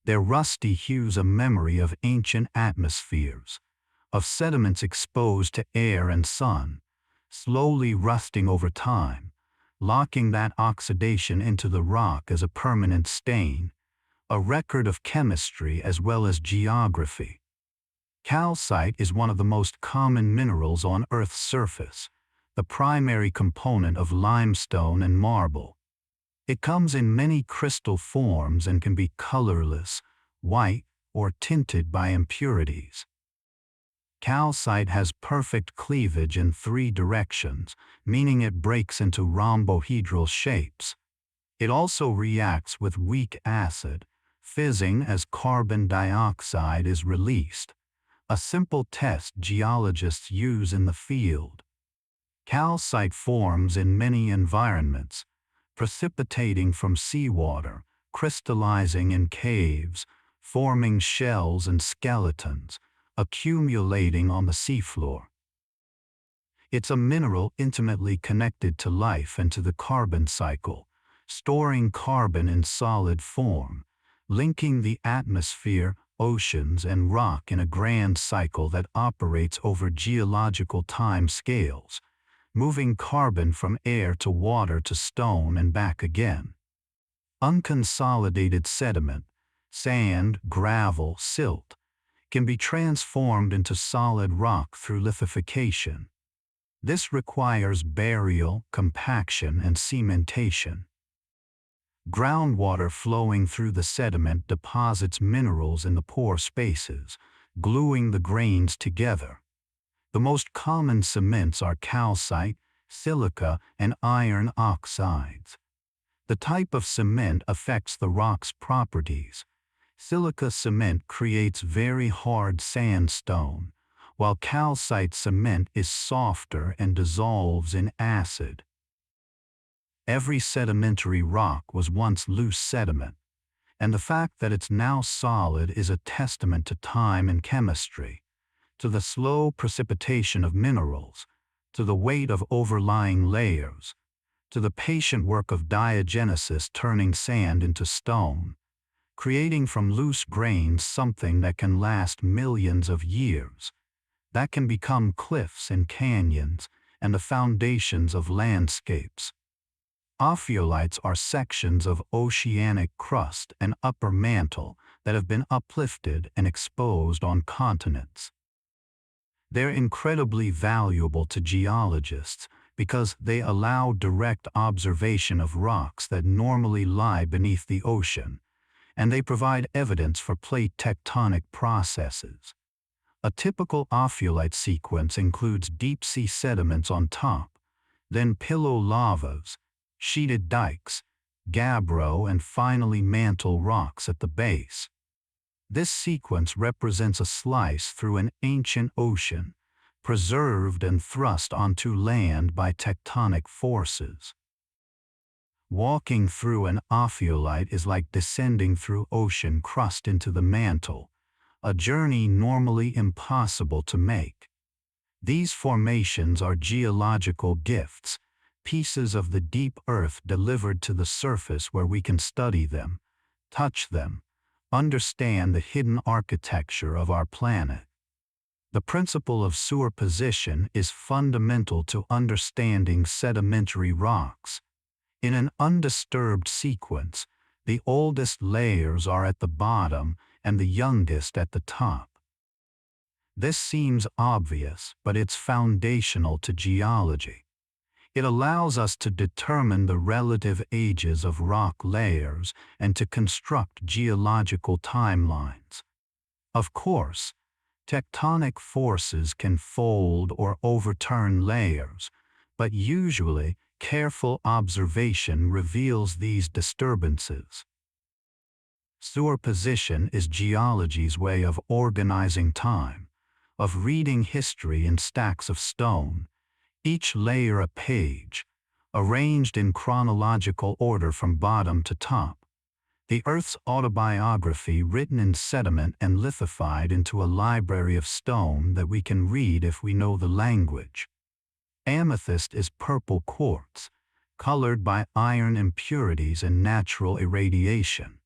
Speaker 1: their rusty hues a memory of ancient atmospheres, of sediments exposed to air and sun, slowly rusting over time, locking that oxidation into the rock as a permanent stain, a record of chemistry as well as geography. Calcite is one of the most common minerals on Earth's surface, the primary component of limestone and marble. It comes in many crystal forms and can be colorless, white, or tinted by impurities. Calcite has perfect cleavage in 3 directions, meaning it breaks into rhombohedral shapes. It also reacts with weak acid, fizzing as carbon dioxide is released, a simple test geologists use in the field. Calcite forms in many environments, precipitating from seawater, crystallizing in caves, forming shells and skeletons, accumulating on the seafloor. It's a mineral intimately connected to life and to the carbon cycle, storing carbon in solid form, linking the atmosphere, oceans, and rock in a grand cycle that operates over geological time scales, moving carbon from air to water to stone and back again. Unconsolidated sediment, sand, gravel, silt, can be transformed into solid rock through lithification. This requires burial, compaction, and cementation. Groundwater flowing through the sediment deposits minerals in the pore spaces, gluing the grains together. The most common cements are calcite, silica, and iron oxides. The type of cement affects the rock's properties. Silica cement creates very hard sandstone, while calcite cement is softer and dissolves in acid. Every sedimentary rock was once loose sediment, and the fact that it's now solid is a testament to time and chemistry, to the slow precipitation of minerals, to the weight of overlying layers, to the patient work of diagenesis turning sand into stone, creating from loose grains something that can last millions of years, that can become cliffs and canyons and the foundations of landscapes. Ophiolites are sections of oceanic crust and upper mantle that have been uplifted and exposed on continents. They're incredibly valuable to geologists because they allow direct observation of rocks that normally lie beneath the ocean, and they provide evidence for plate tectonic processes. A typical ophiolite sequence includes deep-sea sediments on top, then pillow lavas, sheeted dikes, gabbro, and finally mantle rocks at the base. This sequence represents a slice through an ancient ocean, preserved and thrust onto land by tectonic forces. Walking through an ophiolite is like descending through ocean crust into the mantle, a journey normally impossible to make. These formations are geological gifts, pieces of the deep earth delivered to the surface where we can study them, touch them, understand the hidden architecture of our planet. The principle of superposition is fundamental to understanding sedimentary rocks. In an undisturbed sequence, the oldest layers are at the bottom and the youngest at the top. This seems obvious, but it's foundational to geology. It allows us to determine the relative ages of rock layers and to construct geological timelines. Of course, tectonic forces can fold or overturn layers, but usually careful observation reveals these disturbances. Superposition is geology's way of organizing time, of reading history in stacks of stone, each layer a page, arranged in chronological order from bottom to top. The Earth's autobiography written in sediment and lithified into a library of stone that we can read if we know the language. Amethyst is purple quartz, colored by iron impurities and natural irradiation.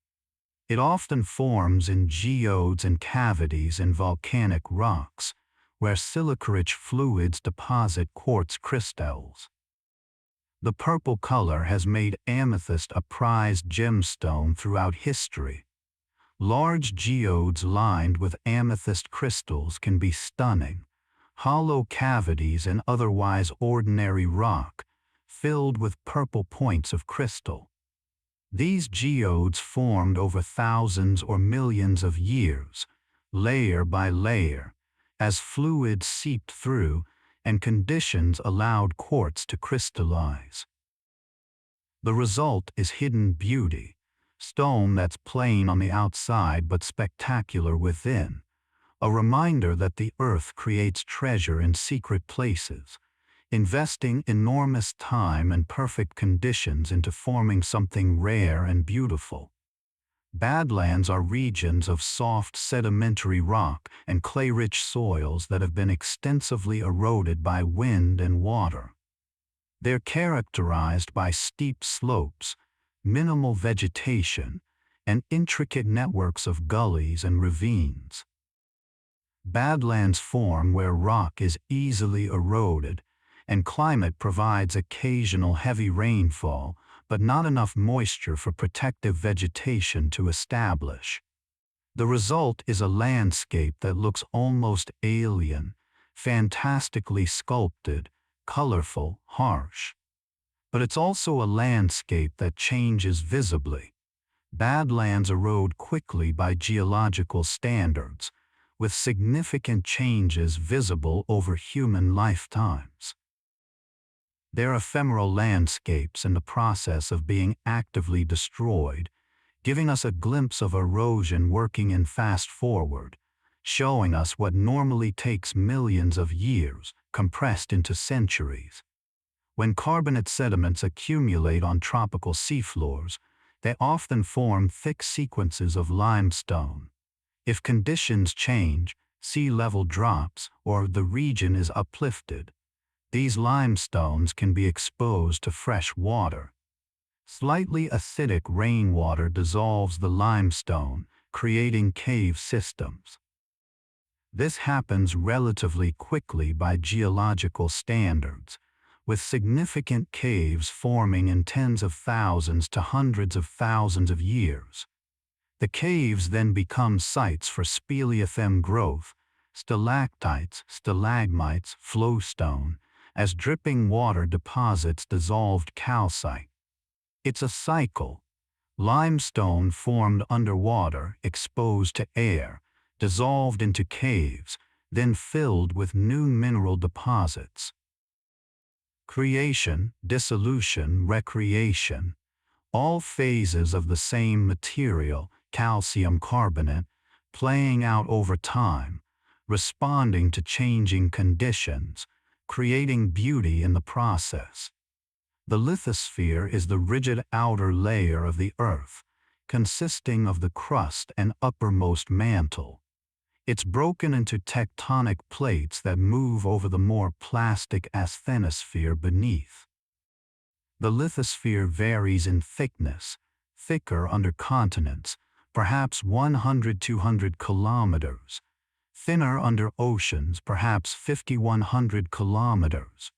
Speaker 1: It often forms in geodes and cavities in volcanic rocks, where silica-rich fluids deposit quartz crystals. The purple color has made amethyst a prized gemstone throughout history. Large geodes lined with amethyst crystals can be stunning. Hollow cavities in otherwise ordinary rock, filled with purple points of crystal. These geodes formed over thousands or millions of years, layer by layer, as fluids seeped through and conditions allowed quartz to crystallize. The result is hidden beauty, stone that's plain on the outside but spectacular within, a reminder that the earth creates treasure in secret places, investing enormous time and perfect conditions into forming something rare and beautiful. Badlands are regions of soft sedimentary rock and clay-rich soils that have been extensively eroded by wind and water. They're characterized by steep slopes, minimal vegetation, and intricate networks of gullies and ravines. Badlands form where rock is easily eroded, and climate provides occasional heavy rainfall, but not enough moisture for protective vegetation to establish. The result is a landscape that looks almost alien, fantastically sculpted, colorful, harsh. But it's also a landscape that changes visibly. Badlands erode quickly by geological standards, with significant changes visible over human lifetimes. They're ephemeral landscapes in the process of being actively destroyed, giving us a glimpse of erosion working in fast forward, showing us what normally takes millions of years, compressed into centuries. When carbonate sediments accumulate on tropical seafloors, they often form thick sequences of limestone. If conditions change, sea level drops, or the region is uplifted, these limestones can be exposed to fresh water. Slightly acidic rainwater dissolves the limestone, creating cave systems. This happens relatively quickly by geological standards, with significant caves forming in tens of thousands to hundreds of thousands of years. The caves then become sites for speleothem growth, stalactites, stalagmites, flowstone, as dripping water deposits dissolved calcite. It's a cycle. Limestone formed underwater, exposed to air, dissolved into caves, then filled with new mineral deposits. Creation, dissolution, recreation, all phases of the same material, calcium carbonate, playing out over time, responding to changing conditions, creating beauty in the process. The lithosphere is the rigid outer layer of the Earth, consisting of the crust and uppermost mantle. It's broken into tectonic plates that move over the more plastic asthenosphere beneath. The lithosphere varies in thickness, thicker under continents, perhaps 100–200 kilometers, thinner under oceans, perhaps 5,100 kilometers.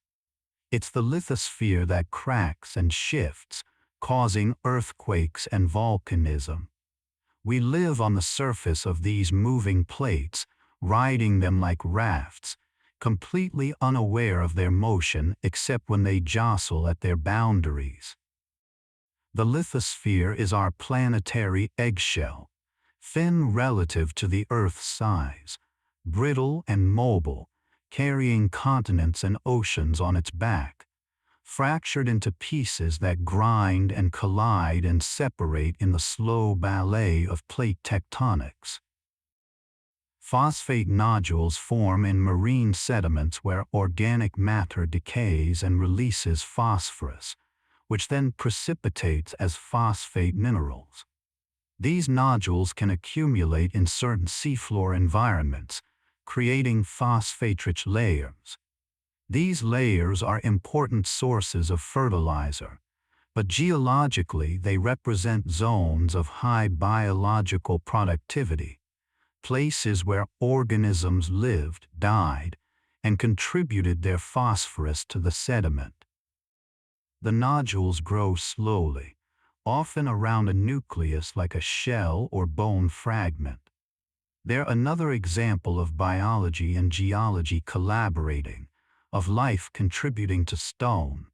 Speaker 1: It's the lithosphere that cracks and shifts, causing earthquakes and volcanism. We live on the surface of these moving plates, riding them like rafts, completely unaware of their motion except when they jostle at their boundaries. The lithosphere is our planetary eggshell, thin relative to the Earth's size, brittle and mobile, carrying continents and oceans on its back, fractured into pieces that grind and collide and separate in the slow ballet of plate tectonics. Phosphate nodules form in marine sediments where organic matter decays and releases phosphorus, which then precipitates as phosphate minerals. These nodules can accumulate in certain seafloor environments, creating phosphate-rich layers. These layers are important sources of fertilizer, but geologically they represent zones of high biological productivity, places where organisms lived, died, and contributed their phosphorus to the sediment. The nodules grow slowly, often around a nucleus like a shell or bone fragment. They're another example of biology and geology collaborating, of life contributing to stone,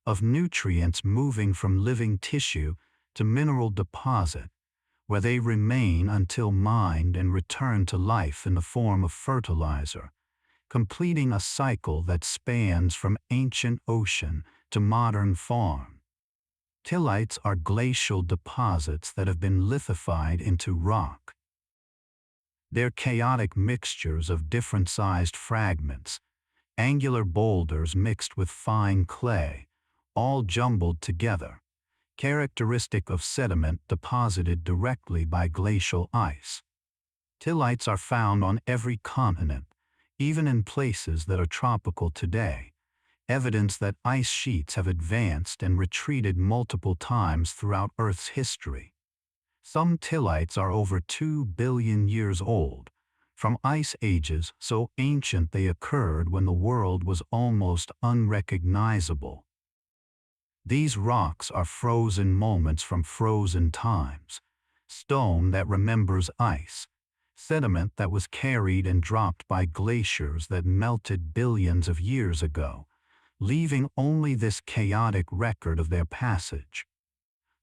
Speaker 1: of nutrients moving from living tissue to mineral deposit, where they remain until mined and return to life in the form of fertilizer, completing a cycle that spans from ancient ocean to modern farm. Tillites are glacial deposits that have been lithified into rock. They're chaotic mixtures of different-sized fragments, angular boulders mixed with fine clay, all jumbled together, characteristic of sediment deposited directly by glacial ice. Tillites are found on every continent, even in places that are tropical today, evidence that ice sheets have advanced and retreated multiple times throughout Earth's history. Some tillites are over 2 billion years old, from ice ages so ancient they occurred when the world was almost unrecognizable. These rocks are frozen moments from frozen times, stone that remembers ice, sediment that was carried and dropped by glaciers that melted billions of years ago, leaving only this chaotic record of their passage.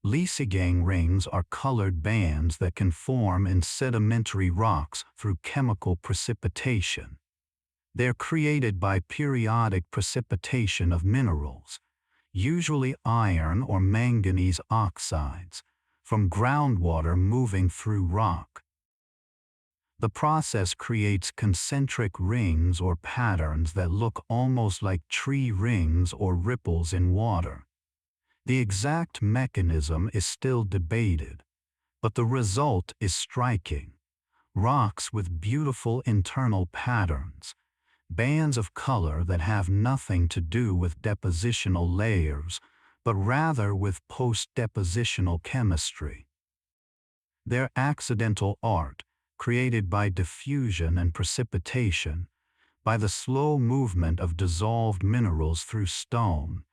Speaker 1: Liesegang rings are colored bands that can form in sedimentary rocks through chemical precipitation. They're created by periodic precipitation of minerals, usually iron or manganese oxides, from groundwater moving through rock. The process creates concentric rings or patterns that look almost like tree rings or ripples in water. The exact mechanism is still debated, but the result is striking. Rocks with beautiful internal patterns, bands of color that have nothing to do with depositional layers, but rather with post-depositional chemistry. They're accidental art, created by diffusion and precipitation, by the slow movement of dissolved minerals through stone,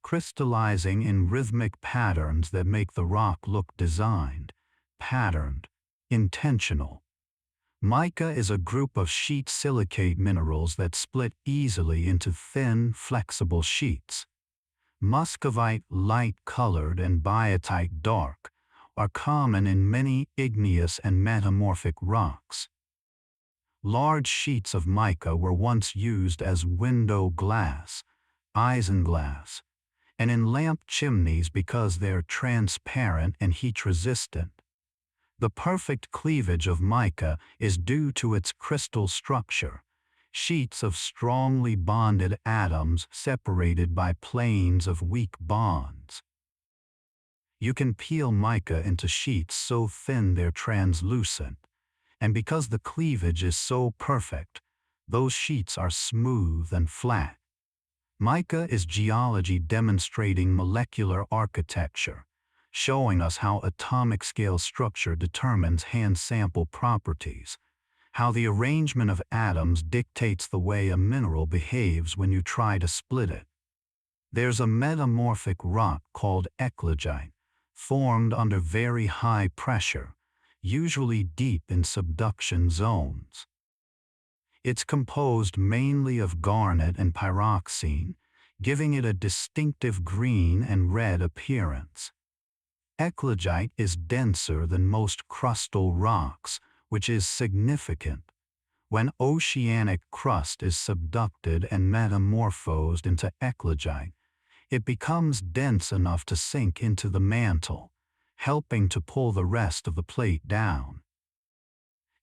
Speaker 1: crystallizing in rhythmic patterns that make the rock look designed, patterned, intentional. Mica is a group of sheet silicate minerals that split easily into thin, flexible sheets. Muscovite, light-colored, and biotite, dark, are common in many igneous and metamorphic rocks. Large sheets of mica were once used as window glass, isinglass, and in lamp chimneys because they're transparent and heat-resistant. The perfect cleavage of mica is due to its crystal structure, sheets of strongly bonded atoms separated by planes of weak bonds. You can peel mica into sheets so thin they're translucent, and because the cleavage is so perfect, those sheets are smooth and flat. Mica is geology demonstrating molecular architecture, showing us how atomic scale structure determines hand sample properties, how the arrangement of atoms dictates the way a mineral behaves when you try to split it. There's a metamorphic rock called eclogite, formed under very high pressure, usually deep in subduction zones. It's composed mainly of garnet and pyroxene, giving it a distinctive green and red appearance. Eclogite is denser than most crustal rocks, which is significant. When oceanic crust is subducted and metamorphosed into eclogite, it becomes dense enough to sink into the mantle, helping to pull the rest of the plate down.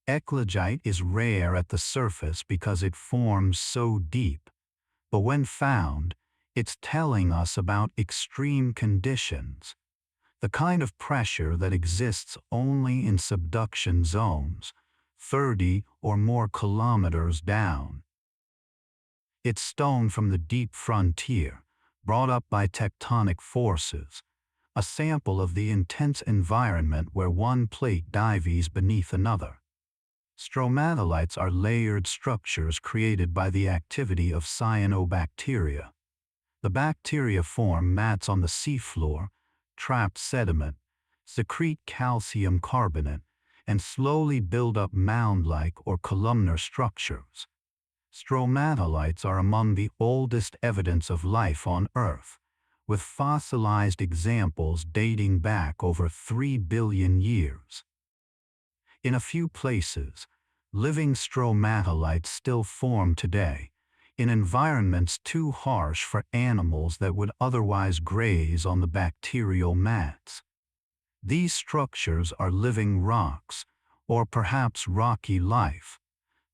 Speaker 1: Eclogite is rare at the surface because it forms so deep, but when found, it's telling us about extreme conditions, the kind of pressure that exists only in subduction zones, 30 or more kilometers down. It's stone from the deep frontier, brought up by tectonic forces, a sample of the intense environment where one plate dives beneath another. Stromatolites are layered structures created by the activity of cyanobacteria. The bacteria form mats on the seafloor, trap sediment, secrete calcium carbonate, and slowly build up mound-like or columnar structures. Stromatolites are among the oldest evidence of life on Earth, with fossilized examples dating back over 3 billion years. In a few places, living stromatolites still form today, in environments too harsh for animals that would otherwise graze on the bacterial mats. These structures are living rocks, or perhaps rocky life.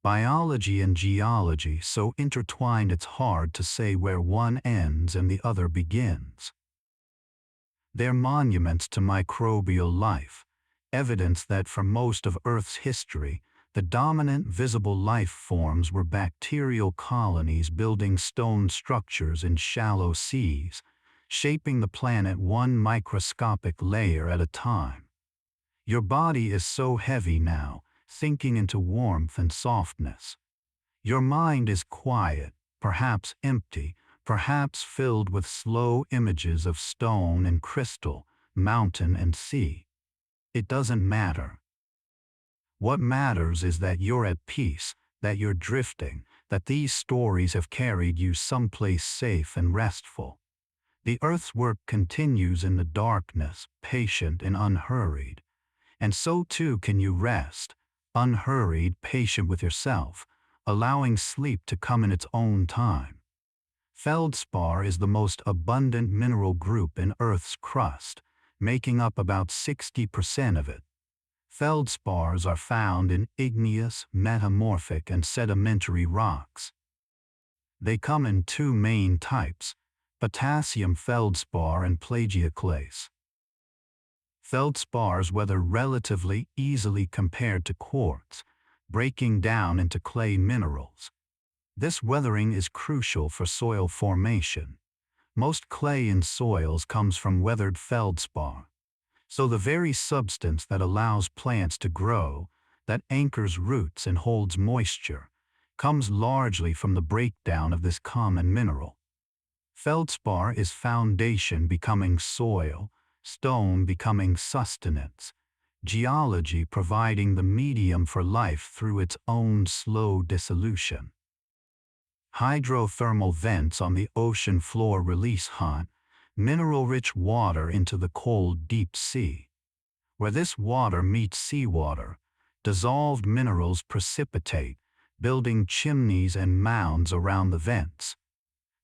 Speaker 1: Biology and geology so intertwined it's hard to say where one ends and the other begins. They're monuments to microbial life, evidence that for most of Earth's history, the dominant visible life forms were bacterial colonies building stone structures in shallow seas, shaping the planet one microscopic layer at a time. Your body is so heavy now, sinking into warmth and softness. Your mind is quiet, perhaps empty, perhaps filled with slow images of stone and crystal, mountain and sea. It doesn't matter. What matters is that you're at peace, that you're drifting, that these stories have carried you someplace safe and restful. The Earth's work continues in the darkness, patient and unhurried. And so too can you rest, unhurried, patient with yourself, allowing sleep to come in its own time. Feldspar is the most abundant mineral group in Earth's crust, making up about 60% of it. Feldspars are found in igneous, metamorphic, and sedimentary rocks. They come in two main types, potassium feldspar and plagioclase. Feldspars weather relatively easily compared to quartz, breaking down into clay minerals. This weathering is crucial for soil formation. Most clay in soils comes from weathered feldspar. So the very substance that allows plants to grow, that anchors roots and holds moisture, comes largely from the breakdown of this common mineral. Feldspar is foundation becoming soil, stone becoming sustenance, geology providing the medium for life through its own slow dissolution. Hydrothermal vents on the ocean floor release hot, mineral-rich water into the cold deep sea. Where this water meets seawater, dissolved minerals precipitate, building chimneys and mounds around the vents.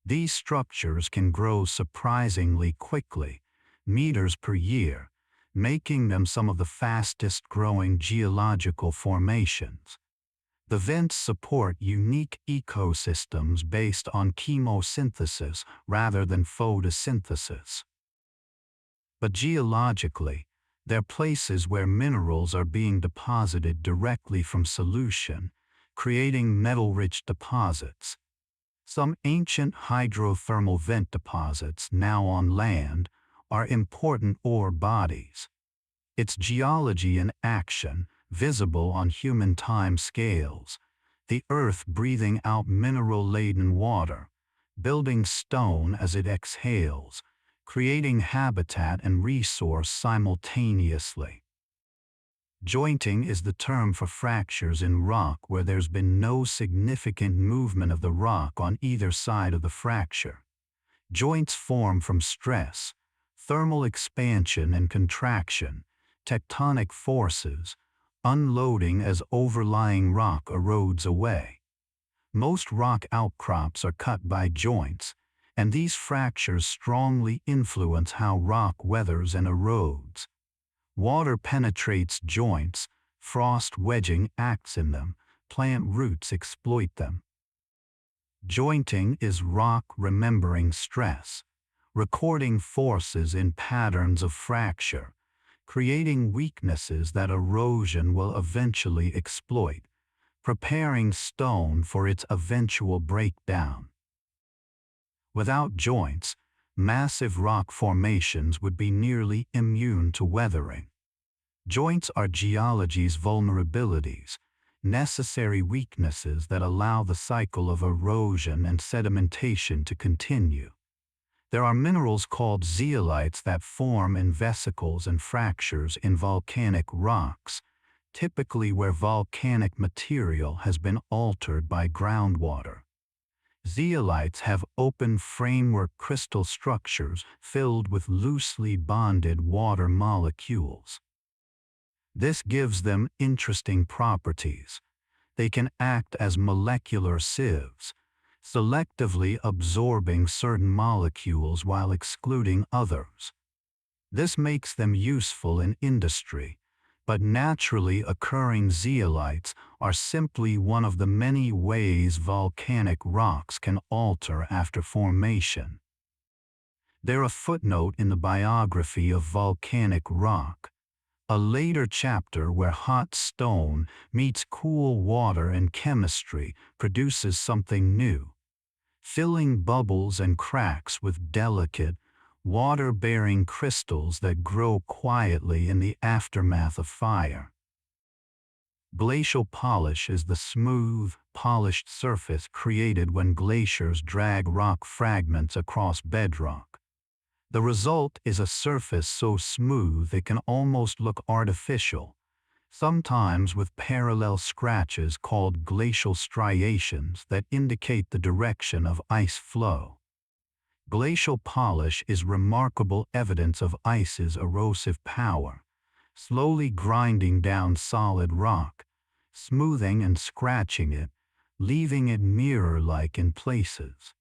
Speaker 1: These structures can grow surprisingly quickly, meters per year, making them some of the fastest-growing geological formations. The vents support unique ecosystems based on chemosynthesis rather than photosynthesis. But geologically, they're places where minerals are being deposited directly from solution, creating metal-rich deposits. Some ancient hydrothermal vent deposits now on land are important ore bodies. It's geology in action, visible on human time scales, the earth breathing out mineral-laden water, building stone as it exhales, creating habitat and resource simultaneously. Jointing is the term for fractures in rock where there's been no significant movement of the rock on either side of the fracture. Joints form from stress, thermal expansion and contraction, tectonic forces, unloading as overlying rock erodes away. Most rock outcrops are cut by joints, and these fractures strongly influence how rock weathers and erodes. Water penetrates joints, frost wedging acts in them, plant roots exploit them. Jointing is rock remembering stress, recording forces in patterns of fracture, creating weaknesses that erosion will eventually exploit, preparing stone for its eventual breakdown. Without joints, massive rock formations would be nearly immune to weathering. Joints are geology's vulnerabilities, necessary weaknesses that allow the cycle of erosion and sedimentation to continue. There are minerals called zeolites that form in vesicles and fractures in volcanic rocks, typically where volcanic material has been altered by groundwater. Zeolites have open framework crystal structures filled with loosely bonded water molecules. This gives them interesting properties. They can act as molecular sieves, selectively absorbing certain molecules while excluding others. This makes them useful in industry, but naturally occurring zeolites are simply one of the many ways volcanic rocks can alter after formation. They're a footnote in the biography of volcanic rock, a later chapter where hot stone meets cool water and chemistry produces something new, filling bubbles and cracks with delicate, water-bearing crystals that grow quietly in the aftermath of fire. Glacial polish is the smooth, polished surface created when glaciers drag rock fragments across bedrock. The result is a surface so smooth it can almost look artificial, sometimes with parallel scratches called glacial striations that indicate the direction of ice flow. Glacial polish is remarkable evidence of ice's erosive power, slowly grinding down solid rock, smoothing and scratching it, leaving it mirror-like in places.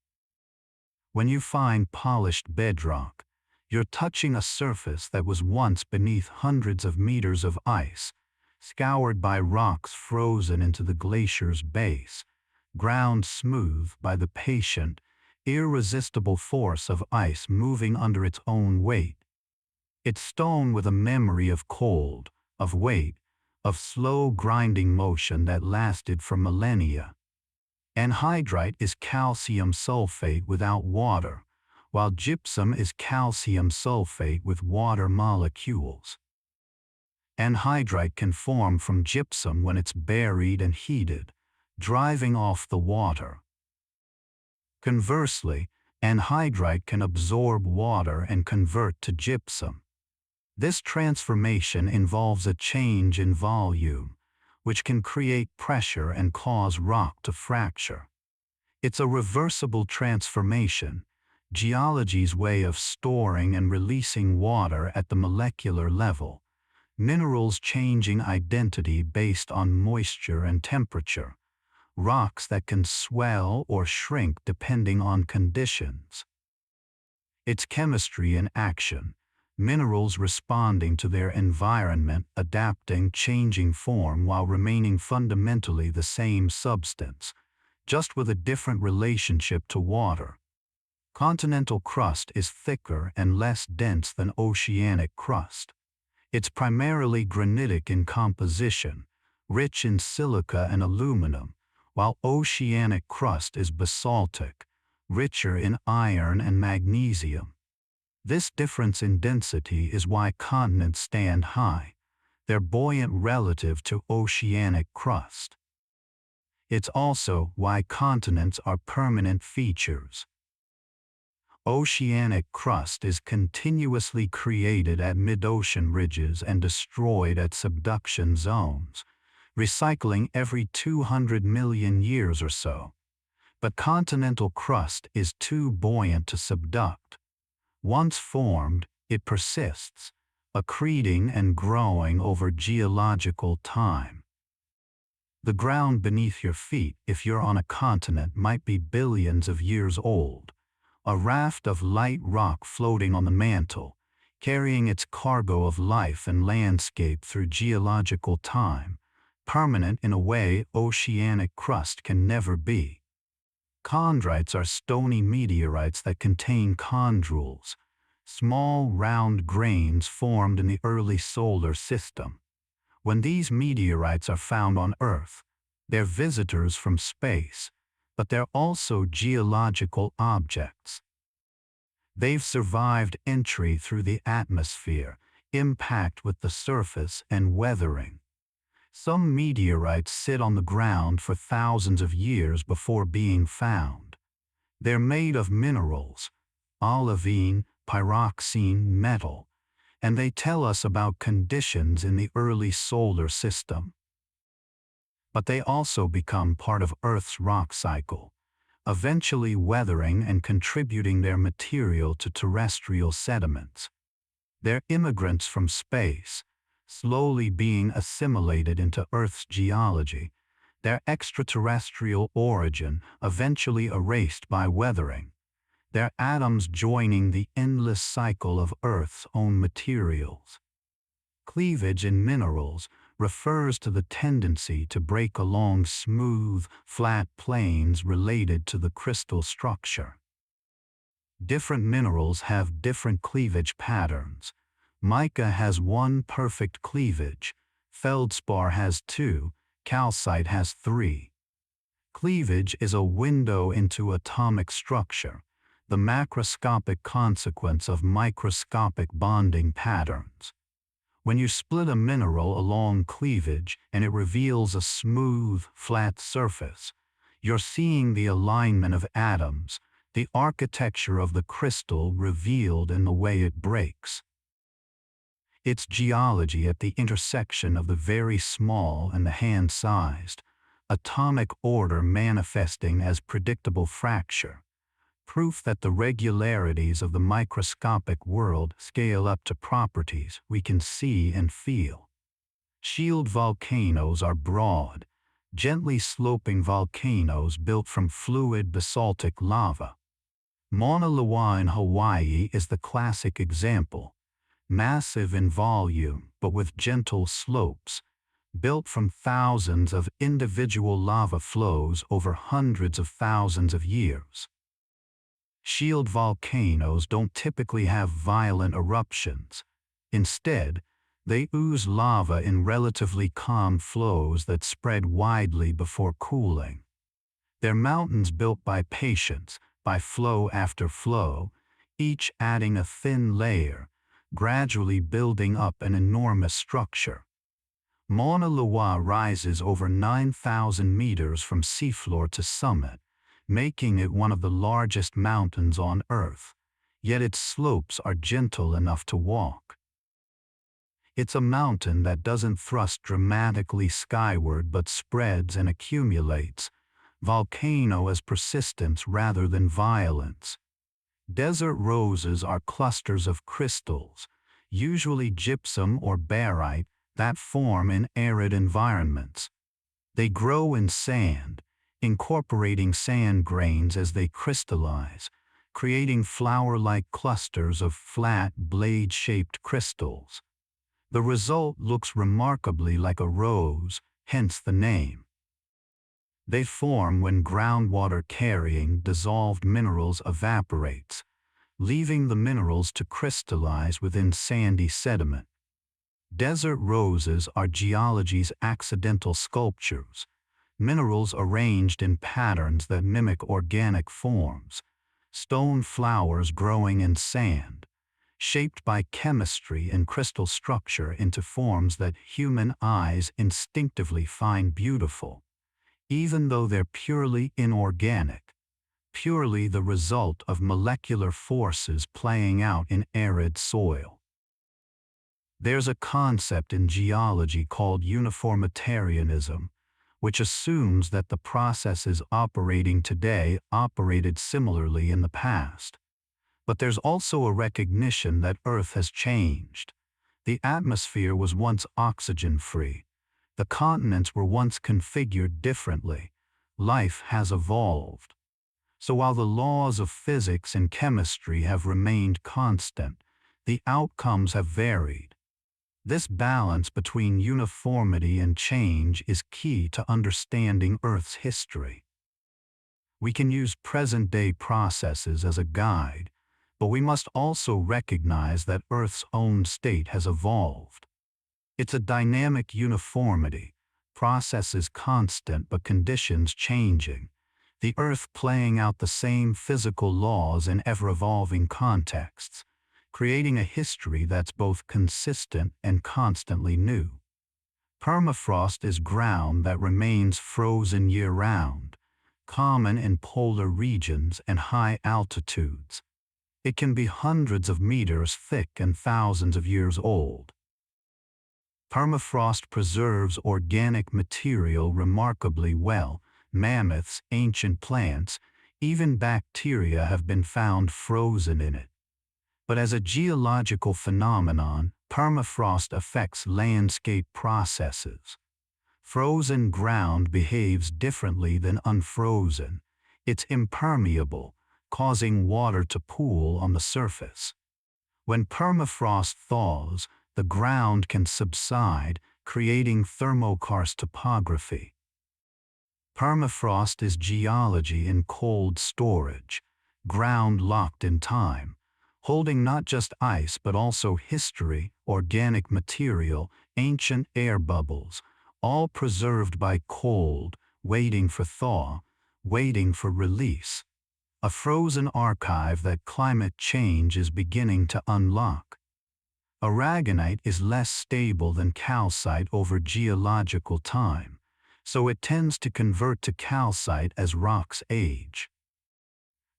Speaker 1: When you find polished bedrock, you're touching a surface that was once beneath hundreds of meters of ice, scoured by rocks frozen into the glacier's base, ground smooth by the patient, irresistible force of ice moving under its own weight. It's stone with a memory of cold, of weight, of slow grinding motion that lasted for millennia. Anhydrite is calcium sulfate without water, while gypsum is calcium sulfate with water molecules. Anhydrite can form from gypsum when it's buried and heated, driving off the water. Conversely, anhydrite can absorb water and convert to gypsum. This transformation involves a change in volume, which can create pressure and cause rock to fracture. It's a reversible transformation, geology's way of storing and releasing water at the molecular level, minerals changing identity based on moisture and temperature, rocks that can swell or shrink depending on conditions. It's chemistry in action, minerals responding to their environment, adapting, changing form while remaining fundamentally the same substance, just with a different relationship to water. Continental crust is thicker and less dense than oceanic crust. It's primarily granitic in composition, rich in silica and aluminum, while oceanic crust is basaltic, richer in iron and magnesium. This difference in density is why continents stand high. They're buoyant relative to oceanic crust. It's also why continents are permanent features. Oceanic crust is continuously created at mid-ocean ridges and destroyed at subduction zones, recycling every 200 million years or so. But continental crust is too buoyant to subduct. Once formed, it persists, accreting and growing over geological time. The ground beneath your feet, if you're on a continent, might be billions of years old, a raft of light rock floating on the mantle, carrying its cargo of life and landscape through geological time, permanent in a way oceanic crust can never be. Chondrites are stony meteorites that contain chondrules, small round grains formed in the early solar system. When these meteorites are found on Earth, they're visitors from space, but they're also geological objects. They've survived entry through the atmosphere, impact with the surface, and weathering. Some meteorites sit on the ground for thousands of years before being found. They're made of minerals, olivine, pyroxene, metal, and they tell us about conditions in the early solar system. But they also become part of Earth's rock cycle, eventually weathering and contributing their material to terrestrial sediments. They're immigrants from space, slowly being assimilated into Earth's geology, their extraterrestrial origin eventually erased by weathering, their atoms joining the endless cycle of Earth's own materials. Cleavage in minerals refers to the tendency to break along smooth, flat planes related to the crystal structure. Different minerals have different cleavage patterns. Mica has one perfect cleavage, feldspar has two, calcite has three. Cleavage is a window into atomic structure, the macroscopic consequence of microscopic bonding patterns. When you split a mineral along cleavage and it reveals a smooth, flat surface, you're seeing the alignment of atoms, the architecture of the crystal revealed in the way it breaks. It's geology at the intersection of the very small and the hand-sized, atomic order manifesting as predictable fracture, proof that the regularities of the microscopic world scale up to properties we can see and feel. Shield volcanoes are broad, gently sloping volcanoes built from fluid basaltic lava. Mauna Loa in Hawaii is the classic example, massive in volume but with gentle slopes, built from thousands of individual lava flows over hundreds of thousands of years. Shield volcanoes don't typically have violent eruptions. Instead, they ooze lava in relatively calm flows that spread widely before cooling. They're mountains built by patience, by flow after flow, each adding a thin layer, gradually building up an enormous structure. Mauna Loa rises over 9,000 meters from seafloor to summit, making it one of the largest mountains on Earth, yet its slopes are gentle enough to walk. It's a mountain that doesn't thrust dramatically skyward but spreads and accumulates, volcano as persistence rather than violence. Desert roses are clusters of crystals, usually gypsum or barite, that form in arid environments. They grow in sand, incorporating sand grains as they crystallize, creating flower-like clusters of flat, blade-shaped crystals. The result looks remarkably like a rose, hence the name. They form when groundwater-carrying dissolved minerals evaporates, leaving the minerals to crystallize within sandy sediment. Desert roses are geology's accidental sculptures, minerals arranged in patterns that mimic organic forms, stone flowers growing in sand, shaped by chemistry and crystal structure into forms that human eyes instinctively find beautiful, even though they're purely inorganic, purely the result of molecular forces playing out in arid soil. There's a concept in geology called uniformitarianism, which assumes that the processes operating today operated similarly in the past. But there's also a recognition that Earth has changed. The atmosphere was once oxygen-free. The continents were once configured differently. Life has evolved. So while the laws of physics and chemistry have remained constant, the outcomes have varied. This balance between uniformity and change is key to understanding Earth's history. We can use present-day processes as a guide, but we must also recognize that Earth's own state has evolved. It's a dynamic uniformity, processes constant but conditions changing. the Earth playing out the same physical laws in ever-evolving contexts, creating a history that's both consistent and constantly new. Permafrost is ground that remains frozen year-round, common in polar regions and high altitudes. It can be hundreds of meters thick and thousands of years old. Permafrost preserves organic material remarkably well. Mammoths, ancient plants, even bacteria have been found frozen in it. But as a geological phenomenon, permafrost affects landscape processes. Frozen ground behaves differently than unfrozen. It's impermeable, causing water to pool on the surface. When permafrost thaws, the ground can subside, creating thermokarst topography. Permafrost is geology in cold storage, ground locked in time, holding not just ice but also history, organic material, ancient air bubbles, all preserved by cold, waiting for thaw, waiting for release. A frozen archive that climate change is beginning to unlock. Aragonite is less stable than calcite over geological time, so it tends to convert to calcite as rocks age.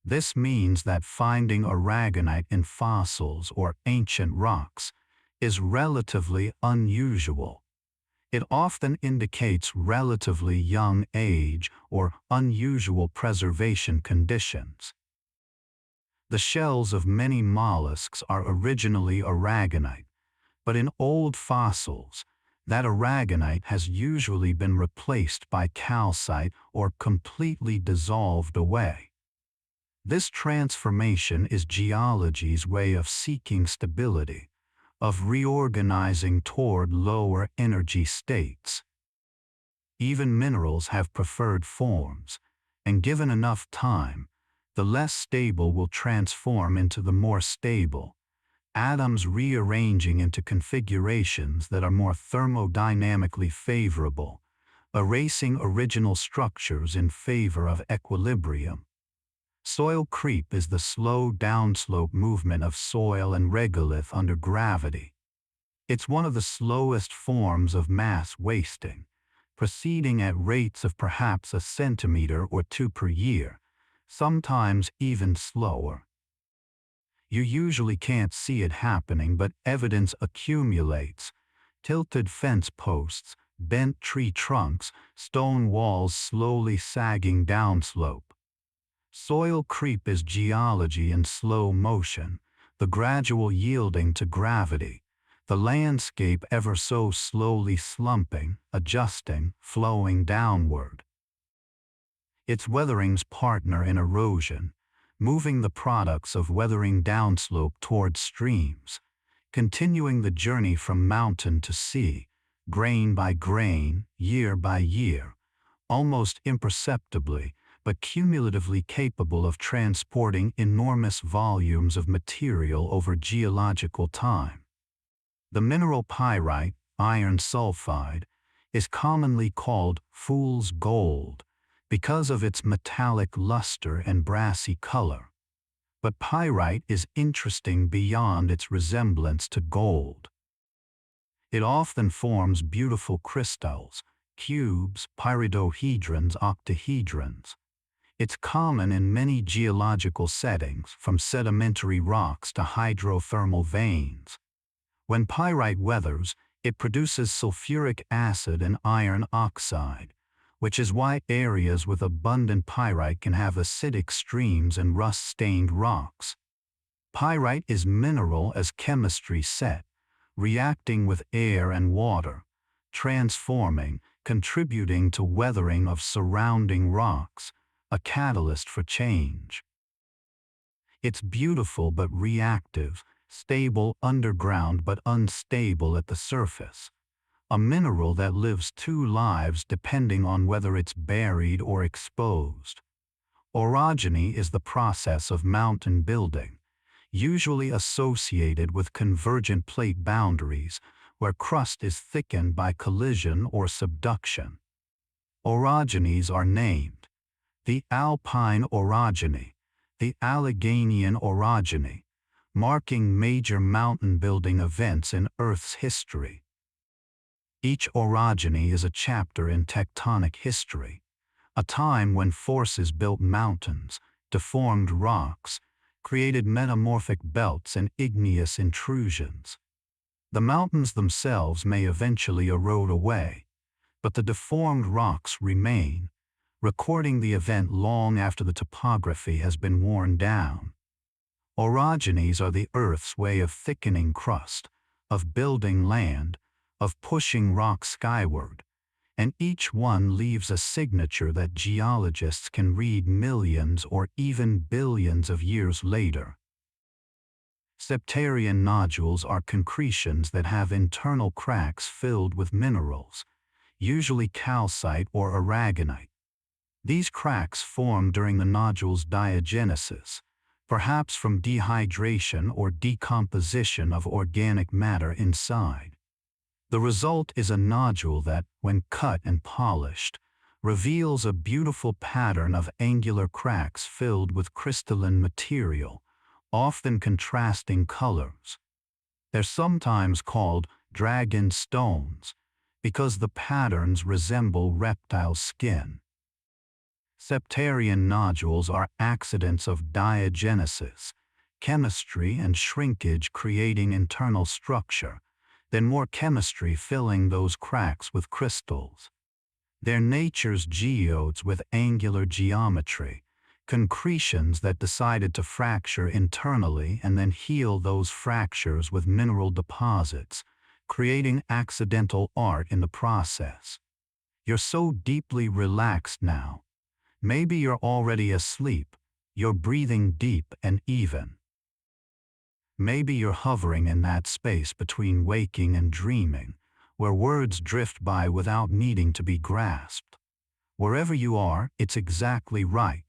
Speaker 1: This means that finding aragonite in fossils or ancient rocks is relatively unusual. It often indicates relatively young age or unusual preservation conditions. The shells of many mollusks are originally aragonite, but in old fossils, that aragonite has usually been replaced by calcite or completely dissolved away. This transformation is geology's way of seeking stability, of reorganizing toward lower energy states. Even minerals have preferred forms, and given enough time, the less stable will transform into the more stable, atoms rearranging into configurations that are more thermodynamically favorable, erasing original structures in favor of equilibrium. Soil creep is the slow downslope movement of soil and regolith under gravity. It's one of the slowest forms of mass wasting, proceeding at rates of perhaps a centimeter or two per year, sometimes even slower. You usually can't see it happening, but evidence accumulates. Tilted fence posts, bent tree trunks, stone walls slowly sagging downslope. Soil creep is geology in slow motion, the gradual yielding to gravity, the landscape ever so slowly slumping, adjusting, flowing downward. It's weathering's partner in erosion, moving the products of weathering downslope toward streams, continuing the journey from mountain to sea, grain by grain, year by year, almost imperceptibly, but cumulatively capable of transporting enormous volumes of material over geological time. The mineral pyrite, iron sulfide, is commonly called fool's gold because of its metallic luster and brassy color. But pyrite is interesting beyond its resemblance to gold. It often forms beautiful crystals, cubes, pyridohedrons, octahedrons. It's common in many geological settings, from sedimentary rocks to hydrothermal veins. When pyrite weathers, it produces sulfuric acid and iron oxide, which is why areas with abundant pyrite can have acidic streams and rust-stained rocks. Pyrite is mineral as chemistry set, reacting with air and water, transforming, contributing to weathering of surrounding rocks, a catalyst for change. It's beautiful but reactive, stable underground but unstable at the surface. A mineral that lives two lives depending on whether it's buried or exposed. Orogeny is the process of mountain building, usually associated with convergent plate boundaries, where crust is thickened by collision or subduction. Orogenies are named. the Alpine orogeny, the Alleghanian orogeny, marking major mountain-building events in Earth's history. Each orogeny is a chapter in tectonic history, a time when forces built mountains, deformed rocks, created metamorphic belts and igneous intrusions. The mountains themselves may eventually erode away, but the deformed rocks remain, recording the event long after the topography has been worn down. Orogenies are the Earth's way of thickening crust, of building land, of pushing rock skyward, and each one leaves a signature that geologists can read millions or even billions of years later. Septarian nodules are concretions that have internal cracks filled with minerals, usually calcite or aragonite. These cracks form during the nodule's diagenesis, perhaps from dehydration or decomposition of organic matter inside. The result is a nodule that, when cut and polished, reveals a beautiful pattern of angular cracks filled with crystalline material, often contrasting colors. They're sometimes called dragon stones because the patterns resemble reptile skin. Septarian nodules are accidents of diagenesis, chemistry and shrinkage creating internal structure, then more chemistry filling those cracks with crystals. They're nature's geodes with angular geometry, concretions that decided to fracture internally and then heal those fractures with mineral deposits, creating accidental art in the process. You're so deeply relaxed now. Maybe you're already asleep. You're breathing deep and even. Maybe you're hovering in that space between waking and dreaming, where words drift by without needing to be grasped. Wherever you are, it's exactly right.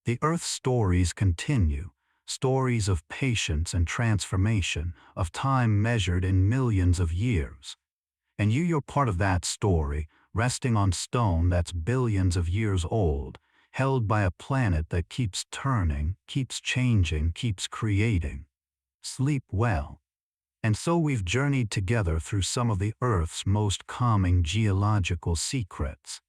Speaker 1: The Earth's stories continue, stories of patience and transformation, of time measured in millions of years. And you're part of that story, resting on stone that's billions of years old, held by a planet that keeps turning, keeps changing, keeps creating. Sleep well. And so we've journeyed together through some of the Earth's most calming geological secrets.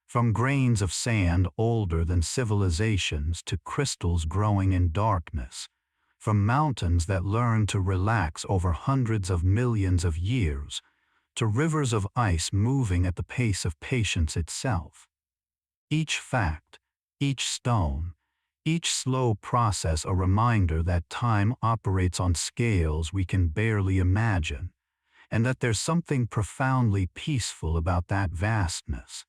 Speaker 1: From grains of sand older than civilizations to crystals growing in darkness, from mountains that learn to relax over hundreds of millions of years, to rivers of ice moving at the pace of patience itself. Each fact, each stone, each slow process a reminder that time operates on scales we can barely imagine, and that there's something profoundly peaceful about that vastness.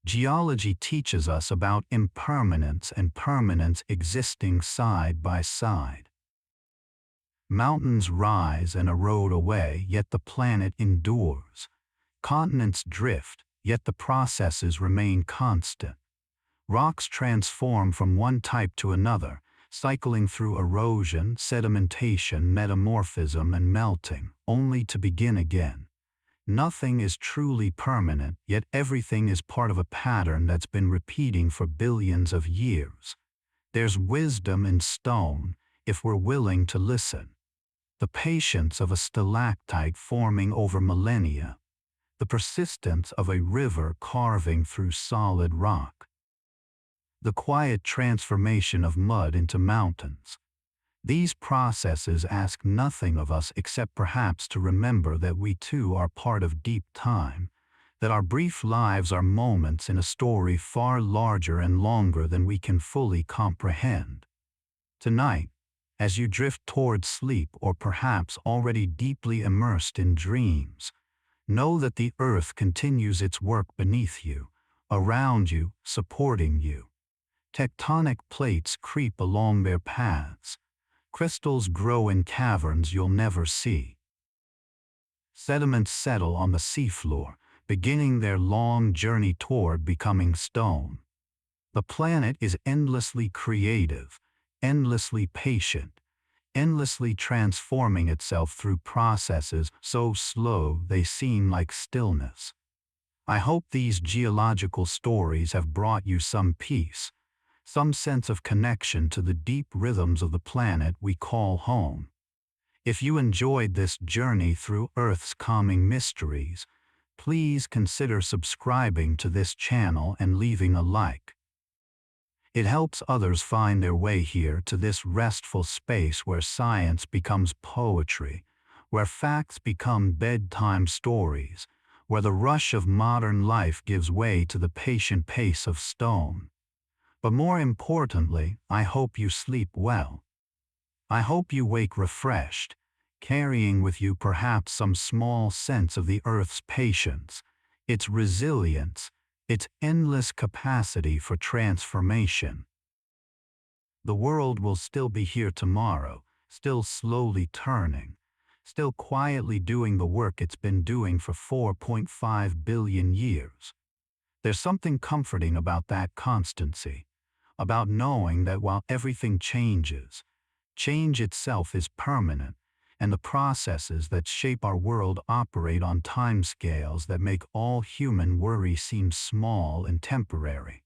Speaker 1: Geology teaches us about impermanence and permanence existing side by side. Mountains rise and erode away, yet the planet endures. Continents drift, yet the processes remain constant. Rocks transform from one type to another, cycling through erosion, sedimentation, metamorphism, and melting, only to begin again. Nothing is truly permanent, yet everything is part of a pattern that's been repeating for billions of years. There's wisdom in stone, if we're willing to listen. The patience of a stalactite forming over millennia. The persistence of a river carving through solid rock. The quiet transformation of mud into mountains. These processes ask nothing of us except perhaps to remember that we too are part of deep time, that our brief lives are moments in a story far larger and longer than we can fully comprehend. Tonight, as you drift toward sleep or perhaps already deeply immersed in dreams, know that the earth continues its work beneath you, around you, supporting you. Tectonic plates creep along their paths. Crystals grow in caverns you'll never see. Sediments settle on the seafloor, beginning their long journey toward becoming stone. The planet is endlessly creative, endlessly patient, endlessly transforming itself through processes so slow they seem like stillness. I hope these geological stories have brought you some peace, some sense of connection to the deep rhythms of the planet we call home. If you enjoyed this journey through Earth's calming mysteries, please consider subscribing to this channel and leaving a like. It helps others find their way here to this restful space where science becomes poetry, where facts become bedtime stories, where the rush of modern life gives way to the patient pace of stone. But more importantly, I hope you sleep well. I hope you wake refreshed, carrying with you perhaps some small sense of the Earth's patience, its resilience, its endless capacity for transformation. The world will still be here tomorrow, still slowly turning, still quietly doing the work it's been doing for 4.5 billion years. There's something comforting about that constancy, about knowing that while everything changes, change itself is permanent, and the processes that shape our world operate on timescales that make all human worry seem small and temporary.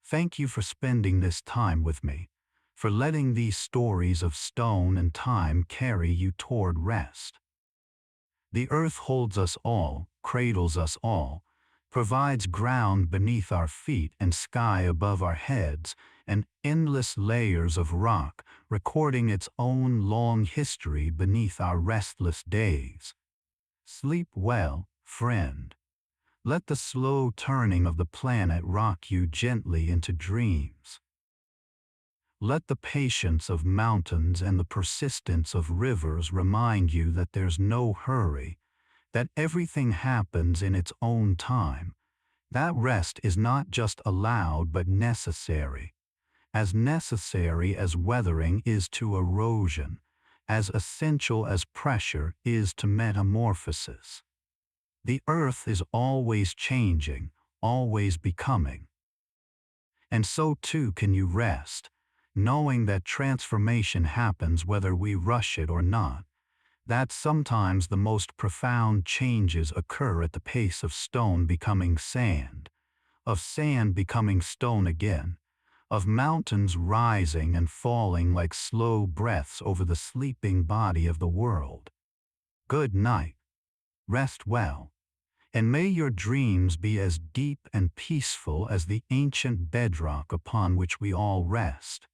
Speaker 1: Thank you for spending this time with me, for letting these stories of stone and time carry you toward rest. The earth holds us all, cradles us all, provides ground beneath our feet and sky above our heads, and endless layers of rock recording its own long history beneath our restless days. Sleep well, friend. Let the slow turning of the planet rock you gently into dreams. Let the patience of mountains and the persistence of rivers remind you that there's no hurry, that everything happens in its own time. That rest is not just allowed but necessary as weathering is to erosion, as essential as pressure is to metamorphosis. The earth is always changing, always becoming. And so too can you rest, knowing that transformation happens whether we rush it or not, that sometimes the most profound changes occur at the pace of stone becoming sand, of sand becoming stone again, of mountains rising and falling like slow breaths over the sleeping body of the world. Good night. Rest well. And may your dreams be as deep and peaceful as the ancient bedrock upon which we all rest.